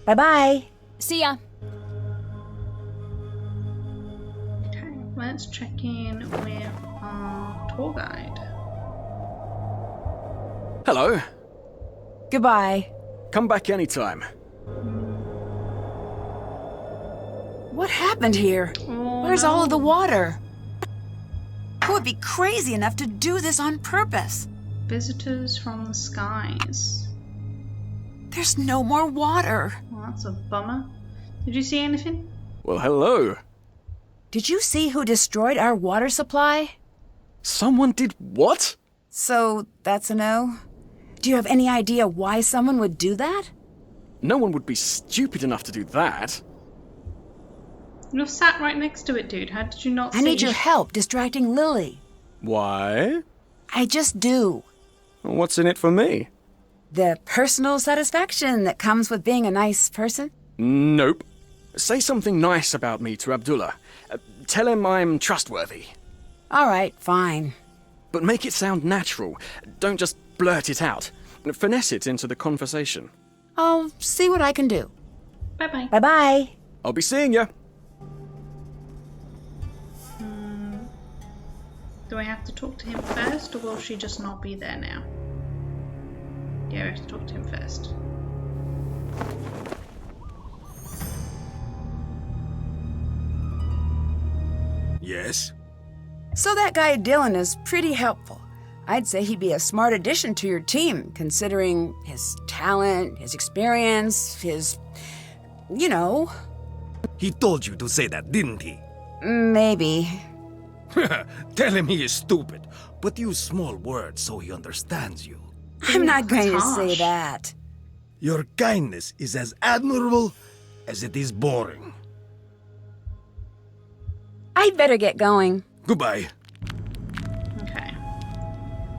Bye-bye. See ya. Okay, let's check in with our tour guide. Hello. Goodbye. Come back anytime. What happened here? Oh, Where's no. all of the water? Who would be crazy enough to do this on purpose? Visitors from the skies. There's no more water. Well, that's a bummer. Did you see anything? Well, hello. Did you see who destroyed our water supply? Someone did what? So, that's a no? Do you have any idea why someone would do that? No one would be stupid enough to do that. You're sat right next to it, dude. How did you not see? I need your help distracting Lily. Why? I just do. What's in it for me? The personal satisfaction that comes with being a nice person? Nope. Say something nice about me to Abdullah. Tell him I'm trustworthy. All right, fine. But make it sound natural. Don't just blurt it out. Finesse it into the conversation. I'll see what I can do. Bye-bye. Bye-bye. I'll be seeing you. Do we have to talk to him first, or will she just not be there now? Yeah, we have to talk to him first. Yes? So that guy Dylan is pretty helpful. I'd say he'd be a smart addition to your team, considering his talent, his experience, his... you know. He told you to say that, didn't he? Maybe. Tell him he is stupid, but use small words so he understands you. I'm not going to Harsh. say that. Your kindness is as admirable as it is boring. I'd better get going. Goodbye. Okay.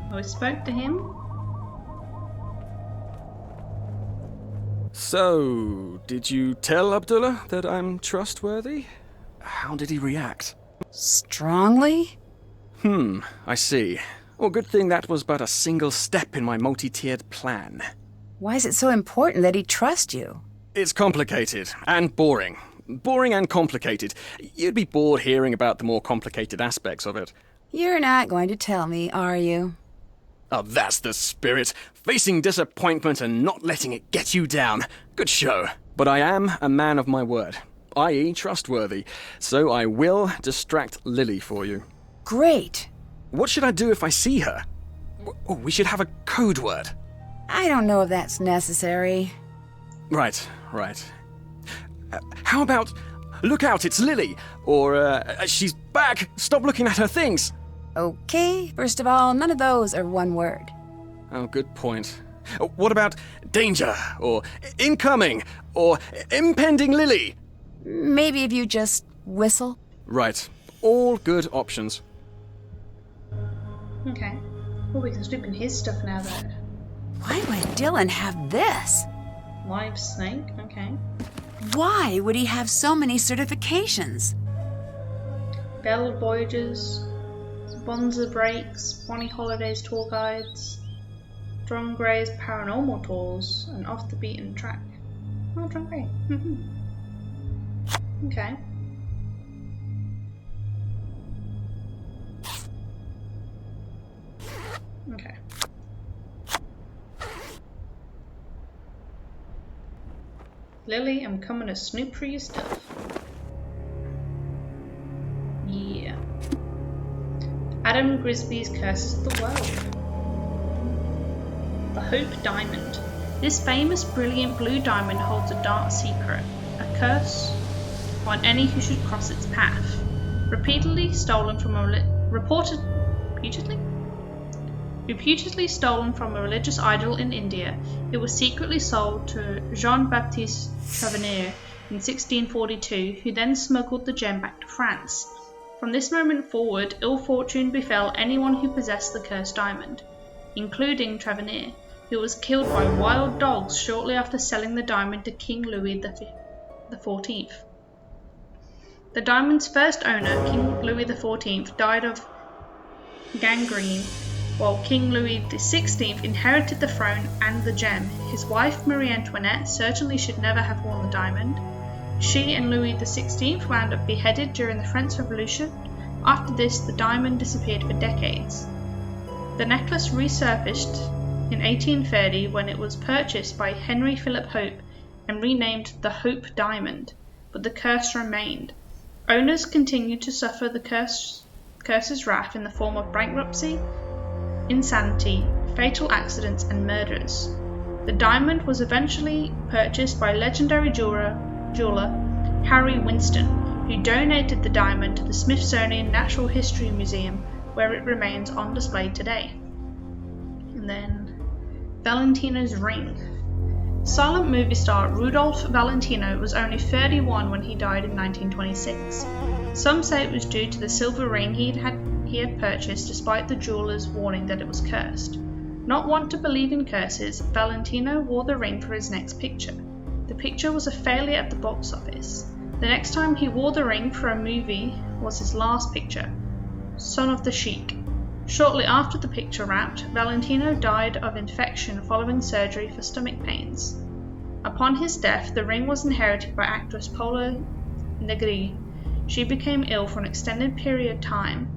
Well, we spoke to him. So, did you tell Abdullah that I'm trustworthy? How did he react? Strongly? I see. Well, good thing that was but a single step in my multi-tiered plan. Why is it so important that he trusts you? It's complicated and boring. Boring and complicated. You'd be bored hearing about the more complicated aspects of it. You're not going to tell me, are you? Oh, that's the spirit. Facing disappointment and not letting it get you down. Good show. But I am a man of my word, i.e. trustworthy, so I will distract Lily for you. Great. What should I do if I see her? Oh, we should have a code word. I don't know if that's necessary. Right. How about, look out, it's Lily, or she's back, stop looking at her things. Okay, first of all, none of those are one word. Oh, good point. What about danger, or incoming, or impending Lily? Maybe if you just whistle. Right, all good options. Okay. Well, we can snoop in his stuff now, though. Why would Dylan have this? Live snake, okay. Why would he have so many certifications? Bell Voyages, Bonza Breaks, Bonnie Holidays Tour Guides, John Gray's Paranormal Tours, and Off the Beaten Track. Oh, John Gray. Okay. Okay. Lily, I'm coming to snoop for your stuff. Yeah. Adam Grisby's Curses of the World. The Hope Diamond. This famous, brilliant blue diamond holds a dark secret, a curse on any who should cross its path. Reputedly stolen from a religious idol in India, it was secretly sold to Jean-Baptiste Tavernier in 1642, who then smuggled the gem back to France. From this moment forward, ill fortune befell anyone who possessed the cursed diamond, including Tavernier, who was killed by wild dogs shortly after selling the diamond to King Louis XIV. The diamond's first owner, King Louis XIV, died of gangrene, while King Louis XVI inherited the throne and the gem. His wife, Marie Antoinette, certainly should never have worn the diamond. She and Louis XVI wound up beheaded during the French Revolution. After this, the diamond disappeared for decades. The necklace resurfaced in 1830 when it was purchased by Henry Philip Hope and renamed the Hope Diamond, but the curse remained. Owners continued to suffer the curse's wrath in the form of bankruptcy, insanity, fatal accidents, and murders. The diamond was eventually purchased by legendary jeweler Harry Winston, who donated the diamond to the Smithsonian Natural History Museum, where it remains on display today. And then Valentino's ring. Silent movie star Rudolph Valentino was only 31 when he died in 1926. Some say it was due to the silver ring he had purchased despite the jeweler's warning that it was cursed. Not one to believe in curses, Valentino wore the ring for his next picture. The picture was a failure at the box office. The next time he wore the ring for a movie was his last picture, Son of the Sheik. Shortly after the picture wrapped, Valentino died of infection following surgery for stomach pains. Upon his death, the ring was inherited by actress Paula Negri. She became ill for an extended period of time.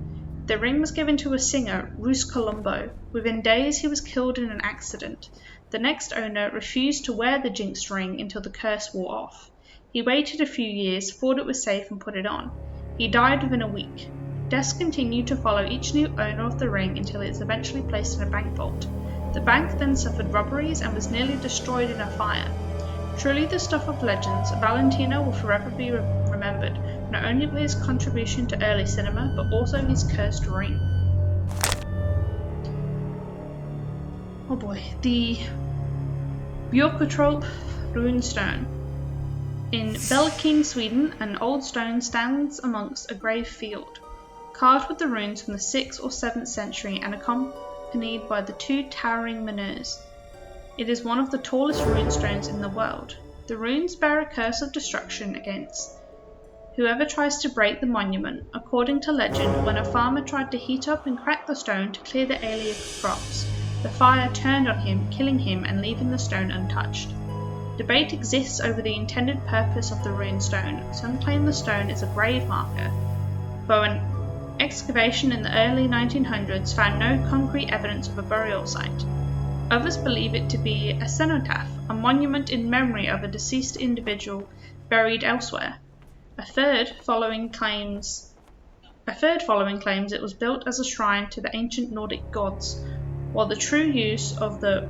The ring was given to a singer, Rus Colombo. Within days, he was killed in an accident. The next owner refused to wear the jinxed ring until the curse wore off. He waited a few years, thought it was safe, and put it on. He died within a week. Deaths continued to follow each new owner of the ring until it was eventually placed in a bank vault. The bank then suffered robberies and was nearly destroyed in a fire. Truly the stuff of legends, Valentino will forever be remembered, not only for his contribution to early cinema, but also his cursed ring. Oh boy, the Björketorp runestone. In Blekinge, Sweden, an old stone stands amongst a grave field, carved with the runes from the 6th or 7th century and accompanied by the 2 towering menhirs. It is one of the tallest runestones in the world. The runes bear a curse of destruction against whoever tries to break the monument. According to legend, when a farmer tried to heat up and crack the stone to clear the area of crops, the fire turned on him, killing him and leaving the stone untouched. Debate exists over the intended purpose of the rune stone. Some claim the stone is a grave marker, though an excavation in the early 1900s found no concrete evidence of a burial site. Others believe it to be a cenotaph, a monument in memory of a deceased individual buried elsewhere. A third following claims it was built as a shrine to the ancient Nordic gods, while the true use of the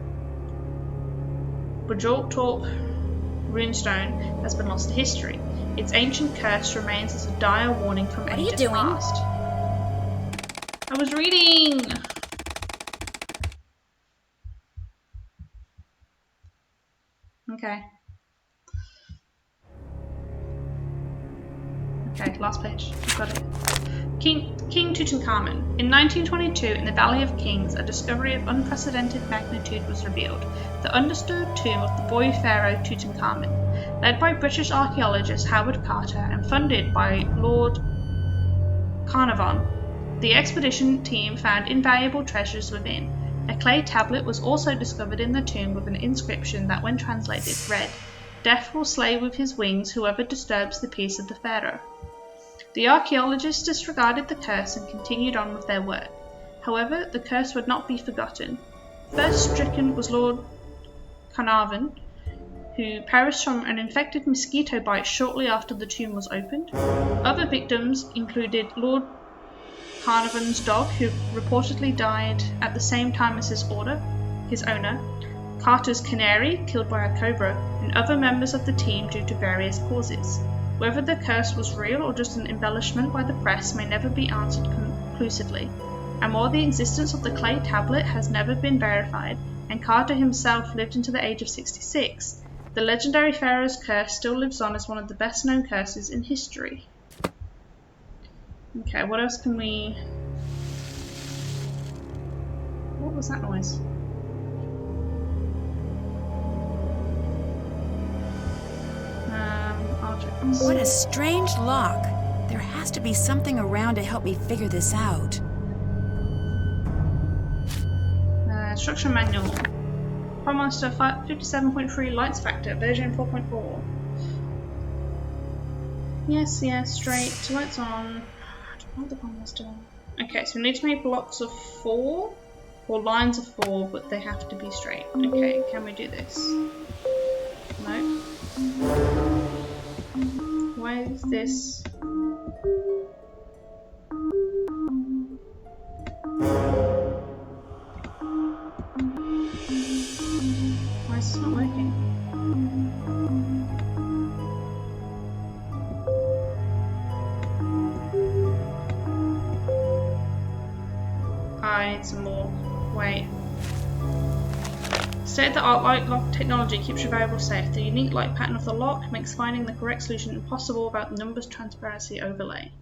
Björketorp runestone has been lost to history. Its ancient curse remains as a dire warning from ages past. I was reading! Okay. Okay, last page. Got it. King Tutankhamun. In 1922, in the Valley of Kings, a discovery of unprecedented magnitude was revealed: the undisturbed tomb of the boy pharaoh Tutankhamun. Led by British archaeologist Howard Carter and funded by Lord Carnarvon, the expedition team found invaluable treasures within. A clay tablet was also discovered in the tomb with an inscription that, when translated, read, "Death will slay with his wings whoever disturbs the peace of the pharaoh." The archaeologists disregarded the curse and continued on with their work. However, the curse would not be forgotten. First stricken was Lord Carnarvon, who perished from an infected mosquito bite shortly after the tomb was opened. Other victims included Lord Carnarvon's dog, who reportedly died at the same time as his owner, Carter's canary, killed by a cobra, and other members of the team due to various causes. Whether the curse was real or just an embellishment by the press may never be answered conclusively, and while the existence of the clay tablet has never been verified, and Carter himself lived into the age of 66, the legendary pharaoh's curse still lives on as one of the best known curses in history. Okay, what else can we... What was that noise? I'll check this. What a strange lock. There has to be something around to help me figure this out. Instruction manual. Prime Monster 57.3 lights factor, version 4.4. Yes, straight. Lights on. I don't know what the Prime Monster doing. Okay, so we need to make blocks of 4, or lines of 4, but they have to be straight. Okay, can we do this? No. Why is this? Why is this not working? I need some more. Wait. State-of-the-art light lock technology keeps your variable safe. The unique light pattern of the lock makes finding the correct solution impossible without the numbers transparency overlay.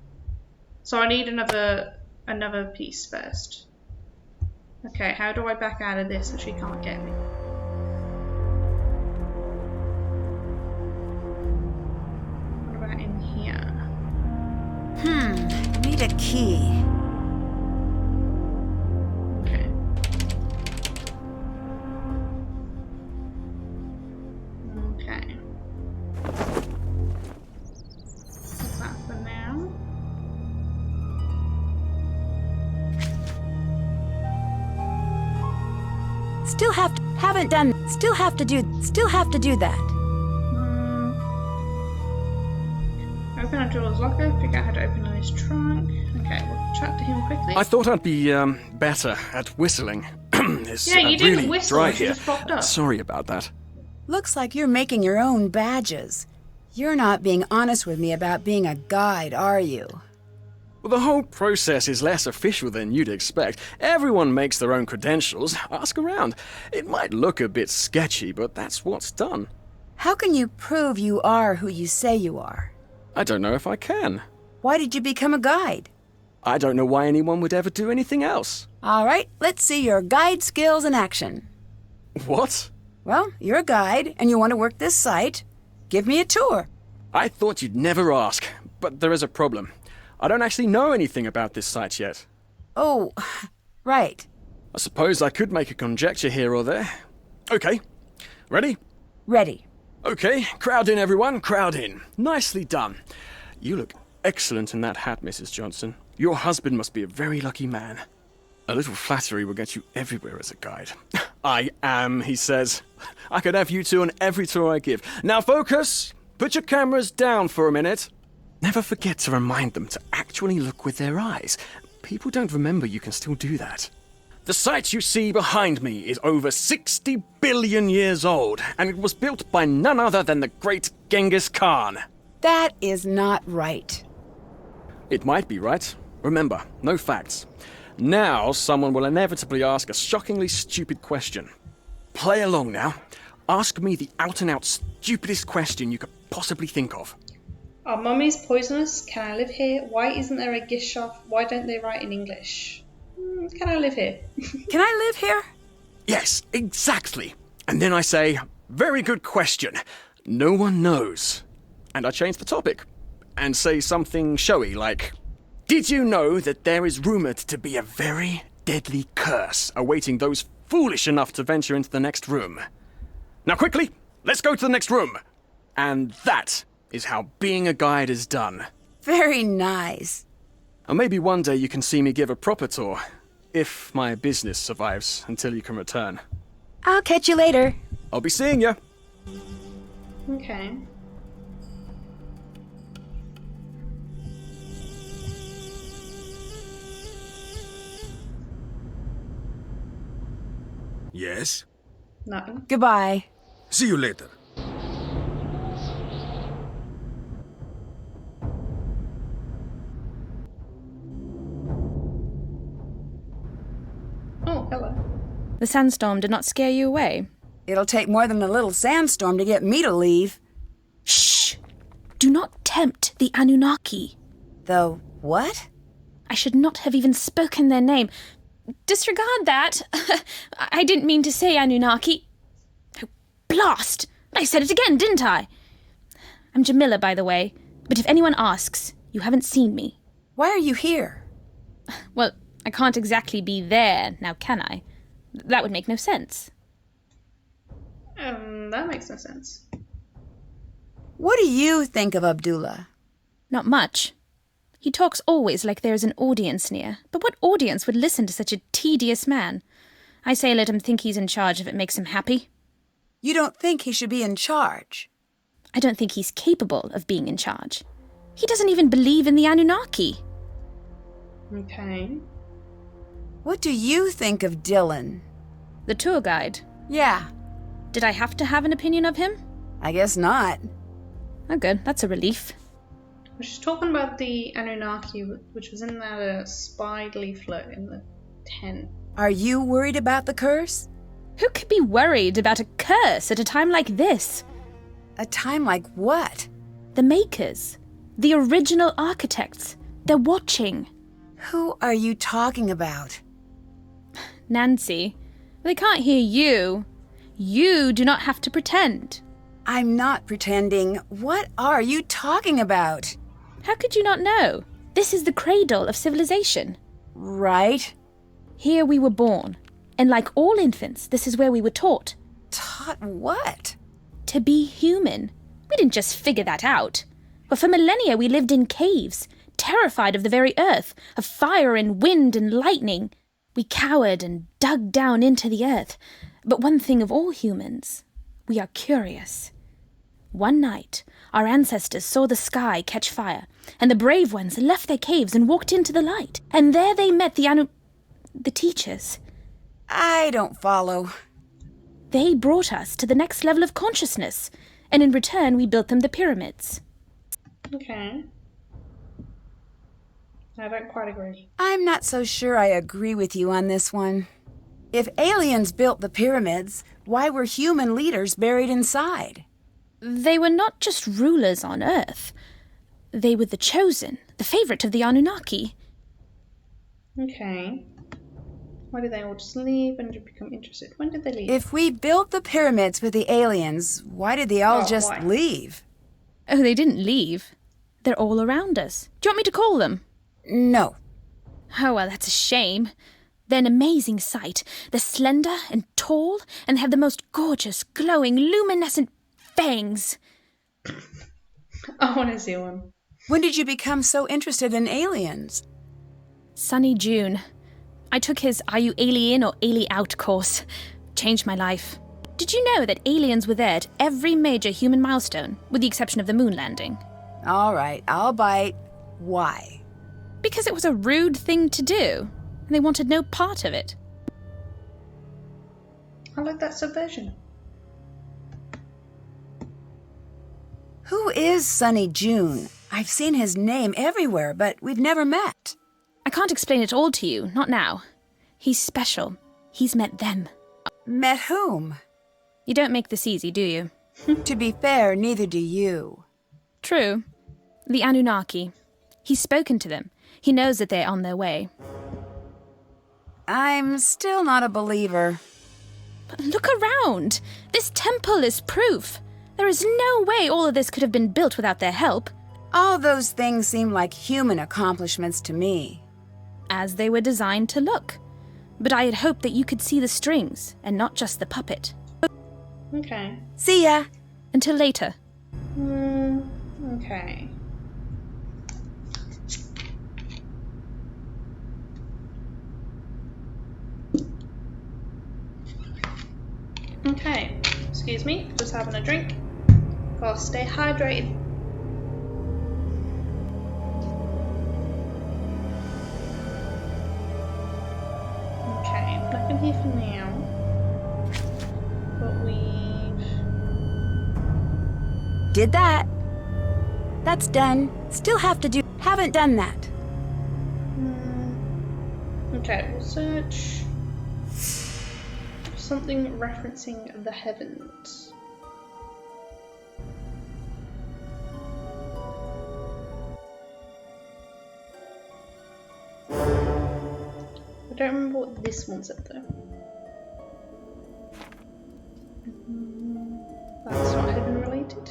So I need another piece first. Okay, how do I back out of this so she can't get me? What about in here? Need a key. Still have to do that. Open Abdullah's locker, figure out how to open his trunk. Okay, we'll chat to him quickly. I thought I'd be better at whistling. It's Yeah, you didn't really whistle, dry you here. just flopped up. Sorry about that. Looks like you're making your own badges. You're not being honest with me about being a guide, are you? Well, the whole process is less official than you'd expect. Everyone makes their own credentials. Ask around. It might look a bit sketchy, but that's what's done. How can you prove you are who you say you are? I don't know if I can. Why did you become a guide? I don't know why anyone would ever do anything else. All right, let's see your guide skills in action. What? Well, you're a guide, and you want to work this site. Give me a tour. I thought you'd never ask, but there is a problem. I don't actually know anything about this site yet. Oh, right. I suppose I could make a conjecture here or there. Okay. Ready? Ready. Okay, crowd in, everyone, crowd in. Nicely done. You look excellent in that hat, Mrs. Johnson. Your husband must be a very lucky man. A little flattery will get you everywhere as a guide. I am, he says. I could have you two on every tour I give. Now focus! Put your cameras down for a minute. Never forget to remind them to actually look with their eyes. People don't remember you can still do that. The site you see behind me is over 60 billion years old, and it was built by none other than the great Genghis Khan. That is not right. It might be right. Remember, no facts. Now, someone will inevitably ask a shockingly stupid question. Play along now. Ask me the out-and-out stupidest question you could possibly think of. Are mummies poisonous? Can I live here? Why isn't there a gift shop? Why don't they write in English? Can I live here? Can I live here? Yes, exactly. And then I say, very good question. No one knows. And I change the topic. And say something showy like, did you know that there is rumoured to be a very deadly curse awaiting those foolish enough to venture into the next room? Now quickly, let's go to the next room. And that is how being a guide is done. Very nice. And maybe one day you can see me give a proper tour, if my business survives until you can return. I'll catch you later. I'll be seeing you. Okay. Yes? Nothing. Goodbye. See you later. Oh, hello. The sandstorm did not scare you away. It'll take more than a little sandstorm to get me to leave. Shh! Do not tempt the Anunnaki. The what? I should not have even spoken their name. Disregard that. I didn't mean to say Anunnaki. Oh, blast! I said it again, didn't I? I'm Jamila, by the way. But if anyone asks, you haven't seen me. Why are you here? Well, I can't exactly be there, now can I? That would make no sense. That makes no sense. What do you think of Abdullah? Not much. He talks always like there's an audience near, but what audience would listen to such a tedious man? I say let him think he's in charge if it makes him happy. You don't think he should be in charge? I don't think he's capable of being in charge. He doesn't even believe in the Anunnaki. Okay. What do you think of Dylan? The tour guide. Yeah, Did I have to have an opinion of him? I guess not. Oh good, that's a relief. She's talking about the Anunnaki, which was in that spy leaflet in the tent. Are you worried about the curse? Who could be worried about a curse at a time like this? A time like what? The makers. The original architects. They're watching. Who are you talking about? Nancy, they can't hear you. You do not have to pretend. I'm not pretending. What are you talking about? How could you not know? This is the cradle of civilization. Right? Here we were born. And like all infants, this is where we were taught. Taught what? To be human. We didn't just figure that out. But for millennia we lived in caves, terrified of the very earth, of fire and wind and lightning. We cowered and dug down into the earth, But one thing of all humans, we are curious. One night, our ancestors saw the sky catch fire, and the brave ones left their caves and walked into the light. And there they met the teachers. I don't follow. They brought us to the next level of consciousness, and in return we built them the pyramids. Okay. I don't quite agree. I'm not so sure I agree with you on this one. If aliens built the pyramids, why were human leaders buried inside? They were not just rulers on Earth. They were the chosen, the favorite of the Anunnaki. Okay. Why did they all just leave and become interested? When did they leave? If we built the pyramids with the aliens, why did they all just why? leave? Oh, they didn't leave. They're all around us. Do you want me to call them? No. Oh, well, that's a shame. They're an amazing sight. They're slender and tall, and they have the most gorgeous, glowing, luminescent fangs. I want to see one. When did you become so interested in aliens? Sunny June. I took his Are You Alien or Ali Out course. Changed my life. Did you know that aliens were there at every major human milestone, with the exception of the moon landing? All right, I'll bite. Why? Because it was a rude thing to do, and they wanted no part of it. I like that subversion. Who is Sunny June? I've seen his name everywhere, but we've never met. I can't explain it all to you, not now. He's special. He's met them. Met whom? You don't make this easy, do you? To be fair, neither do you. True. The Anunnaki. He's spoken to them. He knows that they're on their way. I'm still not a believer. But look around! This temple is proof. There is no way all of this could have been built without their help. All those things seem like human accomplishments to me. As they were designed to look. But I had hoped that you could see the strings, and not just the puppet. Okay. See ya! Until later. Okay. Okay. Excuse me, just having a drink. Gotta stay hydrated. Okay, nothing here for now. But we've... Did that. That's done. Still have to do... Haven't done that. Okay, we'll search for something referencing the heavens. I don't remember what this one said though. That's not heaven related.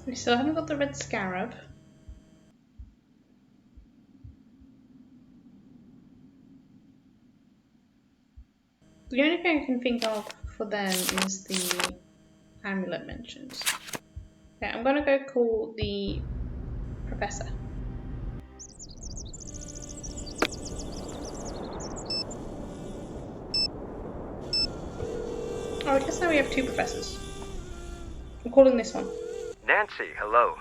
We still haven't got the red scarab. The only thing I can think of for them is the amulet mentioned. Okay, I'm gonna go call the professor. Oh, I guess now we have two professors. I'm calling this one. Nancy, hello.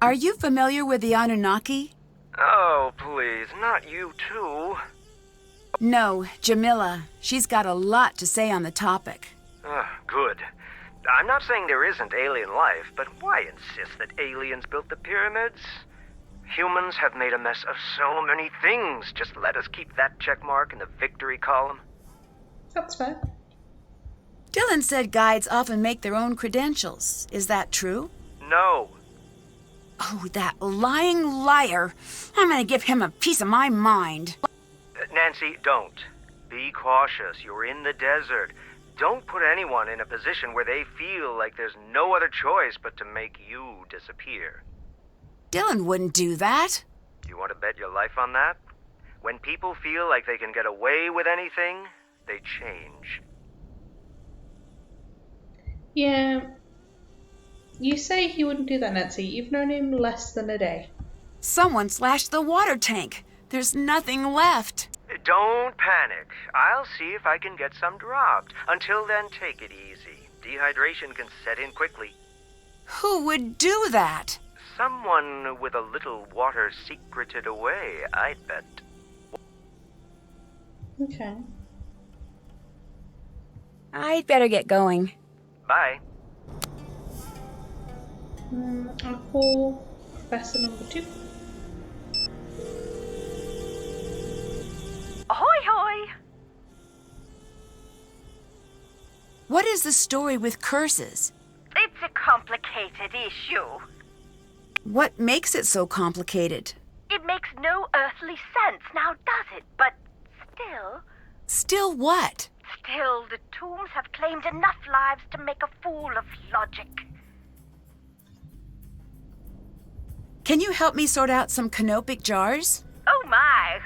Are you familiar with the Anunnaki? Oh, please, not you too. No, Jamila. She's got a lot to say on the topic. Good. I'm not saying there isn't alien life, but why insist that aliens built the pyramids? Humans have made a mess of so many things. Just let us keep that check mark in the victory column. That's fair. Dylan said guides often make their own credentials. Is that true? No. Oh, that lying liar. I'm gonna give him a piece of my mind. Nancy, don't. Be cautious. You're in the desert. Don't put anyone in a position where they feel like there's no other choice but to make you disappear. Dylan wouldn't do that. You want to bet your life on that? When people feel like they can get away with anything, they change. Yeah. You say he wouldn't do that, Nancy. You've known him less than a day. Someone slashed the water tank. There's nothing left. Don't panic. I'll see if I can get some dropped. Until then, take it easy. Dehydration can set in quickly. Who would do that? Someone with a little water secreted away, I'd bet. Okay. I'd better get going. Bye. I'll call Professor number 2. Ahoy, hoy! What is the story with curses? It's a complicated issue. What makes it so complicated? It makes no earthly sense, now does it? But still... Still what? Still, the tombs have claimed enough lives to make a fool of logic. Can you help me sort out some canopic jars? Oh my,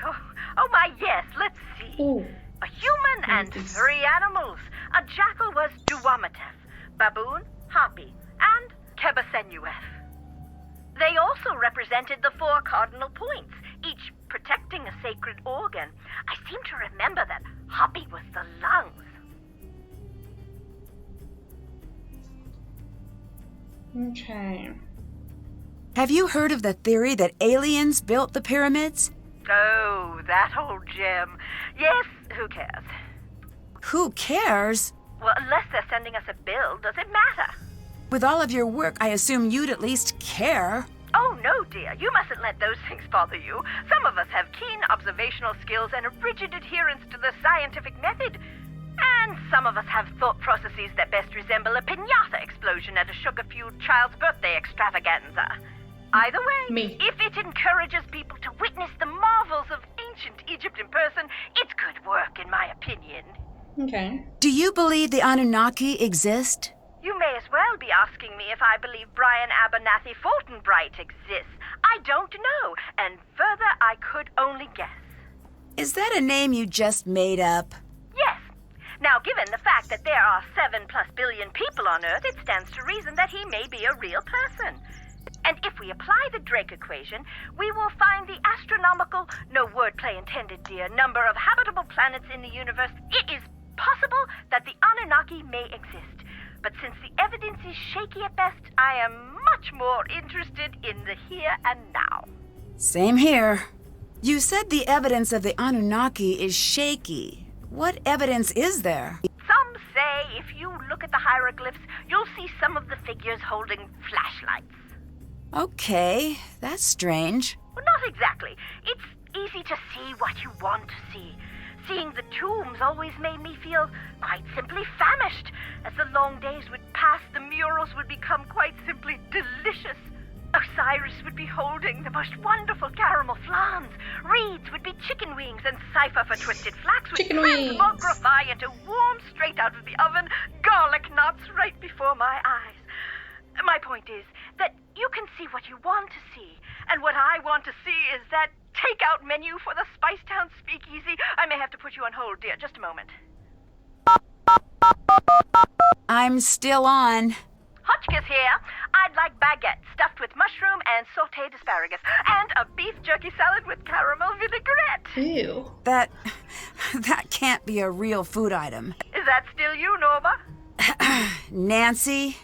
yes, let's see. Ooh. A human and 3 animals. A jackal was Duwamatef, baboon, Hapi, and Kebasenuef. They also represented the 4 cardinal points, each protecting a sacred organ. I seem to remember that Hapi was the lungs. Okay. Have you heard of the theory that aliens built the pyramids? Oh, that old gem. Yes, who cares? Who cares? Well, unless they're sending us a bill, does it matter? With all of your work, I assume you'd at least care. Oh, no, dear. You mustn't let those things bother you. Some of us have keen observational skills and a rigid adherence to the scientific method. And some of us have thought processes that best resemble a piñata explosion at a sugar-fueled child's birthday extravaganza. Either way, Me. if it encourages people to witness the marvels of ancient Egypt in person, it's good work, in my opinion. Okay. Do you believe the Anunnaki exist? You may as well be asking me if I believe Brian Abernathy Fortinbright exists. I don't know, and further, I could only guess. Is that a name you just made up? Yes. Now, given the fact that there are 7+ billion people on Earth, it stands to reason that he may be a real person. And if we apply the Drake equation, we will find the astronomical, no wordplay intended, dear, number of habitable planets in the universe. It is possible that the Anunnaki may exist. But since the evidence is shaky at best, I am much more interested in the here and now. Same here. You said the evidence of the Anunnaki is shaky. What evidence is there? Some say if you look at the hieroglyphs, you'll see some of the figures holding flashlights. Okay, that's strange. Well, not exactly. It's easy to see what you want to see. Seeing the tombs always made me feel quite simply famished. As the long days would pass, the murals would become quite simply delicious. Osiris would be holding the most wonderful caramel flans. Reeds would be chicken wings, and Cypher for twisted flax would Chicken wings. transmogrify into warm, straight out of the oven, garlic knots right before my eyes. My point is that you can see what you want to see, and what I want to see is that takeout menu for the Spicetown Speakeasy. I may have to put you on hold, dear. Just a moment. I'm still on. Hotchkiss here. I'd like baguette stuffed with mushroom and sautéed asparagus, and a beef jerky salad with caramel vinaigrette. Ew. That can't be a real food item. Is that still you, Norma? Nancy?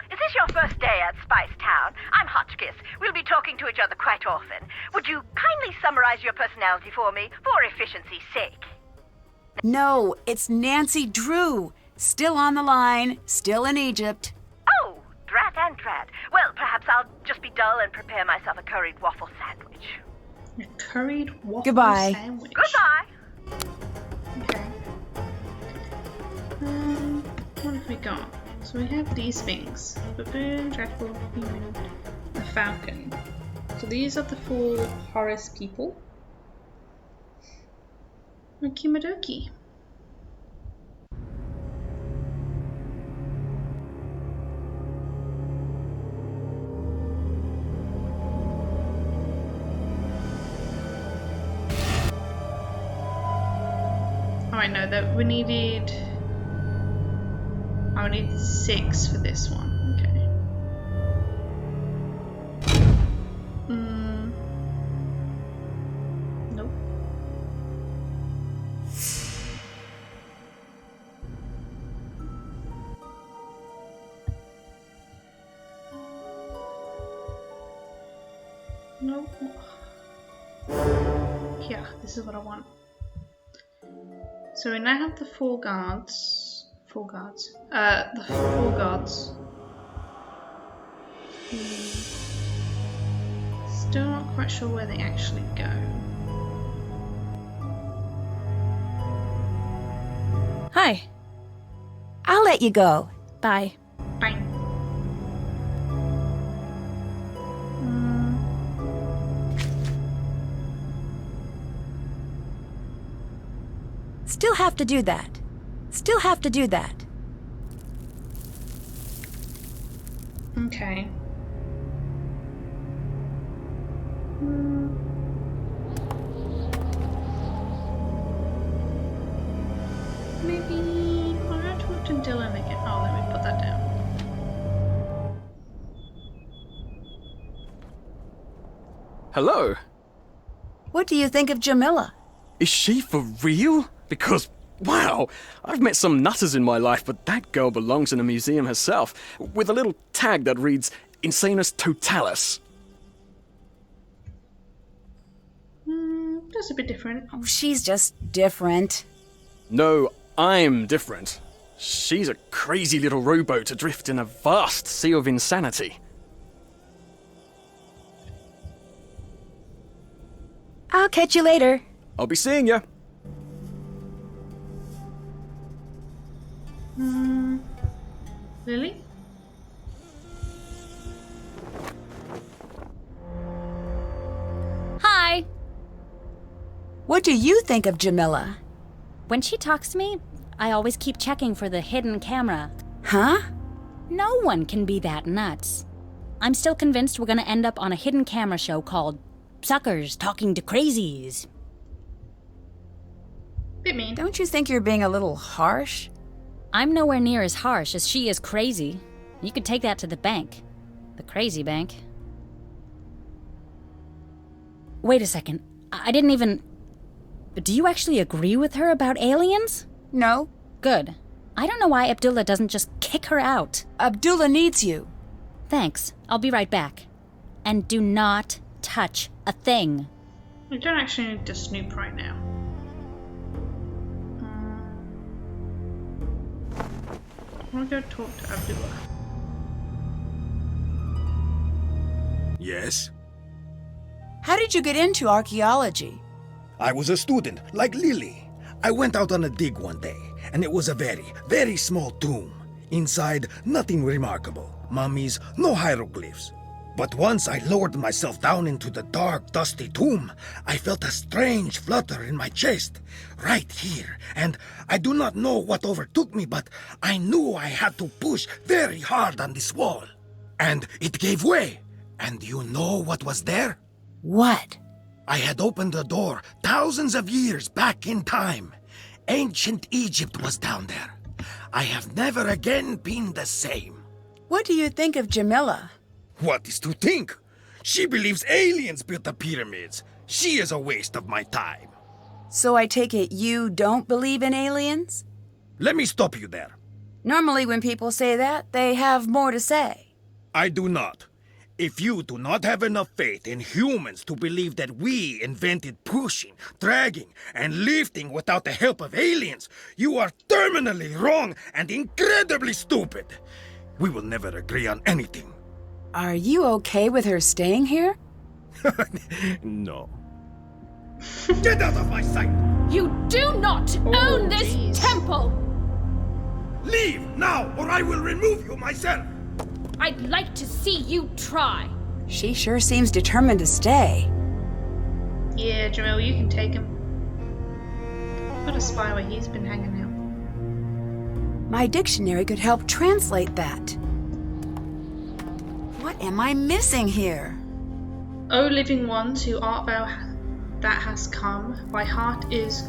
Is this your first day at Spicetown? I'm Hotchkiss. We'll be talking to each other quite often. Would you kindly summarize your personality for me, for efficiency's sake? No, it's Nancy Drew. Still on the line, still in Egypt. Oh, drat and drat. Well, perhaps I'll just be dull and prepare myself a curried waffle sandwich. A curried waffle Goodbye. sandwich. Goodbye. Okay. What have we got? So we have these things. Baboon, jackal, human, a falcon. So these are the 4 Horus people. Okie dokie. Right, no, that we needed... I needed 6 for this one. Okay. Nope. Nope. Yeah, this is what I want. So we now have the 4 guards. The 4 guards. Still not quite sure where they actually go. Hi. I'll let you go. Bye. Bang. Still have to do that. Still have to do that. Okay. Maybe I'll go talk to Dylan again. Oh, let me put that down. Hello. What do you think of Jamila? Is she for real? Because, wow, I've met some nutters in my life, but that girl belongs in a museum herself, with a little tag that reads, Insanus Totalis. That's a bit different. Oh, she's just different. No, I'm different. She's a crazy little rowboat adrift in a vast sea of insanity. I'll catch you later. I'll be seeing ya. Lily? Hi! What do you think of Jamila? When she talks to me, I always keep checking for the hidden camera. Huh? No one can be that nuts. I'm still convinced we're gonna end up on a hidden camera show called Suckers Talking to Crazies. Bit mean. Don't you think you're being a little harsh? I'm nowhere near as harsh as she is crazy. You could take that to the bank. The crazy bank. Wait a second. I didn't even... Do you actually agree with her about aliens? No. Good. I don't know why Abdullah doesn't just kick her out. Abdullah needs you. Thanks. I'll be right back. And do not touch a thing. We don't actually need to snoop right now. I'll go talk to Abdullah. Yes? How did you get into archaeology? I was a student, like Lily. I went out on a dig one day, and it was a very, very small tomb. Inside, nothing remarkable. Mummies, no hieroglyphs. But once I lowered myself down into the dark, dusty tomb, I felt a strange flutter in my chest, right here, and I do not know what overtook me, but I knew I had to push very hard on this wall. And it gave way. And you know what was there? What? I had opened the door thousands of years back in time. Ancient Egypt was down there. I have never again been the same. What do you think of Jamila? What is to think? She believes aliens built the pyramids. She is a waste of my time. So I take it you don't believe in aliens? Let me stop you there. Normally when people say that, they have more to say. I do not. If you do not have enough faith in humans to believe that we invented pushing, dragging, and lifting without the help of aliens, you are terminally wrong and incredibly stupid. We will never agree on anything. Are you okay with her staying here? No. Get out of my sight! You do not own this jeez. temple! Leave now, or I will remove you myself! I'd like to see you try. She sure seems determined to stay. Yeah, Jamil, you can take him. Got a spy where he's been hanging out. My dictionary could help translate that. What am I missing here? O living ones, who art thou that hast come, thy heart is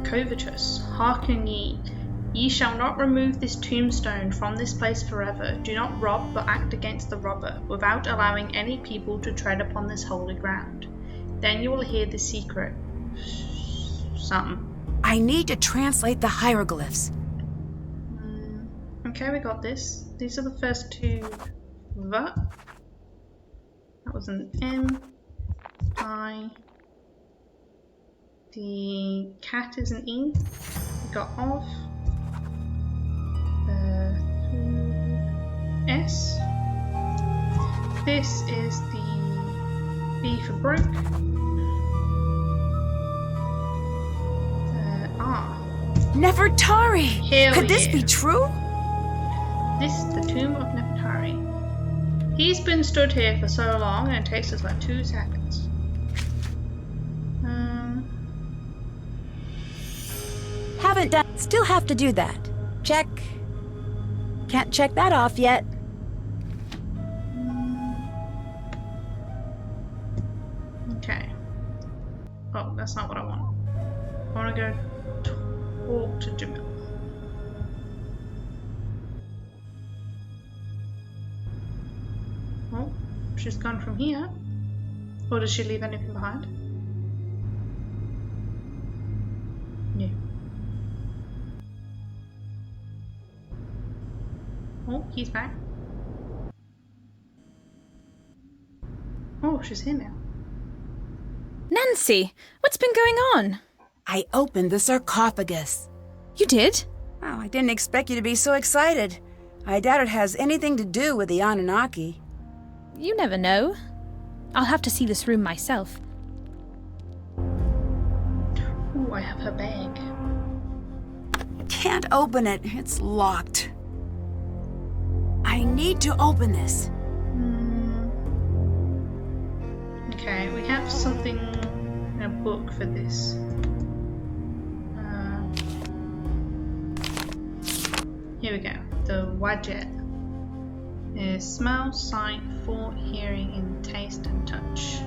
covetous. Hearken ye. Ye shall not remove this tombstone from this place forever. Do not rob, but act against the robber, without allowing any people to tread upon this holy ground. Then you will hear the secret. Something. I need to translate the hieroglyphs. Okay, we got this. These are the first two. That was an M. I. The cat is an E. We got of. S. This is the B for broke. R. Nefertari! Hell Could this yeah. be true? This is the Tomb of Nepatari. He's been stood here for so long and it takes us like 2 seconds. Haven't done. Still have to do that. Check. Can't check that off yet. Okay. Oh, that's not what I want. I want to go talk to Jamil. Oh, she's gone from here. Or does she leave anything behind? No. Oh, he's back. Oh, she's here now. Nancy, what's been going on? I opened the sarcophagus. You did? Oh, I didn't expect you to be so excited. I doubt it has anything to do with the Anunnaki. You never know. I'll have to see this room myself. Ooh, I have her bag. Can't open it. It's locked. I need to open this. Okay, we have something in a book for this. Here we go. The Wadjet is smell, sight, thought, hearing, and taste and touch.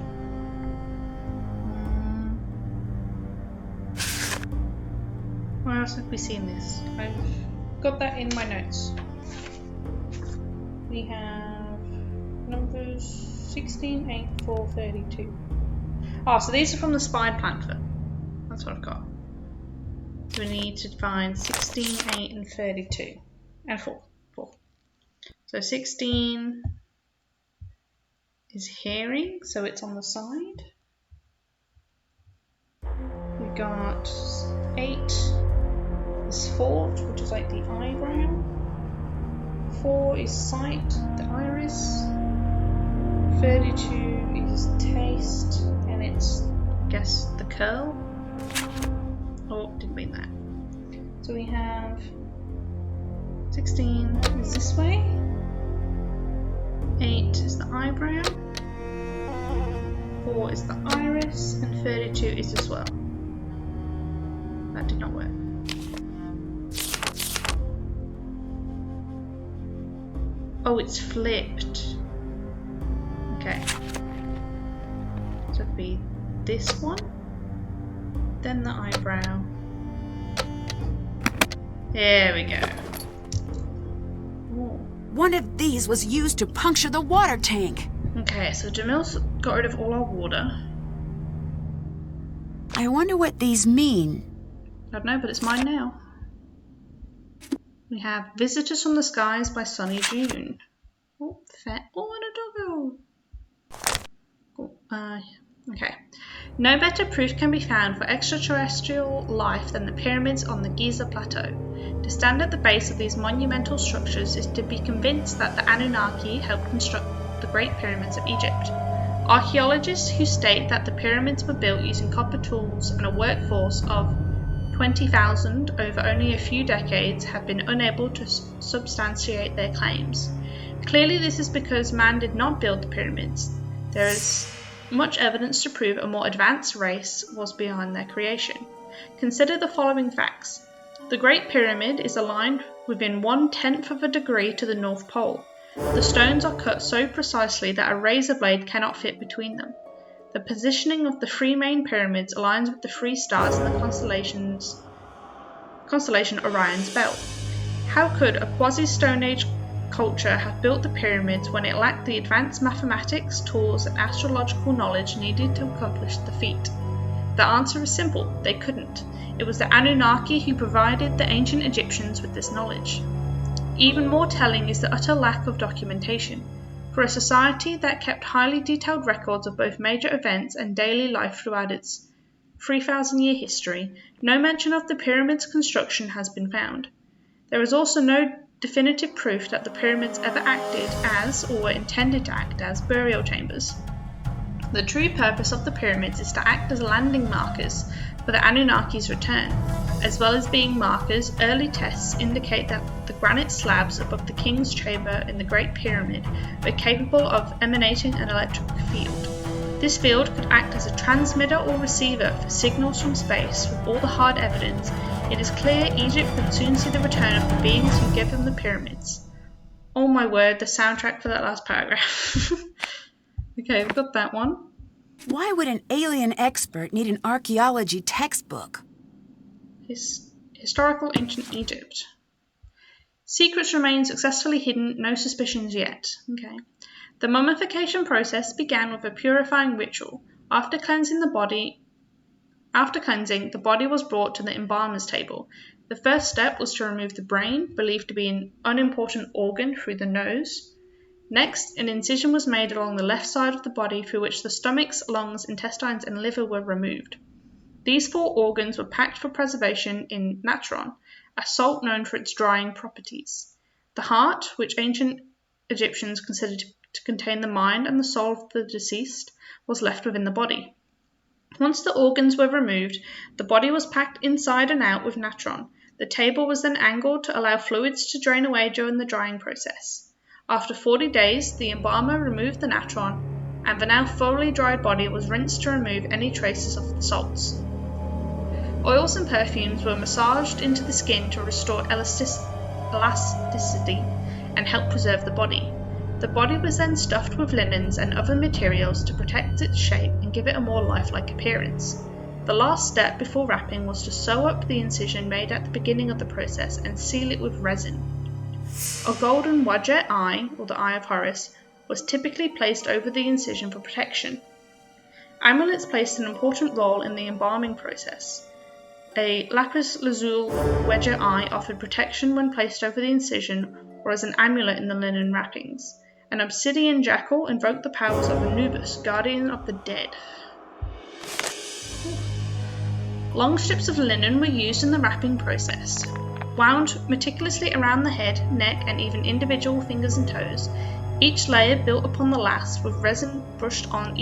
Where else have we seen this? I've got that in my notes. We have numbers 16, 8, 4, 32. Oh, so these are from the spine pamphlet. That's what I've got. So we need to find 16, 8, and 32. And 4. So 16 is hearing, so it's on the side. We got 8 is thought, which is like the eyebrow. 4 is sight, the iris. 32 is taste, and it's, I guess, the curl. Oh, didn't mean that. So we have 16 is this way. 8 is the eyebrow. 4 is the iris, and 32 is as well. That did not work. Oh, it's flipped. Okay. So it'd be this one, then the eyebrow. There we go. Ooh. One of these was used to puncture the water tank. Okay, so Jamil's got rid of all our water. I wonder what these mean. I don't know, but it's mine now. We have Visitors from the Skies by Sunny June. Oh, fat. Oh, and a doggo. Oh, okay. No better proof can be found for extraterrestrial life than the pyramids on the Giza Plateau. To stand at the base of these monumental structures is to be convinced that the Anunnaki helped construct the Great Pyramids of Egypt. Archaeologists who state that the pyramids were built using copper tools and a workforce of 20,000 over only a few decades have been unable to substantiate their claims. Clearly this is because man did not build the pyramids. There is much evidence to prove a more advanced race was behind their creation. Consider the following facts. The Great Pyramid is aligned within 1/10 of a degree to the North Pole. The stones are cut so precisely that a razor blade cannot fit between them. The positioning of the three main pyramids aligns with the three stars in the constellation Orion's Belt. How could a quasi-Stone Age culture have built the pyramids when it lacked the advanced mathematics, tools, and astrological knowledge needed to accomplish the feat? The answer is simple: they couldn't. It was the Anunnaki who provided the ancient Egyptians with this knowledge. Even more telling is the utter lack of documentation. For a society that kept highly detailed records of both major events and daily life throughout its 3,000-year history, no mention of the pyramid's construction has been found. There is also no definitive proof that the pyramids ever acted as, or were intended to act as, burial chambers. The true purpose of the pyramids is to act as landing markers for the Anunnaki's return. As well as being markers, early tests indicate that the granite slabs above the king's chamber in the Great Pyramid were capable of emanating an electric field. This field could act as a transmitter or receiver for signals from space. With all the hard evidence, it is clear Egypt would soon see the return of the beings who gave them the pyramids. Oh my word, the soundtrack for that last paragraph. Okay, we've got that one. Why would an alien expert need an archaeology textbook? Historical ancient Egypt. Secrets remain successfully hidden, no suspicions yet. Okay. The mummification process began with a purifying ritual. After cleansing, the body was brought to the embalmer's table. The first step was to remove the brain, believed to be an unimportant organ, through the nose. Next, an incision was made along the left side of the body through which the stomachs, lungs, intestines, and liver were removed. These four organs were packed for preservation in natron, a salt known for its drying properties. The heart, which ancient Egyptians considered to contain the mind and the soul of the deceased, was left within the body. Once the organs were removed, the body was packed inside and out with natron. The table was then angled to allow fluids to drain away during the drying process. After 40 days, the embalmer removed the natron, and the now fully dried body was rinsed to remove any traces of the salts. Oils and perfumes were massaged into the skin to restore elasticity and help preserve the body. The body was then stuffed with linens and other materials to protect its shape and give it a more lifelike appearance. The last step before wrapping was to sew up the incision made at the beginning of the process and seal it with resin. A golden Wadjet eye, or the Eye of Horus, was typically placed over the incision for protection. Amulets played an important role in the embalming process. A lapis lazuli Wadjet eye offered protection when placed over the incision or as an amulet in the linen wrappings. An obsidian jackal invoked the powers of Anubis, guardian of the dead. Long strips of linen were used in the wrapping process. Wound meticulously around the head, neck, and even individual fingers and toes, each layer built upon the last with resin brushed on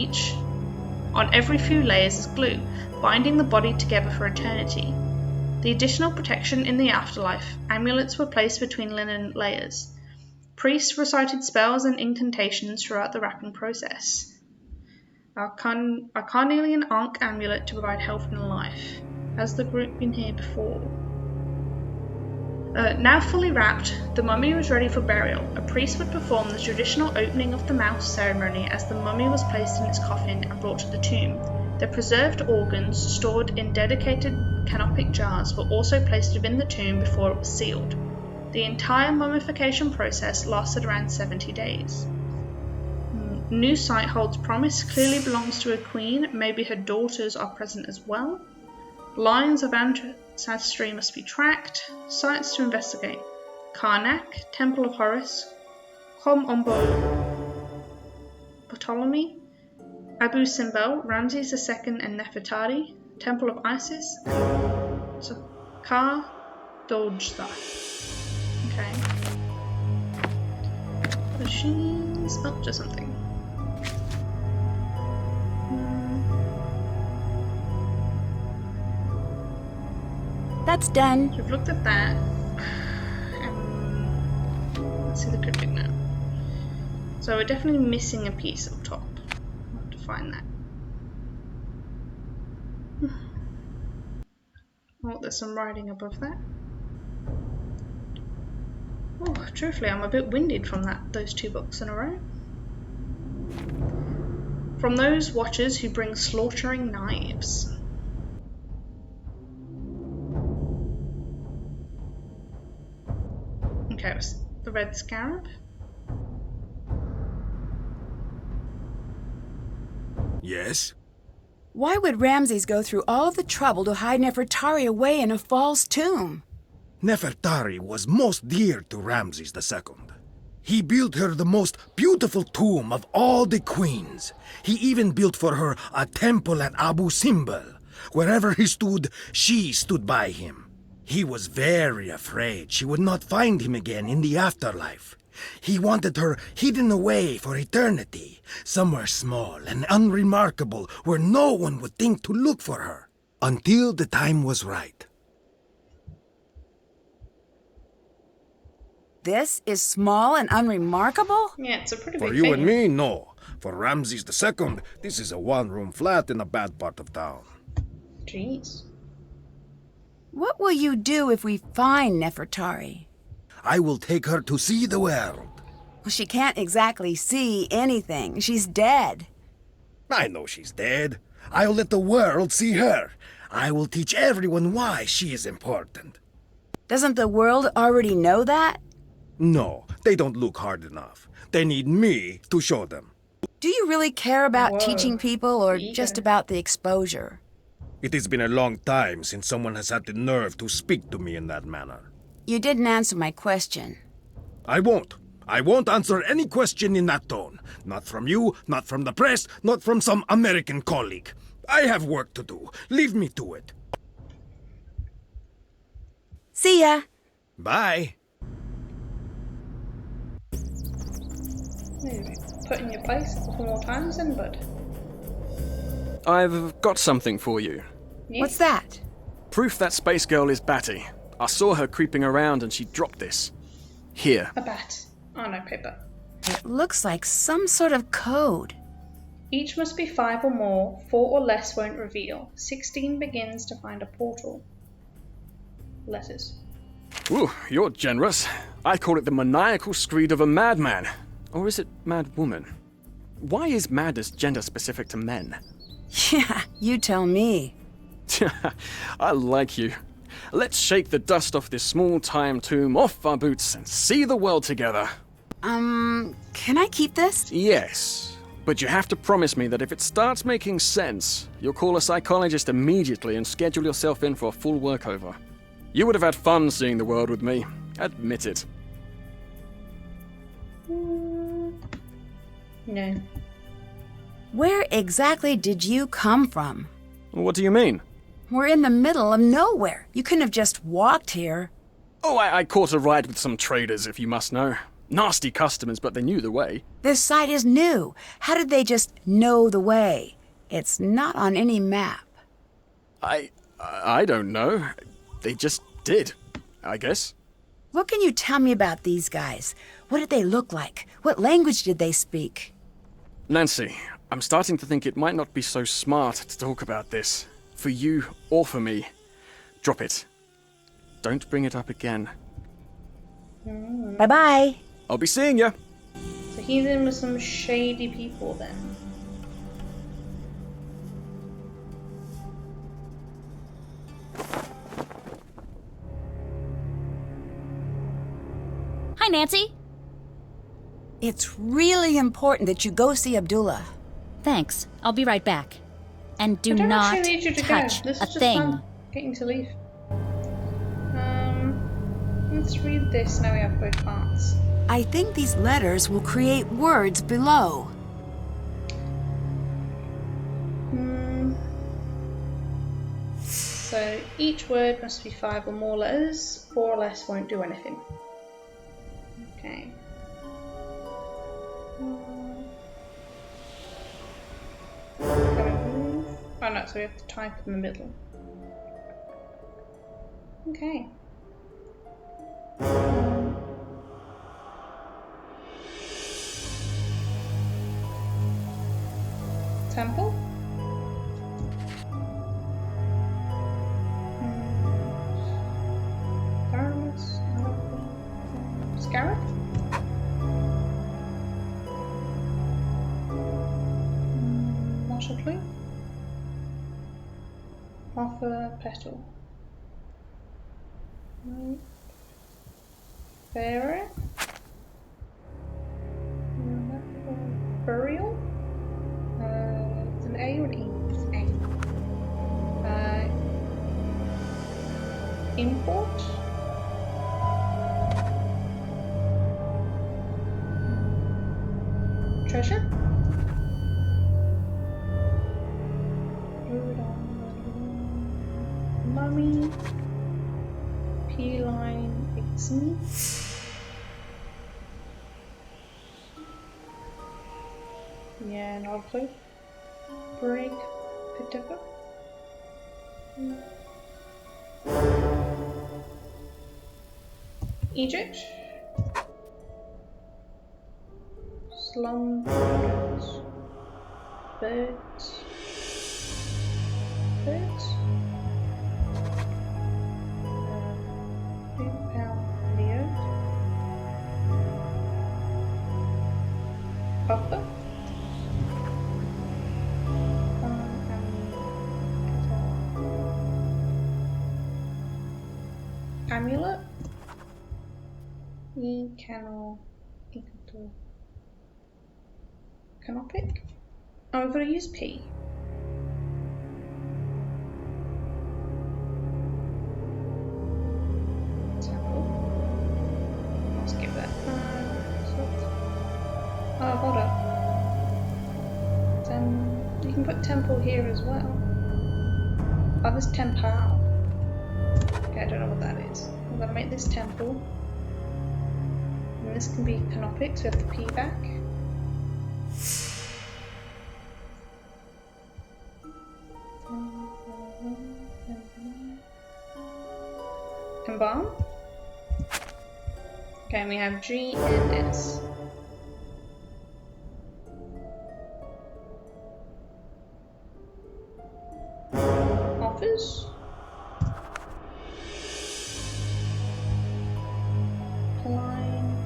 every few layers as glue, binding the body together for eternity. The additional protection in the afterlife, amulets were placed between linen layers. Priests recited spells and incantations throughout the wrapping process. Our carnelian Ankh amulet to provide health and life. Has the group been here before? Now fully wrapped, the mummy was ready for burial. A priest would perform the traditional opening of the mouth ceremony as the mummy was placed in its coffin and brought to the tomb. The preserved organs, stored in dedicated canopic jars, were also placed within the tomb before it was sealed. The entire mummification process lasted around 70 days. New site holds promise, clearly belongs to a queen, maybe her daughters are present as well. Lines of ancestry must be tracked. Sites to investigate: Karnak, Temple of Horus, Kom Ombo Ptolemy, Abu Simbel, Ramses II and Nefertari, Temple of Isis, and Sakar Dojza. Okay. Machines up to something. That's done. We've looked at that. Let's see the cryptic now. So we're definitely missing a piece up top. I'll have to find that. Oh, there's some writing above that. Oh, truthfully, I'm a bit winded from those two books in a row. From those watchers who bring slaughtering knives. Okay, it was the red scarab. Yes? Why would Ramses go through all of the trouble to hide Nefertari away in a false tomb? Nefertari was most dear to Ramses II. He built her the most beautiful tomb of all the queens. He even built for her a temple at Abu Simbel. Wherever he stood, she stood by him. He was very afraid she would not find him again in the afterlife. He wanted her hidden away for eternity, somewhere small and unremarkable where no one would think to look for her, until the time was right. This is small and unremarkable? Yeah, it's a pretty big For you thing. and me, no. For Ramses II, this is a one-room flat in a bad part of town. Jeez. What will you do if we find Nefertari? I will take her to see the world. Well, she can't exactly see anything. She's dead. I know she's dead. I'll let the world see her. I will teach everyone why she is important. Doesn't the world already know that? No, they don't look hard enough. They need me to show them. Do you really care about Whoa. teaching people or Eager. just about the exposure? It has been a long time since someone has had the nerve to speak to me in that manner. You didn't answer my question. I won't. I won't answer any question in that tone. Not from you, not from the press, not from some American colleague. I have work to do. Leave me to it. See ya. Bye. Maybe put in your place a couple more times then, bud. I've got something for you. Yeah. What's that? Proof that space girl is Batty. I saw her creeping around and she dropped this. Here. A bat. Oh no, paper. It looks like some sort of code. Each must be 5 or more, 4 or less won't reveal. 16 begins to find a portal. Letters. Ooh, you're generous. I call it the maniacal screed of a madman. Or is it mad woman? Why is madness gender specific to men? Yeah, you tell me. I like you. Let's shake the dust off this small-time tomb off our boots and see the world together. Can I keep this? Yes, but you have to promise me that if it starts making sense, you'll call a psychologist immediately and schedule yourself in for a full workover. You would have had fun seeing the world with me. Admit it. No. Where exactly did you come from? What do you mean? We're in the middle of nowhere. You couldn't have just walked here. Oh, I caught a ride with some traders, if you must know. Nasty customers, but they knew the way. This site is new. How did they just know the way? It's not on any map. I don't know. They just did, I guess. What can you tell me about these guys? What did they look like? What language did they speak? Nancy, I'm starting to think it might not be so smart to talk about this. For you or for me. Drop it. Don't bring it up again. Bye-bye. I'll be seeing ya. So he's in with some shady people then. Hi, Nancy. It's really important that you go see Abdullah. Thanks. I'll be right back. And do I don't not actually need you to touch go. This a is just thing. fun getting to leave. Let's read this. Now we have both parts. I think these letters will create words below. So each word must be 5 or more letters. 4 or less won't do anything. Okay. Oh no, so we have to type in the middle. Okay. Temple? Aramis? Scarab? Partial clue. Offer petal. Right. Pharaoh. Burial. It's an A or an E? It's A. Import. Treasure. Mummy. P-line. Ixnay. Yeah, not a clue. Break. Pitaka. Egypt. Slum. Birds. Birds. Leo. Upper. Amulet. Canopic. Oh, I've got to use P. Temple. I'll skip that. Oh, hold up. Then you can put temple here as well. Oh, there's temple. Okay, I don't know what that is. I'm going to make this temple. And this can be canopic, so we have the P back. Embalm. Okay, and we have G and S. Offers. Line.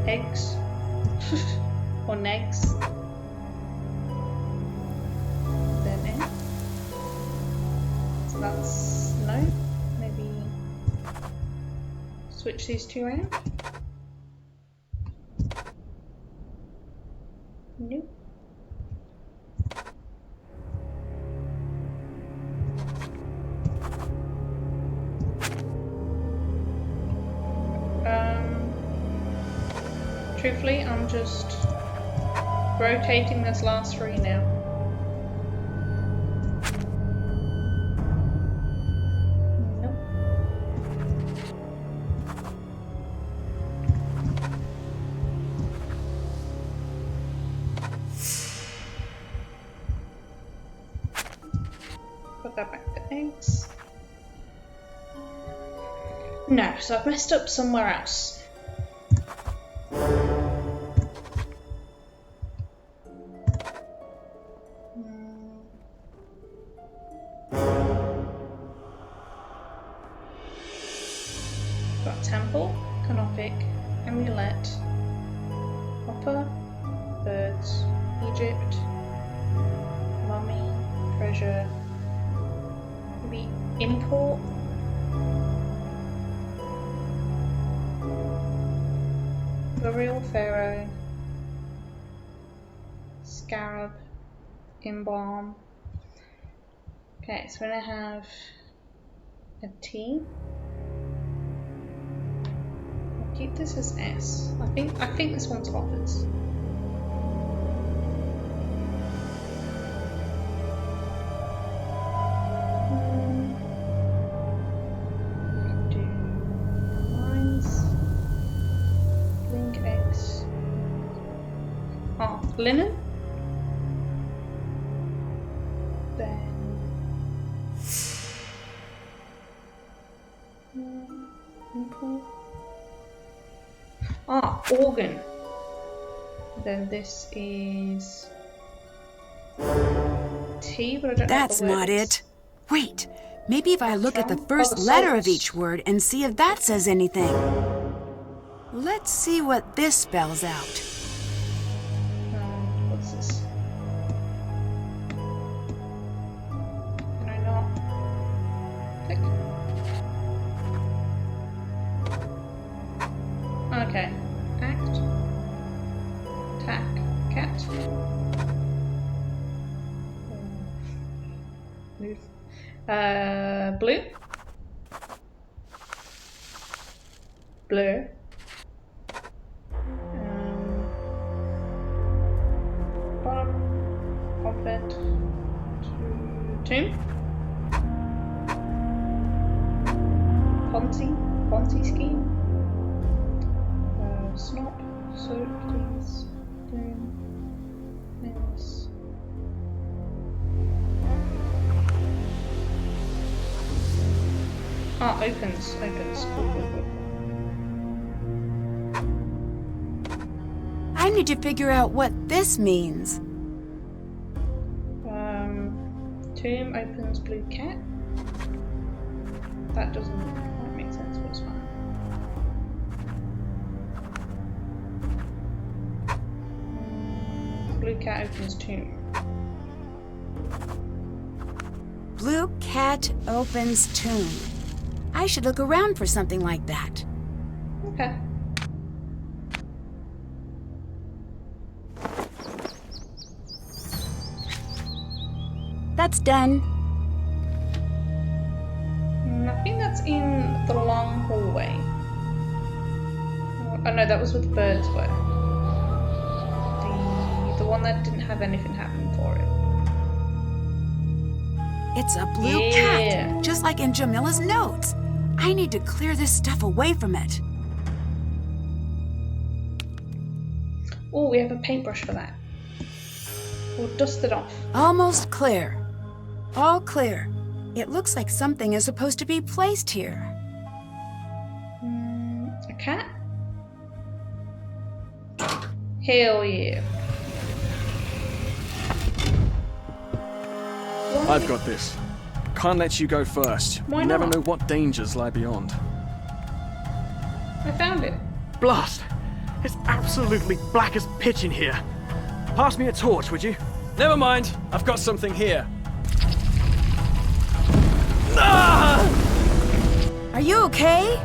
Eggs. Or negs. Then in. So that's no. Maybe switch these two around. Nope. Truthfully, I'm just rotating this last three now. Nope. Put that back to eggs. No, so I've messed up somewhere else. Got temple, canopic, amulet, hopper, birds, Egypt, mummy, treasure, maybe import. Burial, pharaoh, scarab, embalm. Okay, so we're gonna have a T. I'll keep this as S. I think this one's offers. Linen. Then organ. Then this is T, but I don't know. That's not it. Wait, maybe if I look at the first letter of each word and see if that says anything. Let's see what this spells out. Okay. Act. Attack. Cat. Move. Blue. Blur. Bottom of it to Tomb. Ponzi scheme. Snop. So please. Yes. Oh, opens. Cool. I need to figure out what this means. Tomb opens blue cat. That doesn't quite make sense, but it's fine. Blue cat opens tomb. Blue cat opens tomb. I should look around for something like that. Okay. That's done. I think that's in the long hallway. Oh no, that was what the birds were. The one that didn't have anything happen for it. It's a blue cat, just like in Jamila's notes. I need to clear this stuff away from it. Oh, we have a paintbrush for that. We'll dust it off. Almost clear. All clear. It looks like something is supposed to be placed here. A cat? Hell yeah. I've got this. Can't let you go first. Why You never not? know what dangers lie beyond. I found it. Blast! It's absolutely black as pitch in here. Pass me a torch, would you? Never mind. I've got something here. Ah! Are you okay?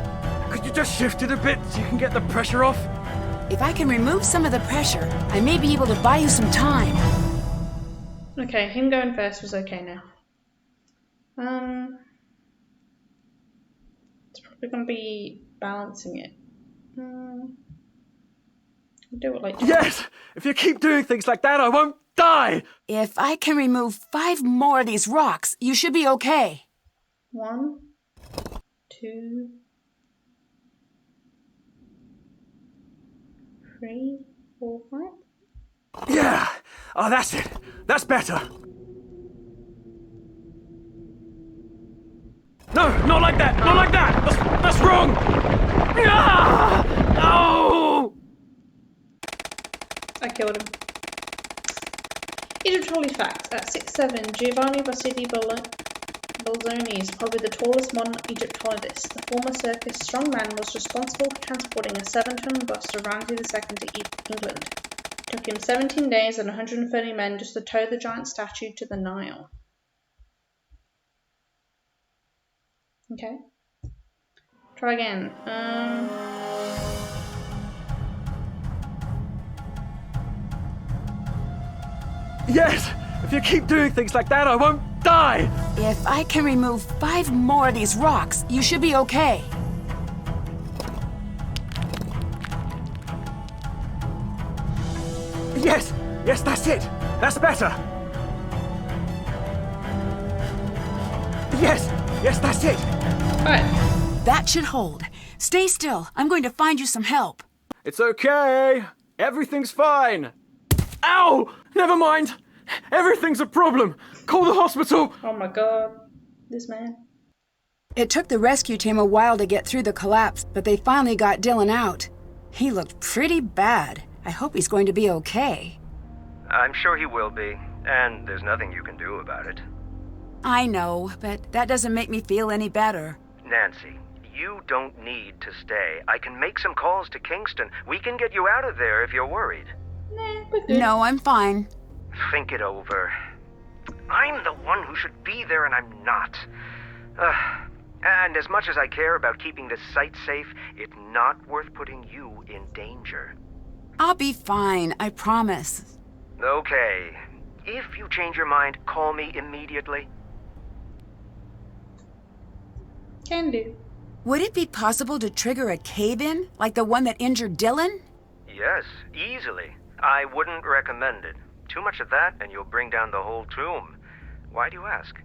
Could you just shift it a bit so you can get the pressure off? If I can remove some of the pressure, I may be able to buy you some time. Okay, him going first was okay now. It's probably going to be balancing it. Do it like Yes! If you keep doing things like that, I won't die! If I can remove 5 more of these rocks, you should be okay. 1, 2, 3, 4, 5. Yeah! Oh, that's it. That's better. No, not like that! Not like that! That's wrong! Ah! No! I killed him. Egyptology facts. At 6'7", Giovanni Bassidi Bolzoni is probably the tallest modern Egyptologist. The former circus strongman was responsible for transporting a 7-ton bust of Ramses II to England. It took him 17 days and 130 men just to tow the giant statue to the Nile. Okay. Try again. Yes! If you keep doing things like that, I won't die! If I can remove 5 more of these rocks, you should be okay. Yes! Yes, that's it! That's better! Yes! Yes, that's it! Alright. That should hold. Stay still. I'm going to find you some help. It's okay! Everything's fine! Ow! Never mind! Everything's a problem! Call the hospital! Oh my god. This man. It took the rescue team a while to get through the collapse, but they finally got Dylan out. He looked pretty bad. I hope he's going to be okay. I'm sure he will be, and there's nothing you can do about it. I know, but that doesn't make me feel any better. Nancy, you don't need to stay. I can make some calls to Kingston. We can get you out of there if you're worried. Nah, we're good. No, I'm fine. Think it over. I'm the one who should be there and I'm not. And as much as I care about keeping this site safe, it's not worth putting you in danger. I'll be fine, I promise. Okay. If you change your mind, call me immediately. Can do. Would it be possible to trigger a cave-in, like the one that injured Dylan? Yes, easily. I wouldn't recommend it. Too much of that, and you'll bring down the whole tomb. Why do you ask?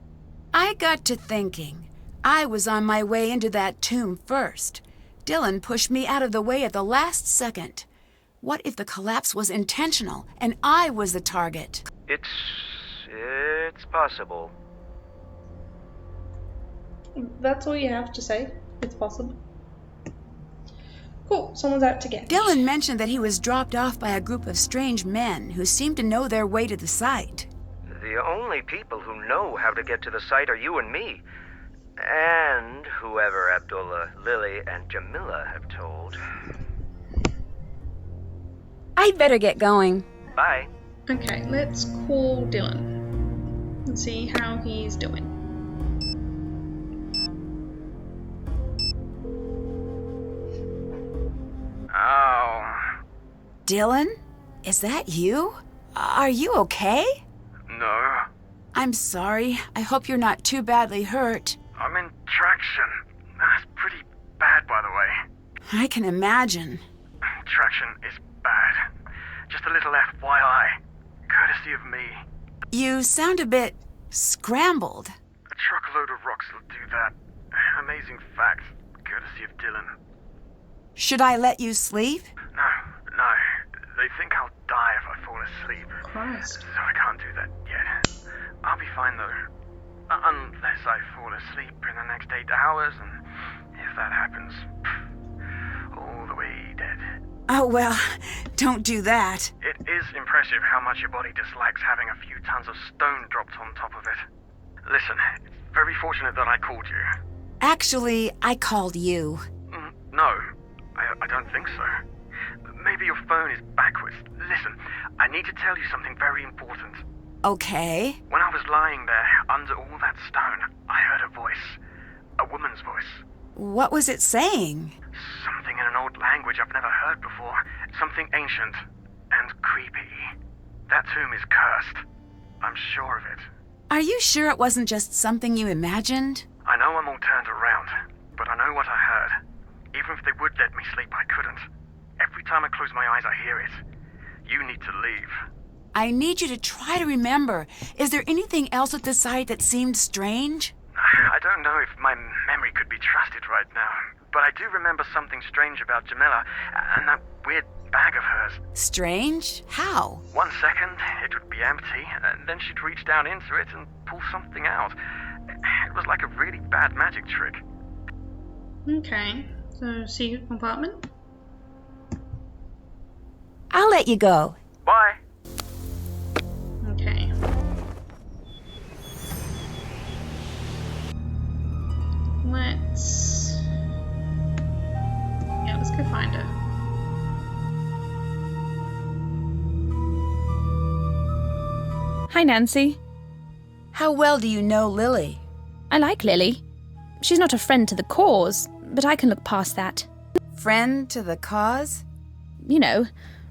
I got to thinking. I was on my way into that tomb first. Dylan pushed me out of the way at the last second. What if the collapse was intentional, and I was the target? It's possible. That's all you have to say. It's possible. Cool, someone's out to get me. Dylan mentioned that he was dropped off by a group of strange men who seemed to know their way to the site. The only people who know how to get to the site are you and me. And whoever Abdullah, Lily, and Jamila have told. I'd better get going. Bye. Okay, let's call Dylan and see how he's doing. Oh. Dylan? Is that you? Are you okay? No, I'm sorry. I hope you're not too badly hurt. I'm in traction. That's pretty bad, by the way. I can imagine. Traction is bad. Just a little FYI. Courtesy of me. You sound a bit scrambled. A truckload of rocks will do that. Amazing fact. Courtesy of Dylan. Should I let you sleep? No. They think I'll die if I fall asleep. Christ. So I can't do that yet. I'll be fine though. Unless I fall asleep in the next 8 hours, and if that happens, all the way dead. Oh, well, don't do that. It is impressive how much your body dislikes having a few tons of stone dropped on top of it. Listen, it's very fortunate that I called you. Actually, I called you. No, I don't think so. Maybe your phone is backwards. Listen, I need to tell you something very important. Okay. When I was lying there, under all that stone, I heard a voice. A woman's voice. What was it saying? Something in an old language I've never heard before. Something ancient and creepy. That tomb is cursed. I'm sure of it. Are you sure it wasn't just something you imagined? I know I'm all turned around, but I know what I heard. Even if they would let me sleep, I couldn't. Every time I close my eyes, I hear it. You need to leave. I need you to try to remember. Is there anything else at the site that seemed strange? I don't know if my memory could be trusted right now, but I do remember something strange about Jamila and that weird bag of hers. Strange? How? 1 second, it would be empty, and then she'd reach down into it and pull something out. It was like a really bad magic trick. Okay, so secret compartment. I'll let you go. Bye. Okay. Let's go find her. Hi, Nancy. How well do you know Lily? I like Lily. She's not a friend to the cause, but I can look past that. Friend to the cause? You know,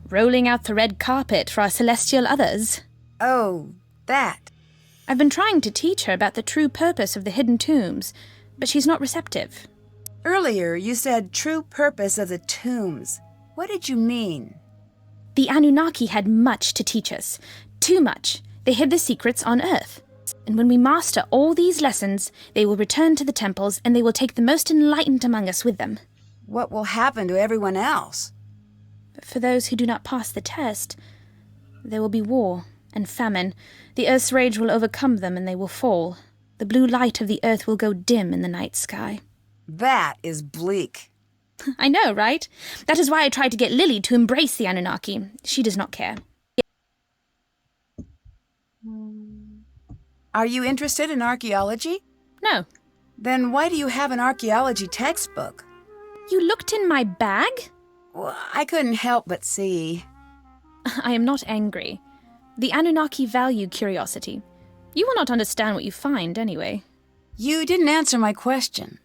rolling out the red carpet for our celestial others. Oh, that. I've been trying to teach her about the true purpose of the hidden tombs, but she's not receptive. Earlier, you said true purpose of the tombs. What did you mean? The Anunnaki had much to teach us. Too much. They hid the secrets on Earth. And when we master all these lessons, they will return to the temples and they will take the most enlightened among us with them. What will happen to everyone else? But for those who do not pass the test, there will be war and famine. The Earth's rage will overcome them and they will fall. The blue light of the Earth will go dim in the night sky. That is bleak. I know, right? That is why I tried to get Lily to embrace the Anunnaki. She does not care. Are you interested in archaeology? No. Then why do you have an archaeology textbook? You looked in my bag? Well, I couldn't help but see. I am not angry. The Anunnaki value curiosity. You will not understand what you find, anyway. You didn't answer my question.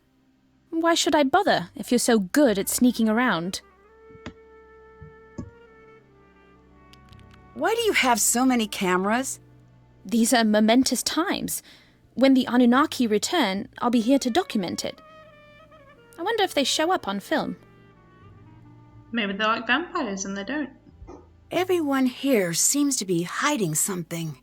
Why should I bother if you're so good at sneaking around? Why do you have so many cameras? These are momentous times. When the Anunnaki return, I'll be here to document it. I wonder if they show up on film. Maybe they're like vampires and they don't. Everyone here seems to be hiding something.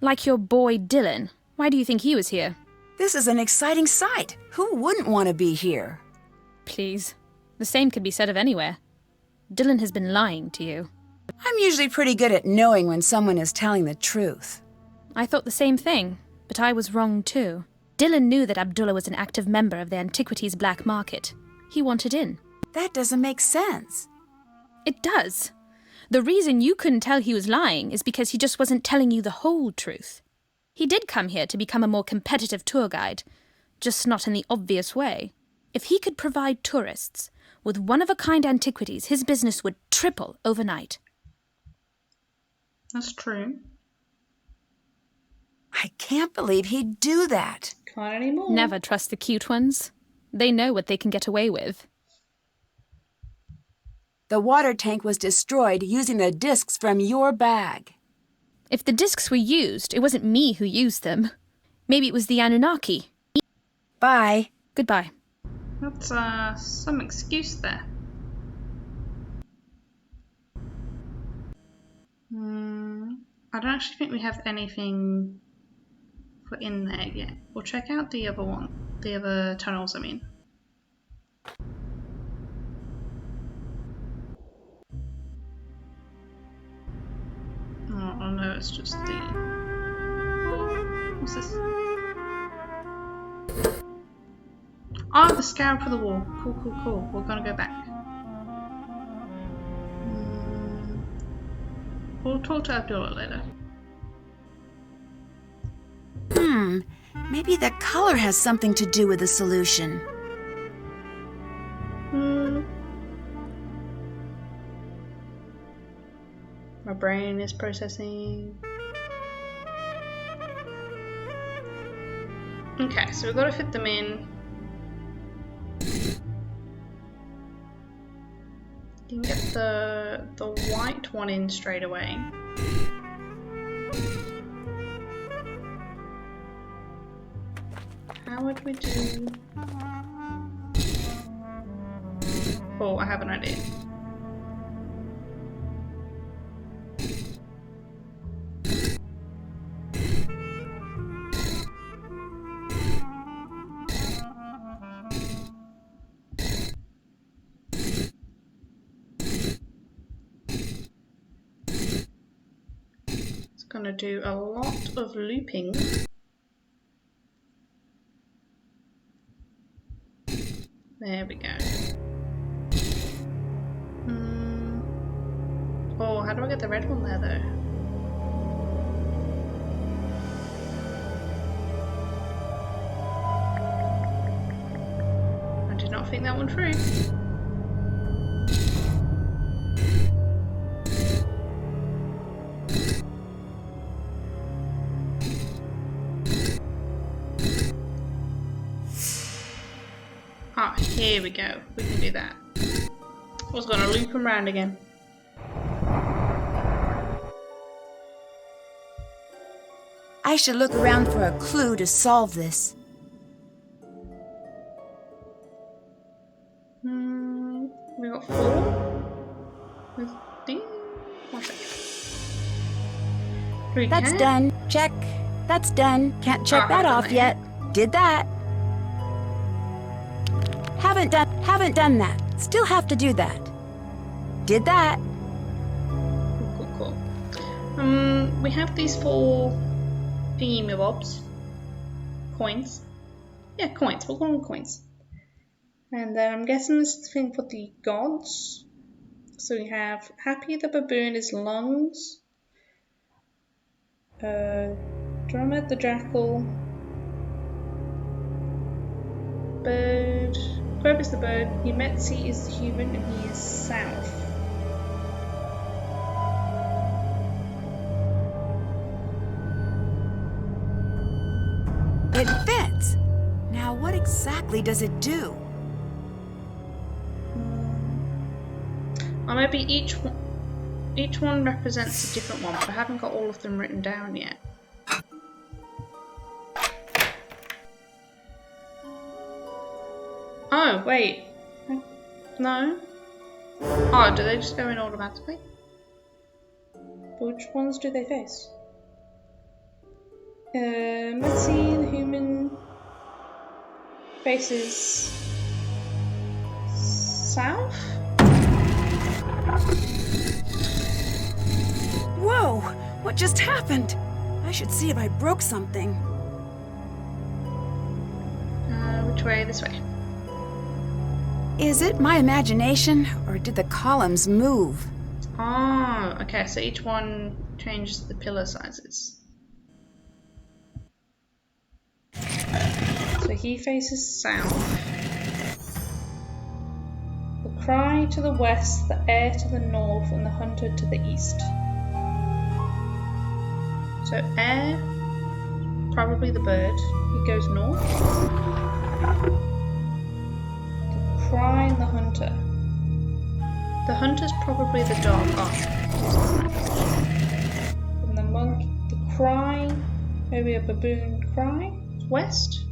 Like your boy Dylan. Why do you think he was here? This is an exciting sight. Who wouldn't want to be here? Please. The same could be said of anywhere. Dylan has been lying to you. I'm usually pretty good at knowing when someone is telling the truth. I thought the same thing, but I was wrong too. Dylan knew that Abdullah was an active member of the antiquities black market. He wanted in. That doesn't make sense. It does. The reason you couldn't tell he was lying is because he just wasn't telling you the whole truth. He did come here to become a more competitive tour guide, just not in the obvious way. If he could provide tourists with one-of-a-kind antiquities, his business would triple overnight. That's true. I can't believe he'd do that. Can't anymore. Never trust the cute ones. They know what they can get away with. The water tank was destroyed using the discs from your bag. If the discs were used, it wasn't me who used them. Maybe it was the Anunnaki. Bye. Goodbye. That's some excuse there. I don't actually think we have anything for in there yet. We'll check out the other one. The other tunnels, I mean. Oh no, it's just the... What's this? Oh, the scarab for the wall. Cool, cool, cool. We're gonna go back. We'll talk to Abdullah later. Maybe the color has something to do with the solution. My brain is processing. Okay, so we've got to fit them in. You can get the white one in straight away. How would we do? Oh, I have an idea. Gonna do a lot of looping. There we go. Oh, how do I get the red one there though? I did not think that one through. Here we go. We can do that. I was going to loop them round again. I should look around for a clue to solve this. We got 4. With ding. 1 second. That's done. Check. That's done. Can't check that off yet. Did that. Haven't done that. Still have to do that. Did that. Cool. We have these 4 thingy-mobs. Coins. Yeah, coins. We'll call them coins. And then I'm guessing this is the thing for the gods. So we have Happy the Baboon is lungs. Drummond the jackal. Bird. Grub is the bird, Yumetsi is the human, and he is south. It fits! Now what exactly does it do? Or maybe each one represents a different one, but I haven't got all of them written down yet. Oh, wait. No. Oh, do they just go in automatically? Which ones do they face? Let's see, the human faces south? Whoa! What just happened? I should see if I broke something. Which way? This way. Is it my imagination, or did the columns move? Oh, okay, so each one changes the pillar sizes. So he faces south. The cry to the west, the heir to the north, and the hunter to the east. So heir, probably the bird, he goes north. The cry and the hunter. The hunter's probably the dog. Oh. And the monk, the cry, maybe a baboon cry, west.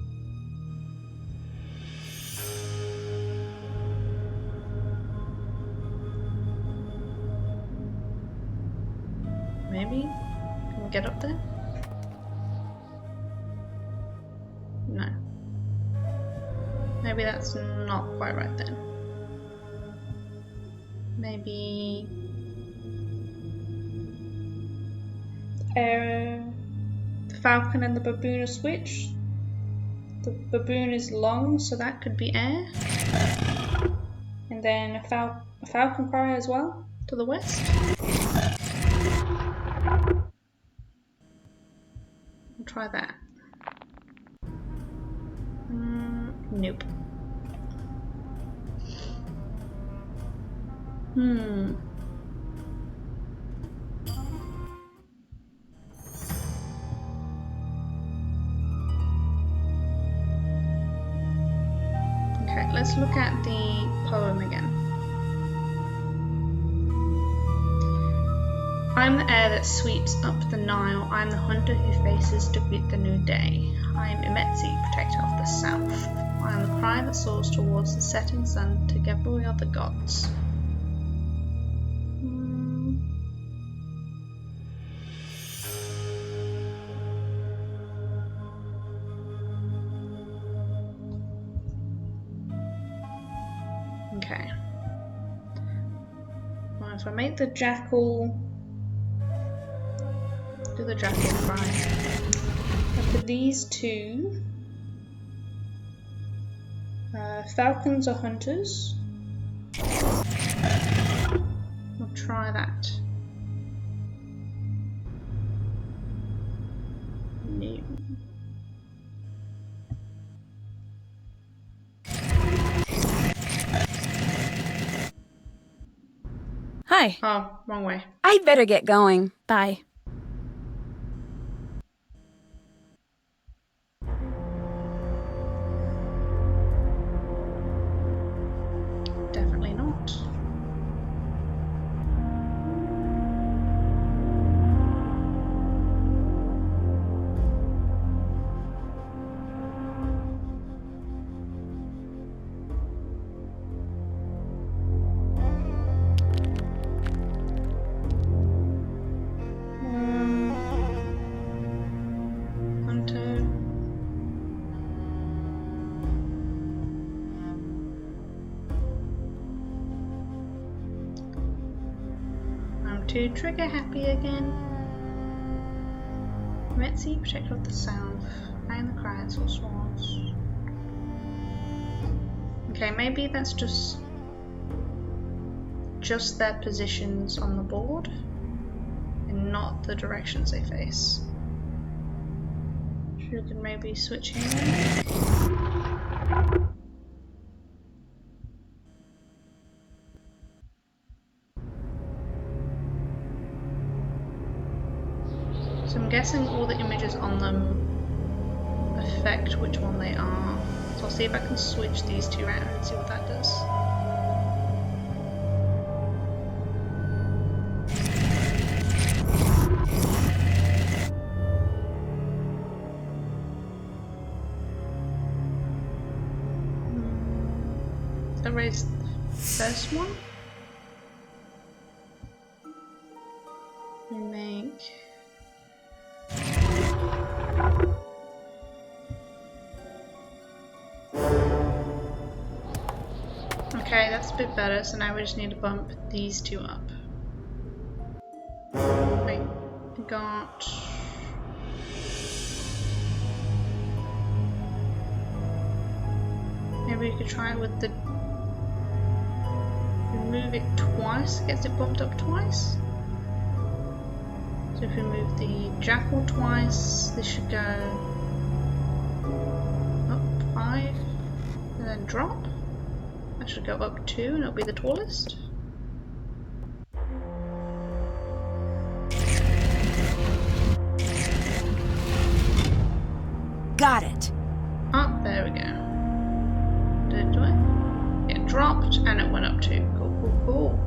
Maybe? Can we get up there? No. Maybe that's not quite right then. Maybe the falcon and the baboon are switched. The baboon is long, so that could be air. And then a falcon cry as well to the west. We'll try that. Nope. Okay, let's look at the poem again. I'm the air that sweeps up the Nile. I'm the hunter who faces to greet the new day. I am Imetsi, protector of the south. I am the cry that soars towards the setting sun together with other gods. Okay. Well, if I make the jackal do the jackal cry, and for these two, falcons are hunters. We'll try that. No. Hi. Oh, wrong way. I'd better get going. Bye. Definitely not. Hunter. I'm too trigger happy again. Metzi, protector of the south. I am the cry that soars. Okay, maybe that's just their positions on the board and not the directions they face. You can maybe switch here. So I'm guessing all the images on them affect which one they are. So I'll see if I can switch these two around and see what that does. first one. We make... Okay, that's a bit better, so now we just need to bump these two up. Wait, we got... Maybe we could try it with the... If we move it twice, gets it bumped up twice. So if we move the jackal twice, this should go up 5 and then drop. That should go up 2 and it'll be the tallest. Got it. Up, there we go. Did it do it? It dropped and it went up 2. Cool, cool, cool.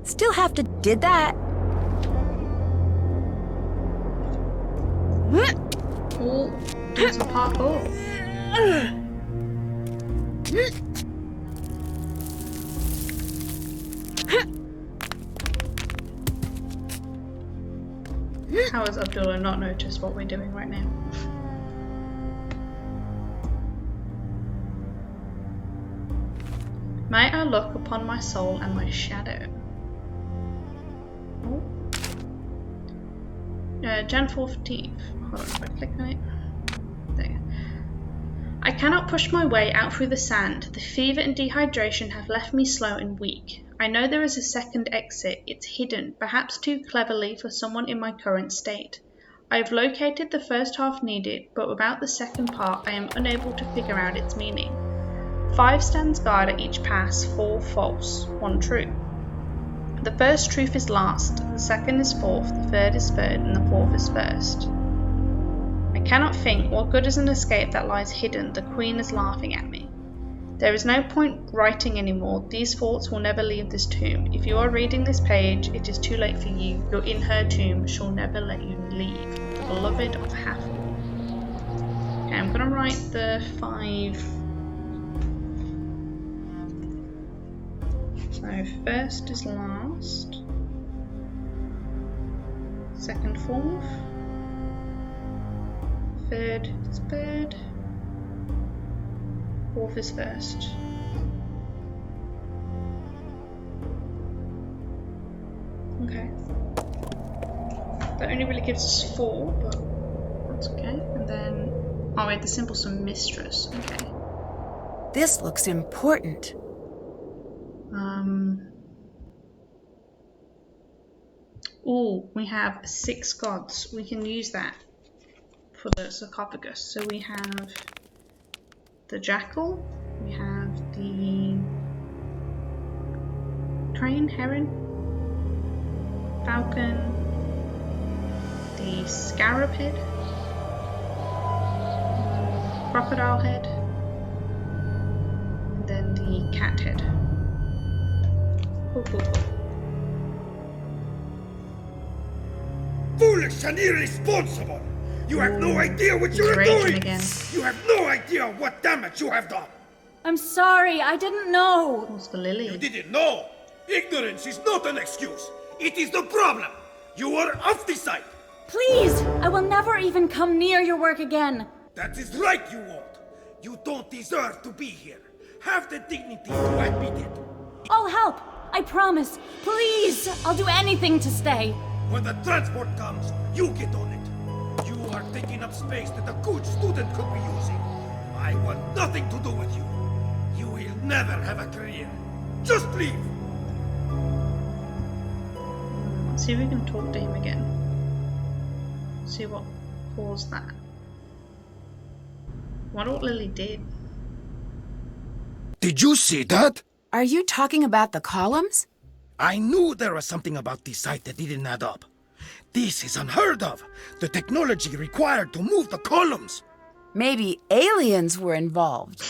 Still have to did that. Cool. Do some parkour. How has Abdullah not noticed what we're doing right now? May I look upon my soul and my shadow? Oh. Jan 14th. Hold on, if I click on it. There. I cannot push my way out through the sand. The fever and dehydration have left me slow and weak. I know there is a second exit. It's hidden, perhaps too cleverly for someone in my current state. I have located the first half needed, but without the second part I am unable to figure out its meaning. 5 stands guard at each pass, 4 false, 1 true. The first truth is last, the second is fourth, the third is third, and the fourth is first. I cannot think, what good is an escape that lies hidden? The Queen is laughing at me. There is no point writing anymore, these thoughts will never leave this tomb. If you are reading this page, it is too late for you. You're in her tomb, she'll never let you leave. The beloved of Hathor. Okay, I'm gonna write the 5. So first is last, second fourth, third is third, fourth is first. Okay. That only really gives us 4, but that's okay. And then, oh wait, the symbol's some mistress. Okay. This looks important. Oh, we have 6 gods. We can use that for the sarcophagus. So we have the jackal, we have the crane, heron, falcon, the scarab head, crocodile head, and then the cat head. Cool, cool, cool. Foolish and irresponsible! You have no idea what you are doing! Again. You have no idea what damage you have done! I'm sorry, I didn't know. What's the lily? You didn't know! Ignorance is not an excuse! It is the problem! You are off the site! Please, I will never even come near your work again. That is right, you won't! You don't deserve to be here! Have the dignity to admit it! I'll help, I promise. Please, I'll do anything to stay. When the transport comes, you get on it! You are taking up space that a good student could be using! I want nothing to do with you! You will never have a career! Just leave! Let's see if we can talk to him again. See what caused that. I wonder what Lily did. Did you see that? Are you talking about the columns? I knew there was something about this site that didn't add up. This is unheard of. The technology required to move the columns. Maybe aliens were involved.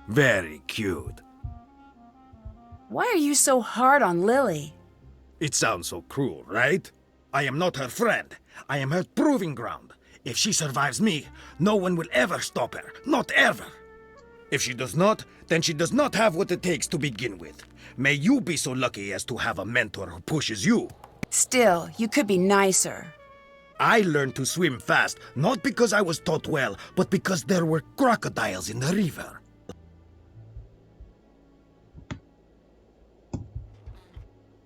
Very cute. Why are you so hard on Lily? It sounds so cruel, right? I am not her friend. I am her proving ground. If she survives me, no one will ever stop her. Not ever. If she does not, then she does not have what it takes to begin with. May you be so lucky as to have a mentor who pushes you. Still, you could be nicer. I learned to swim fast, not because I was taught well, but because there were crocodiles in the river.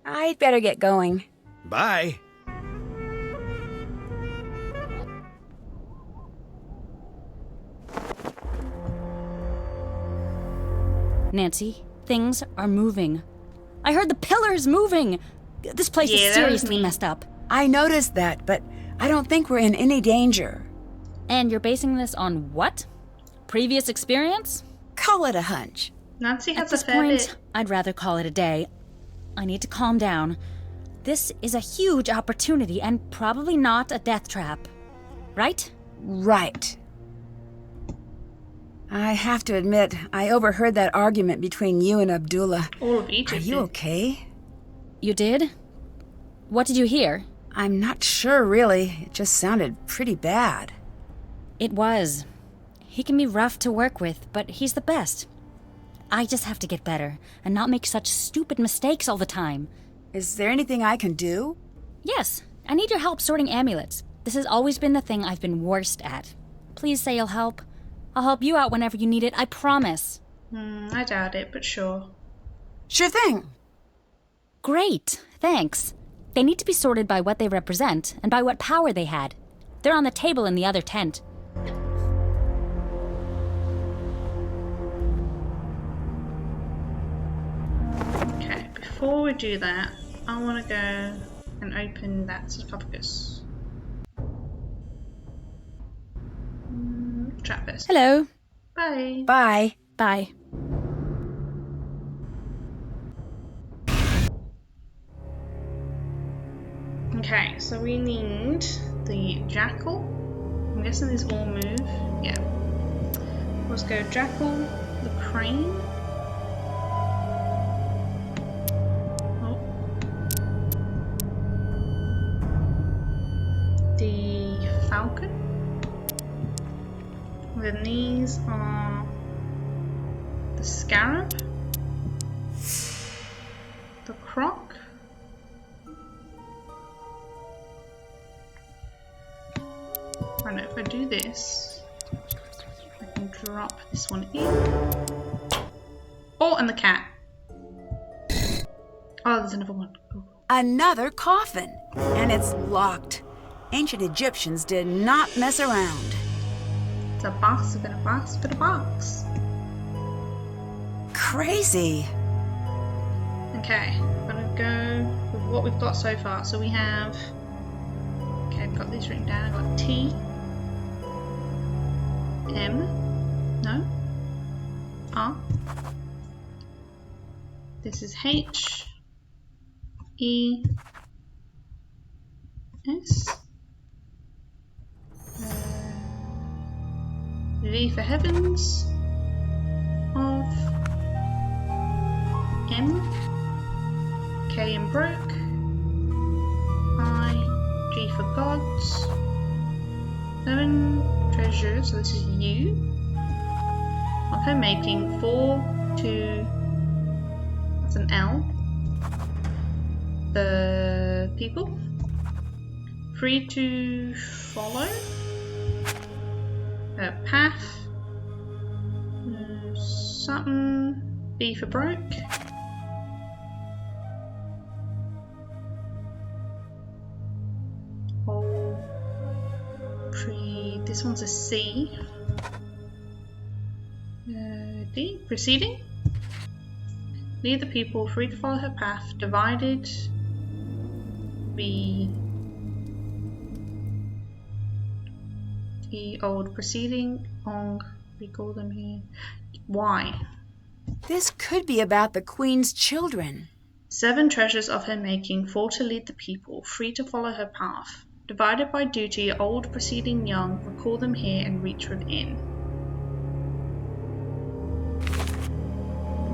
I'd better get going. Bye. Nancy, things are moving. I heard the pillars moving. This place is seriously messed up. I noticed that, but I don't think we're in any danger. And you're basing this on what? Previous experience? Call it a hunch. Nancy has At this a fair point, bit. I'd rather call it a day. I need to calm down. This is a huge opportunity and probably not a death trap. Right? Right. I have to admit, I overheard that argument between you and Abdullah. All of Egypt. Are you okay? You did? What did you hear? I'm not sure, really. It just sounded pretty bad. It was. He can be rough to work with, but he's the best. I just have to get better and not make such stupid mistakes all the time. Is there anything I can do? Yes, I need your help sorting amulets. This has always been the thing I've been worst at. Please say you'll help. I'll help you out whenever you need it, I promise. I doubt it, but sure. Sure thing. Great, thanks. They need to be sorted by what they represent and by what power they had. They're on the table in the other tent. Okay, before we do that, I want to go and open that sarcophagus. Trap this. Hello. Bye. Bye. Bye. Okay, so we need the jackal. I'm guessing these all move. Yeah. Let's go jackal, the crane. Oh. The falcon. Then these are the scarab, the croc, I know if I do this, I can drop this one in. Oh, and the cat. Oh, there's another one. Cool. Another coffin. And it's locked. Ancient Egyptians did not mess around. It's a box within a box within a box. Crazy. Okay, I'm gonna go with what we've got so far. So we have. Okay, I've got these written down. I've got T. M. No. R. This is H. E. S. V for heavens. Of. M. K in broke. I. G for gods. 7 treasures, so this is U. Of her making. 4 to. That's an L. The people. 3 to follow. Path. Something. B for broke. Oh, this one's a C. D. Proceeding. Lead the people, free to follow her path. Divided. B. The old proceeding. Ong. Recall them here. Y. This could be about the Queen's children. 7 treasures of her making, 4 to lead the people, 3 to follow her path. Divided by duty, old preceding young, recall them here and reach within.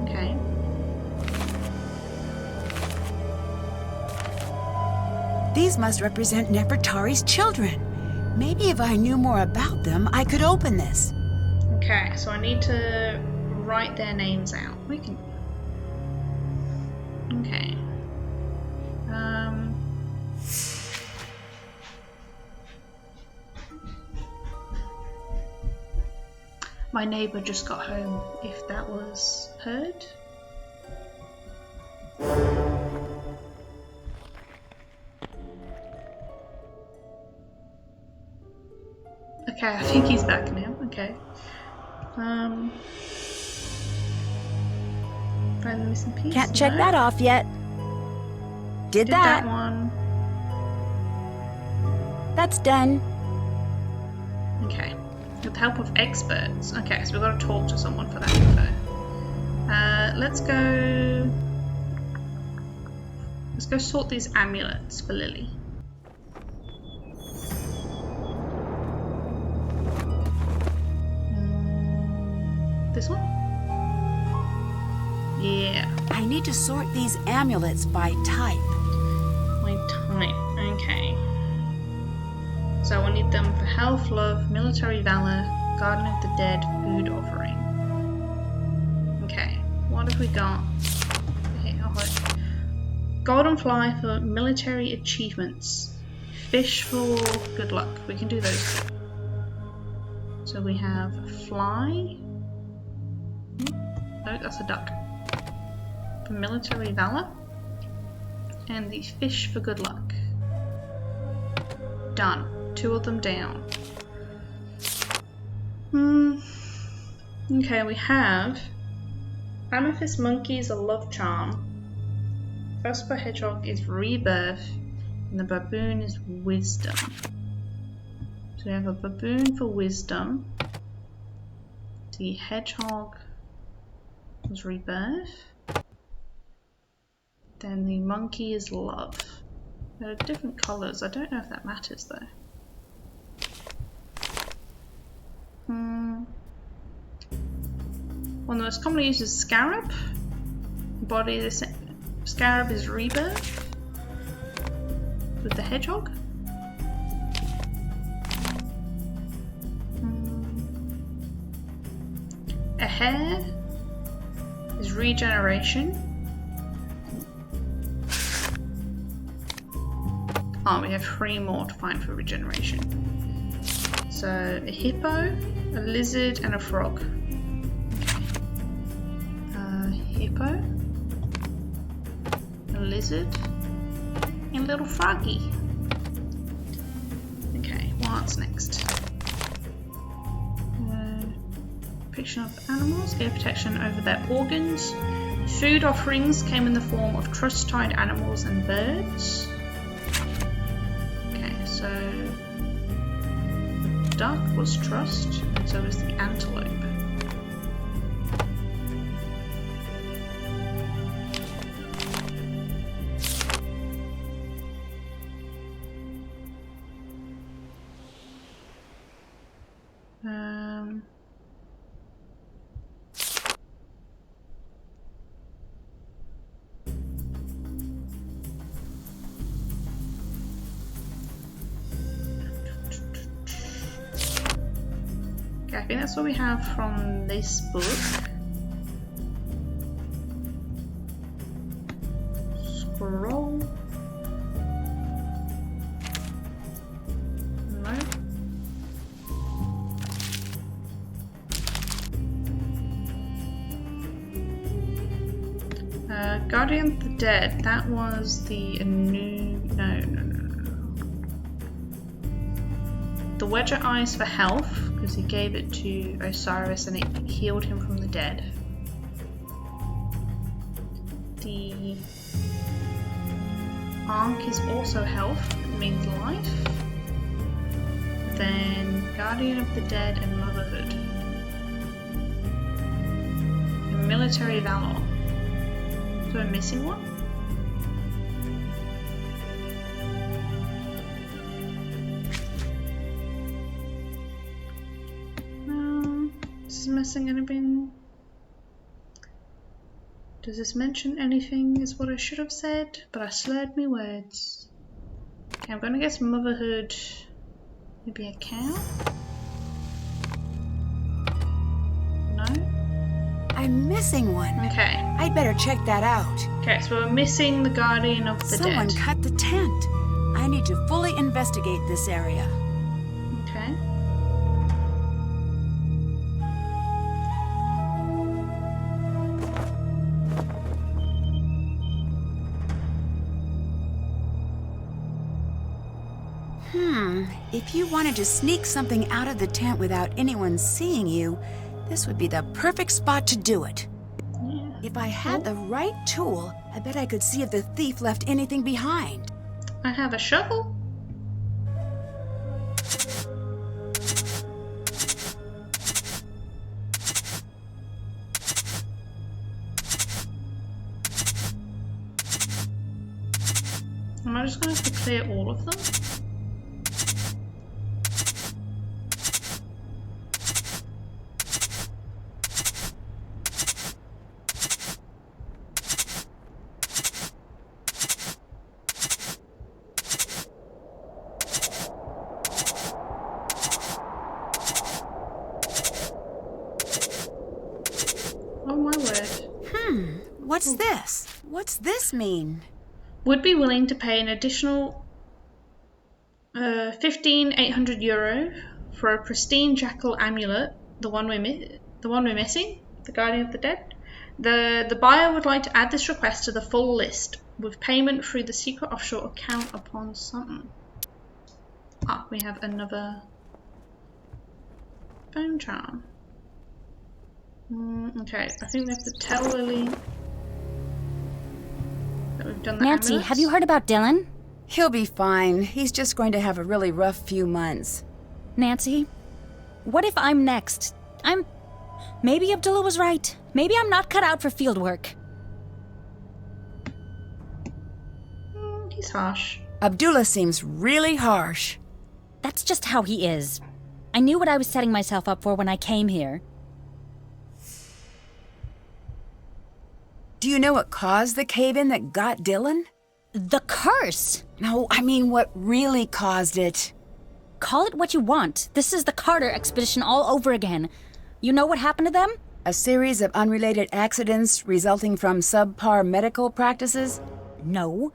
Okay. These must represent Nefertari's children. Maybe if I knew more about them, I could open this. Okay, so I need to write their names out. We can... Okay. My neighbour just got home, if that was heard. Okay, I think he's back now. Okay. Find the missing piece. Can't check that off yet. Did that that. one. That's done. Okay. With the help of experts. Okay, so we've got to talk to someone for that info. Let's go sort these amulets for Lily. This one? Yeah. I need to sort these amulets by type. My type. Okay. So I need them for health, love, military valor, garden of the dead, food offering. Okay. What have we got? Okay, golden fly for military achievements. Fish for good luck. We can do those. So we have fly. No, that's a duck. For military valor. And the fish for good luck. Done. 2 of them down. Okay, we have Amethyst Monkey is a love charm. Vesper Hedgehog is rebirth. And the baboon is wisdom. So we have a baboon for wisdom. The hedgehog was rebirth. Then the monkey is love. They're different colours. I don't know if that matters though. One of the most commonly used is scarab. Body of the scarab is rebirth. With the hedgehog. A hare is regeneration. Oh, we have 3 more to find for regeneration. So a hippo, a lizard, and a frog. Hippo, a lizard, and a little froggy. Okay, what's next? Protection of animals, gave protection over their organs. Food offerings came in the form of trust-tied animals and birds. Okay, so the duck was trust, and so was the antelope. Okay, I think that's what we have from this book. Scroll. No. Guardian of the Dead, that was the new... No. The Wedger Eyes for health, because he gave it to Osiris and it healed him from the dead. The Ankh is also health, it means life. Then Guardian of the Dead and Motherhood. And Military Valor. So I'm missing one? This is missing anything? Does this mention anything is what I should have said, but I slurred my words. Okay, I'm gonna guess Motherhood Maybe a cow? No? I'm missing one. Okay. I'd better check that out. Okay, so we're missing the Guardian of the Someone Dead. cut the tent. I need to fully investigate this area. Okay. If you wanted to sneak something out of the tent without anyone seeing you, this would be the perfect spot to do it. Yeah. If I had the right tool, I bet I could see if the thief left anything behind. I have a shovel. Am I just going to have to clear all of them? Oh my word. What's this? What's this mean? Would be willing to pay an additional 15,800 euro for a pristine jackal amulet, the one we're missing, the Guardian of the Dead. The buyer would like to add this request to the full list with payment through the secret offshore account upon something. Ah, we have another bone charm. Okay, I think we have to tell Lily that we've done the Nancy, amulets. have you heard about Dylan? He'll be fine. He's just going to have a really rough few months. Nancy, what if I'm next? Maybe Abdullah was right. Maybe I'm not cut out for field work. He's harsh. Abdullah seems really harsh. That's just how he is. I knew what I was setting myself up for when I came here. Do you know what caused the cave-in that got Dylan? The curse! No, I mean what really caused it. Call it what you want. This is the Carter expedition all over again. You know what happened to them? A series of unrelated accidents resulting from subpar medical practices? No.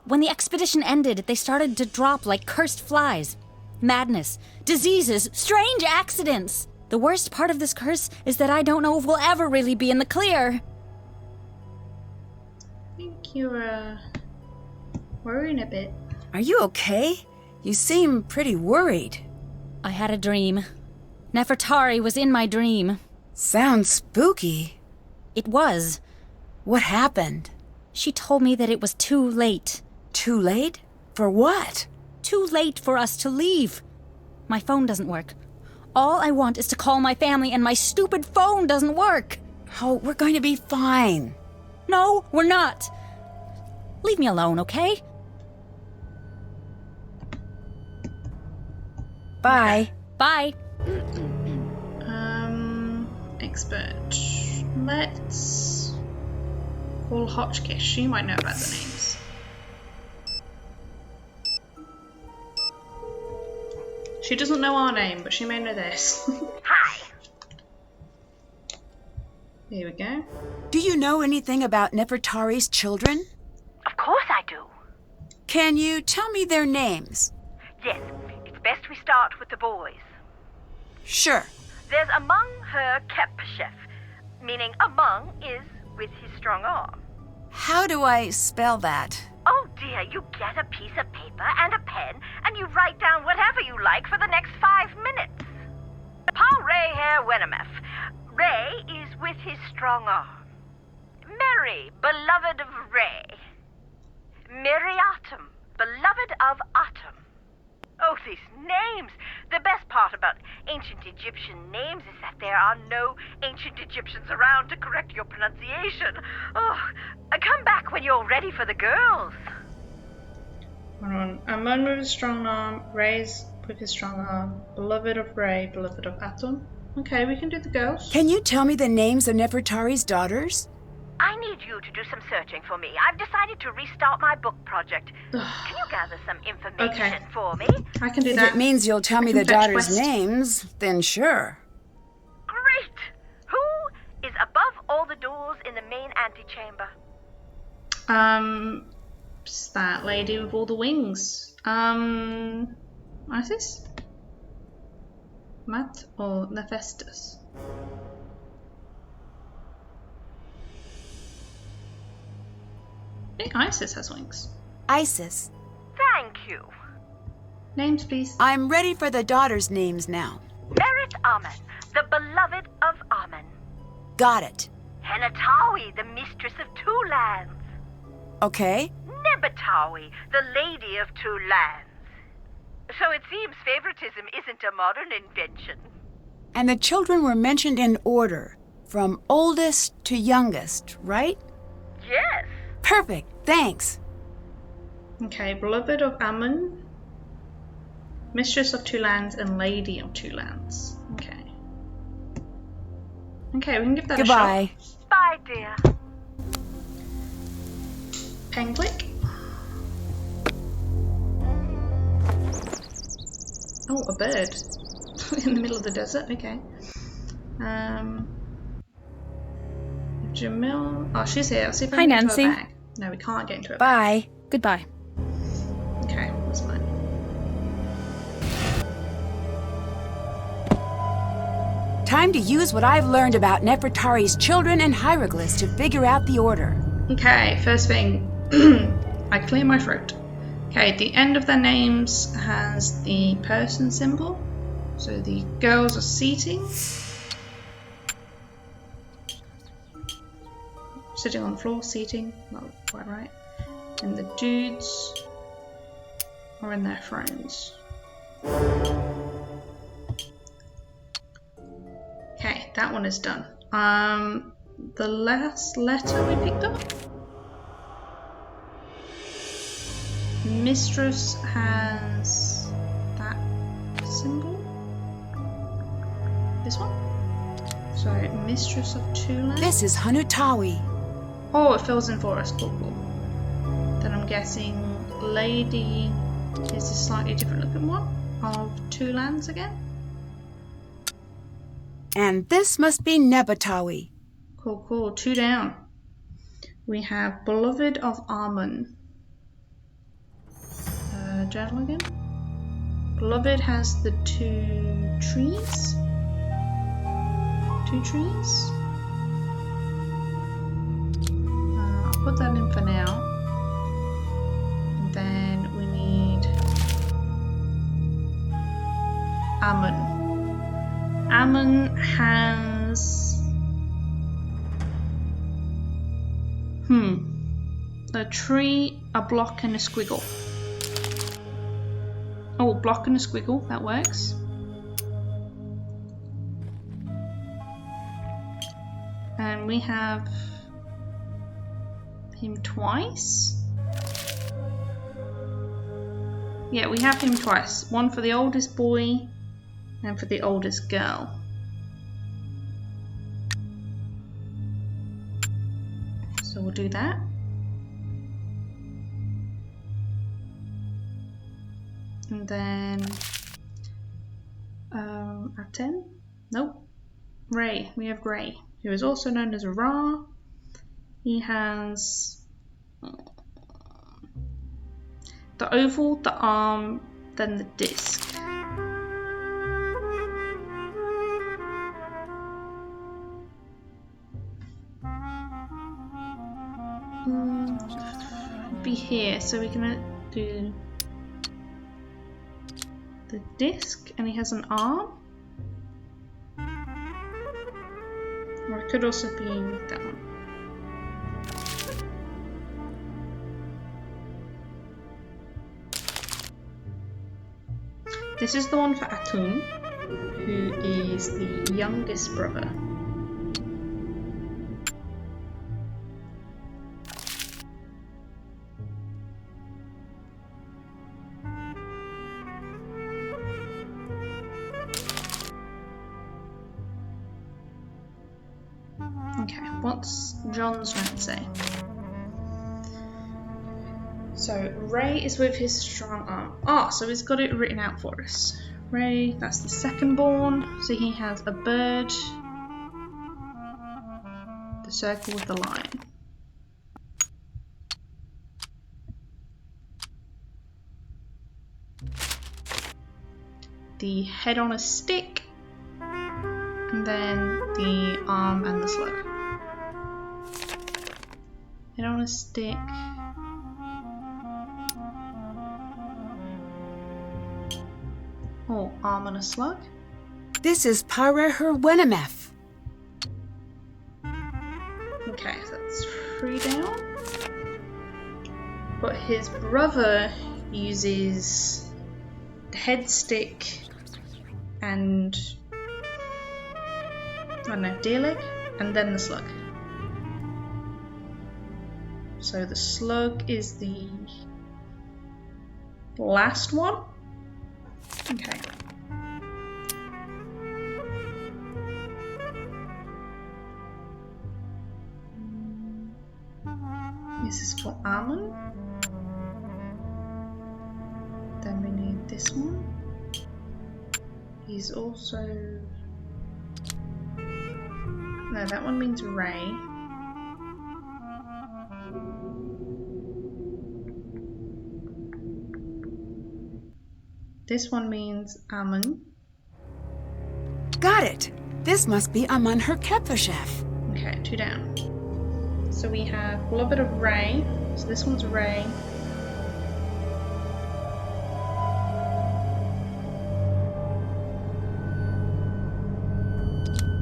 When the expedition ended, they started to drop like cursed flies. Madness, diseases, strange accidents. The worst part of this curse is that I don't know if we'll ever really be in the clear. I think you're worrying a bit. Are you okay? You seem pretty worried. I had a dream. Nefertari was in my dream. Sounds spooky. It was. What happened? She told me that it was too late. Too late? For what? Too late for us to leave. My phone doesn't work. All I want is to call my family, and my stupid phone doesn't work. Oh, we're going to be fine. No, we're not. Leave me alone, okay? Bye. Bye. Expert. Let's call Hotchkiss. She might know about the names. She doesn't know our name, but she may know this. Hi. Here we go. Do you know anything about Nefertari's children? Of course I do. Can you tell me their names? Yes, it's best we start with the boys. Sure. There's among her Kepchef, meaning among is with his strong arm. How do I spell that? Oh dear, you get a piece of paper and a pen and you write down whatever you like for the next 5 minutes. Pa Ray Hair Wenemeth. Ray is with his strong arm. Mary, beloved of Ray. Miriatum, beloved of Atum. Oh, these names! The best part about ancient Egyptian names is that there are no ancient Egyptians around to correct your pronunciation. Oh, come back when you're ready for the girls. Hold on. Amun with his strong arm, Ray's with his strong arm, beloved of Ray, beloved of Atum. Okay, we can do the girls. Can you tell me the names of Nefertari's daughters? I need you to do some searching for me. I've decided to restart my book project. Can you gather some information for me? I can do If that. it means you'll tell me the fetch daughters' West. names, then sure. Great! Who is above all the doors in the main antechamber? It's that lady with all the wings. Isis? Matt or Nephestus? I think Isis has wings. Isis. Thank you. Names, please. I'm ready for the daughters' names now. Merit Amen, the beloved of Amen. Got it. Henatawi, the mistress of two lands. Okay. Nepatari, the lady of two lands. So it seems favoritism isn't a modern invention. And the children were mentioned in order, from oldest to youngest, right? Yes. Perfect, thanks. Okay, beloved of Ammon, mistress of two lands, and lady of two lands. Okay. Okay, we can give that Goodbye. a shot. Bye, dear. Pen click. Oh, a bird. In the middle of the desert, okay. Jamil. Oh, she's here. Let's see if I Hi, can get into her Nancy. bag. No, we can't get into her Bye. Goodbye. bag. Okay, that's fine. Time to use what I've learned about Nefertari's children and hieroglyphs to figure out the order. Okay, first thing. I clear my throat. Okay, at the end of their names has the person symbol. So the girls are seating. Sitting on the floor, seating, not quite right. And the dudes are in their thrones. Okay, that one is done. The last letter we picked up. Mistress has that symbol. This one? Sorry, Mistress of Two Lands. This is Hanutawi. Oh, it fills in for us. Cool, cool. Then I'm guessing Lady is a slightly different looking one of Two Lands again. And this must be Nepatawi. Cool, cool. Two down. We have Beloved of Amun. Journal again. Beloved has the two trees. Two trees. I'll put that in for now. And then we need Amun. Amun has a tree, a block, and a squiggle. Oh, block and a squiggle, that works. And we have him twice. Yeah, we have him twice. One for the oldest boy and for the oldest girl. So we'll do that. And then Aten? Nope. Ray. We have Ray, who is also known as Ra. He has the oval, the arm, then the disc. Be here, so we can do the disc, and he has an arm. Or it could also be that one. This is the one for Atun, who is the youngest brother. what's John's note say? So Ray is with his strong arm. Ah, so he's got it written out for us. Ray, that's the second born. So he has a bird, the circle with the line. The head on a stick, and then the arm and the slug. Head on a stick. Oh, arm and a slug. This is Pareherwenemeth. Okay, so that's 3 down. But his brother uses the head stick and I don't know, deer leg, and then the slug. So the slug is the last one. Okay. This is for Amun. Then we need this one. He's also... No, that one means Ray. This one means Amun. Got it. This must be Amun Herkepvashef. Okay, 2 down. So we have a little bit of Ray. So this one's Ray.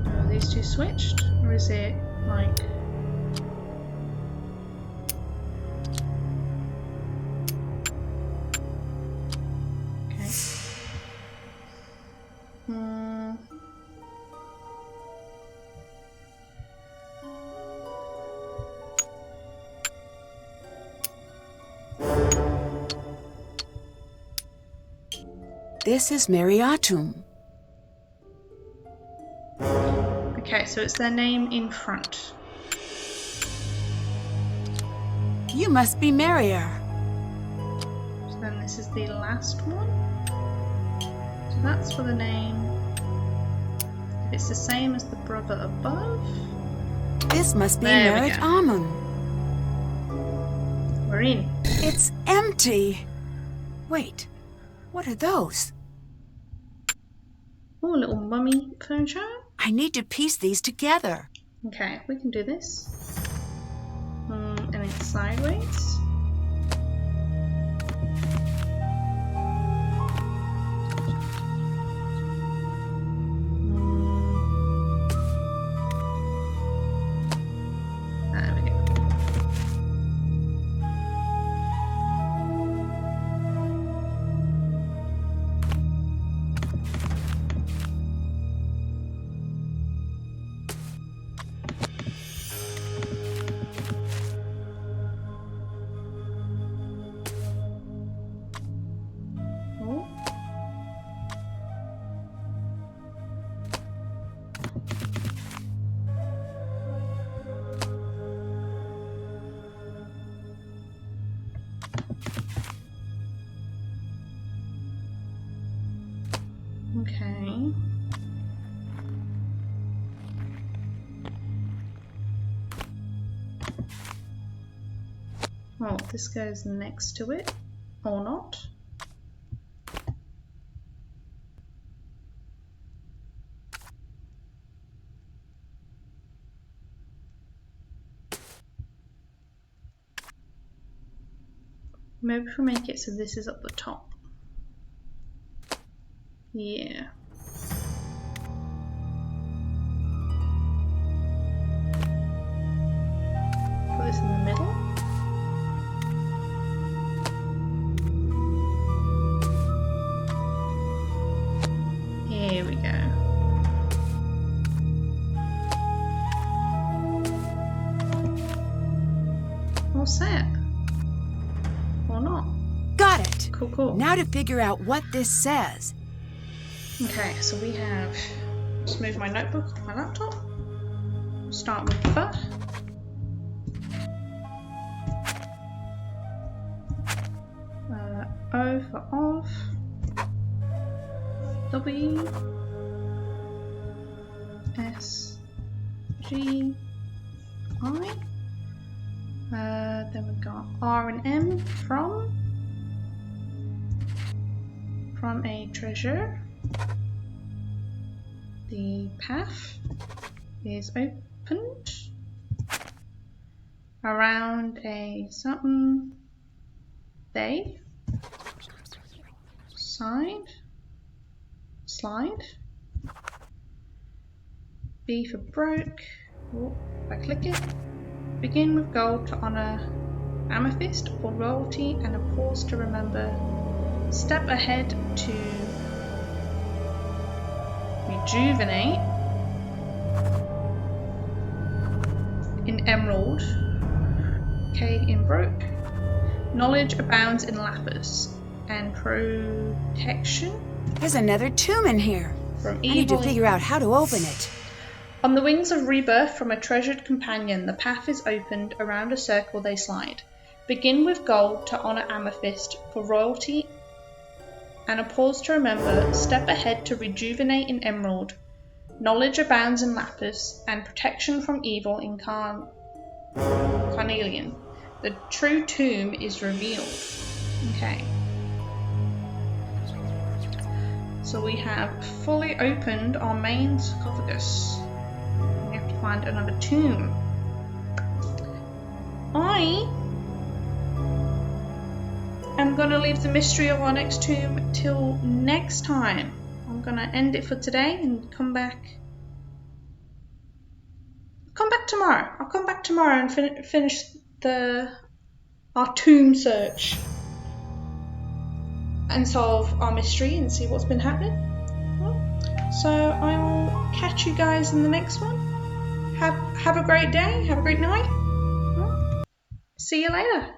Are these two switched? Or is it like... This is Mariatum. Okay, so it's their name in front. You must be Marier. So then this is the last one. So that's for the name. If it's the same as the brother above. This must be There we Merit go. Amun. We're in. It's empty. Wait, what are those? Oh, a little mummy furniture. I need to piece these together. Okay, we can do this. And it's sideways. There we go. Oh. Okay. Well, this goes next to it, or not. Maybe if we make it so this is up the top. Yeah. Put this in the middle. Here we go. All set. Or not. Got it. Cool, cool. Now to figure out what this says. Okay, so we have, just move my notebook on my laptop. Start with the W S G I. Then we got R and M from a treasure. The path is opened around a something they slide. B for broke. Oh, if I click it. Begin with gold to honor amethyst or royalty, and a pause to remember. Step ahead to rejuvenate in emerald. K in broke. Knowledge abounds in lapis, and protection. There's another tomb in here. From I need to evil. figure out how to open it. On the wings of rebirth from a treasured companion, the path is opened. Around a circle they slide. Begin with gold to honor amethyst for royalty, and a pause to remember. Step ahead to rejuvenate in emerald. Knowledge abounds in lapis, and protection from evil in carnelian. The true tomb is revealed. Okay. So we have fully opened our main sarcophagus. We have to find another tomb. I am going to leave the mystery of our next tomb till next time. I'm going to end it for today and come back tomorrow. I'll come back tomorrow and finish our tomb search and solve our mystery and see what's been happening. So I will catch you guys in the next one. Have a great day. Have a great night. See you later.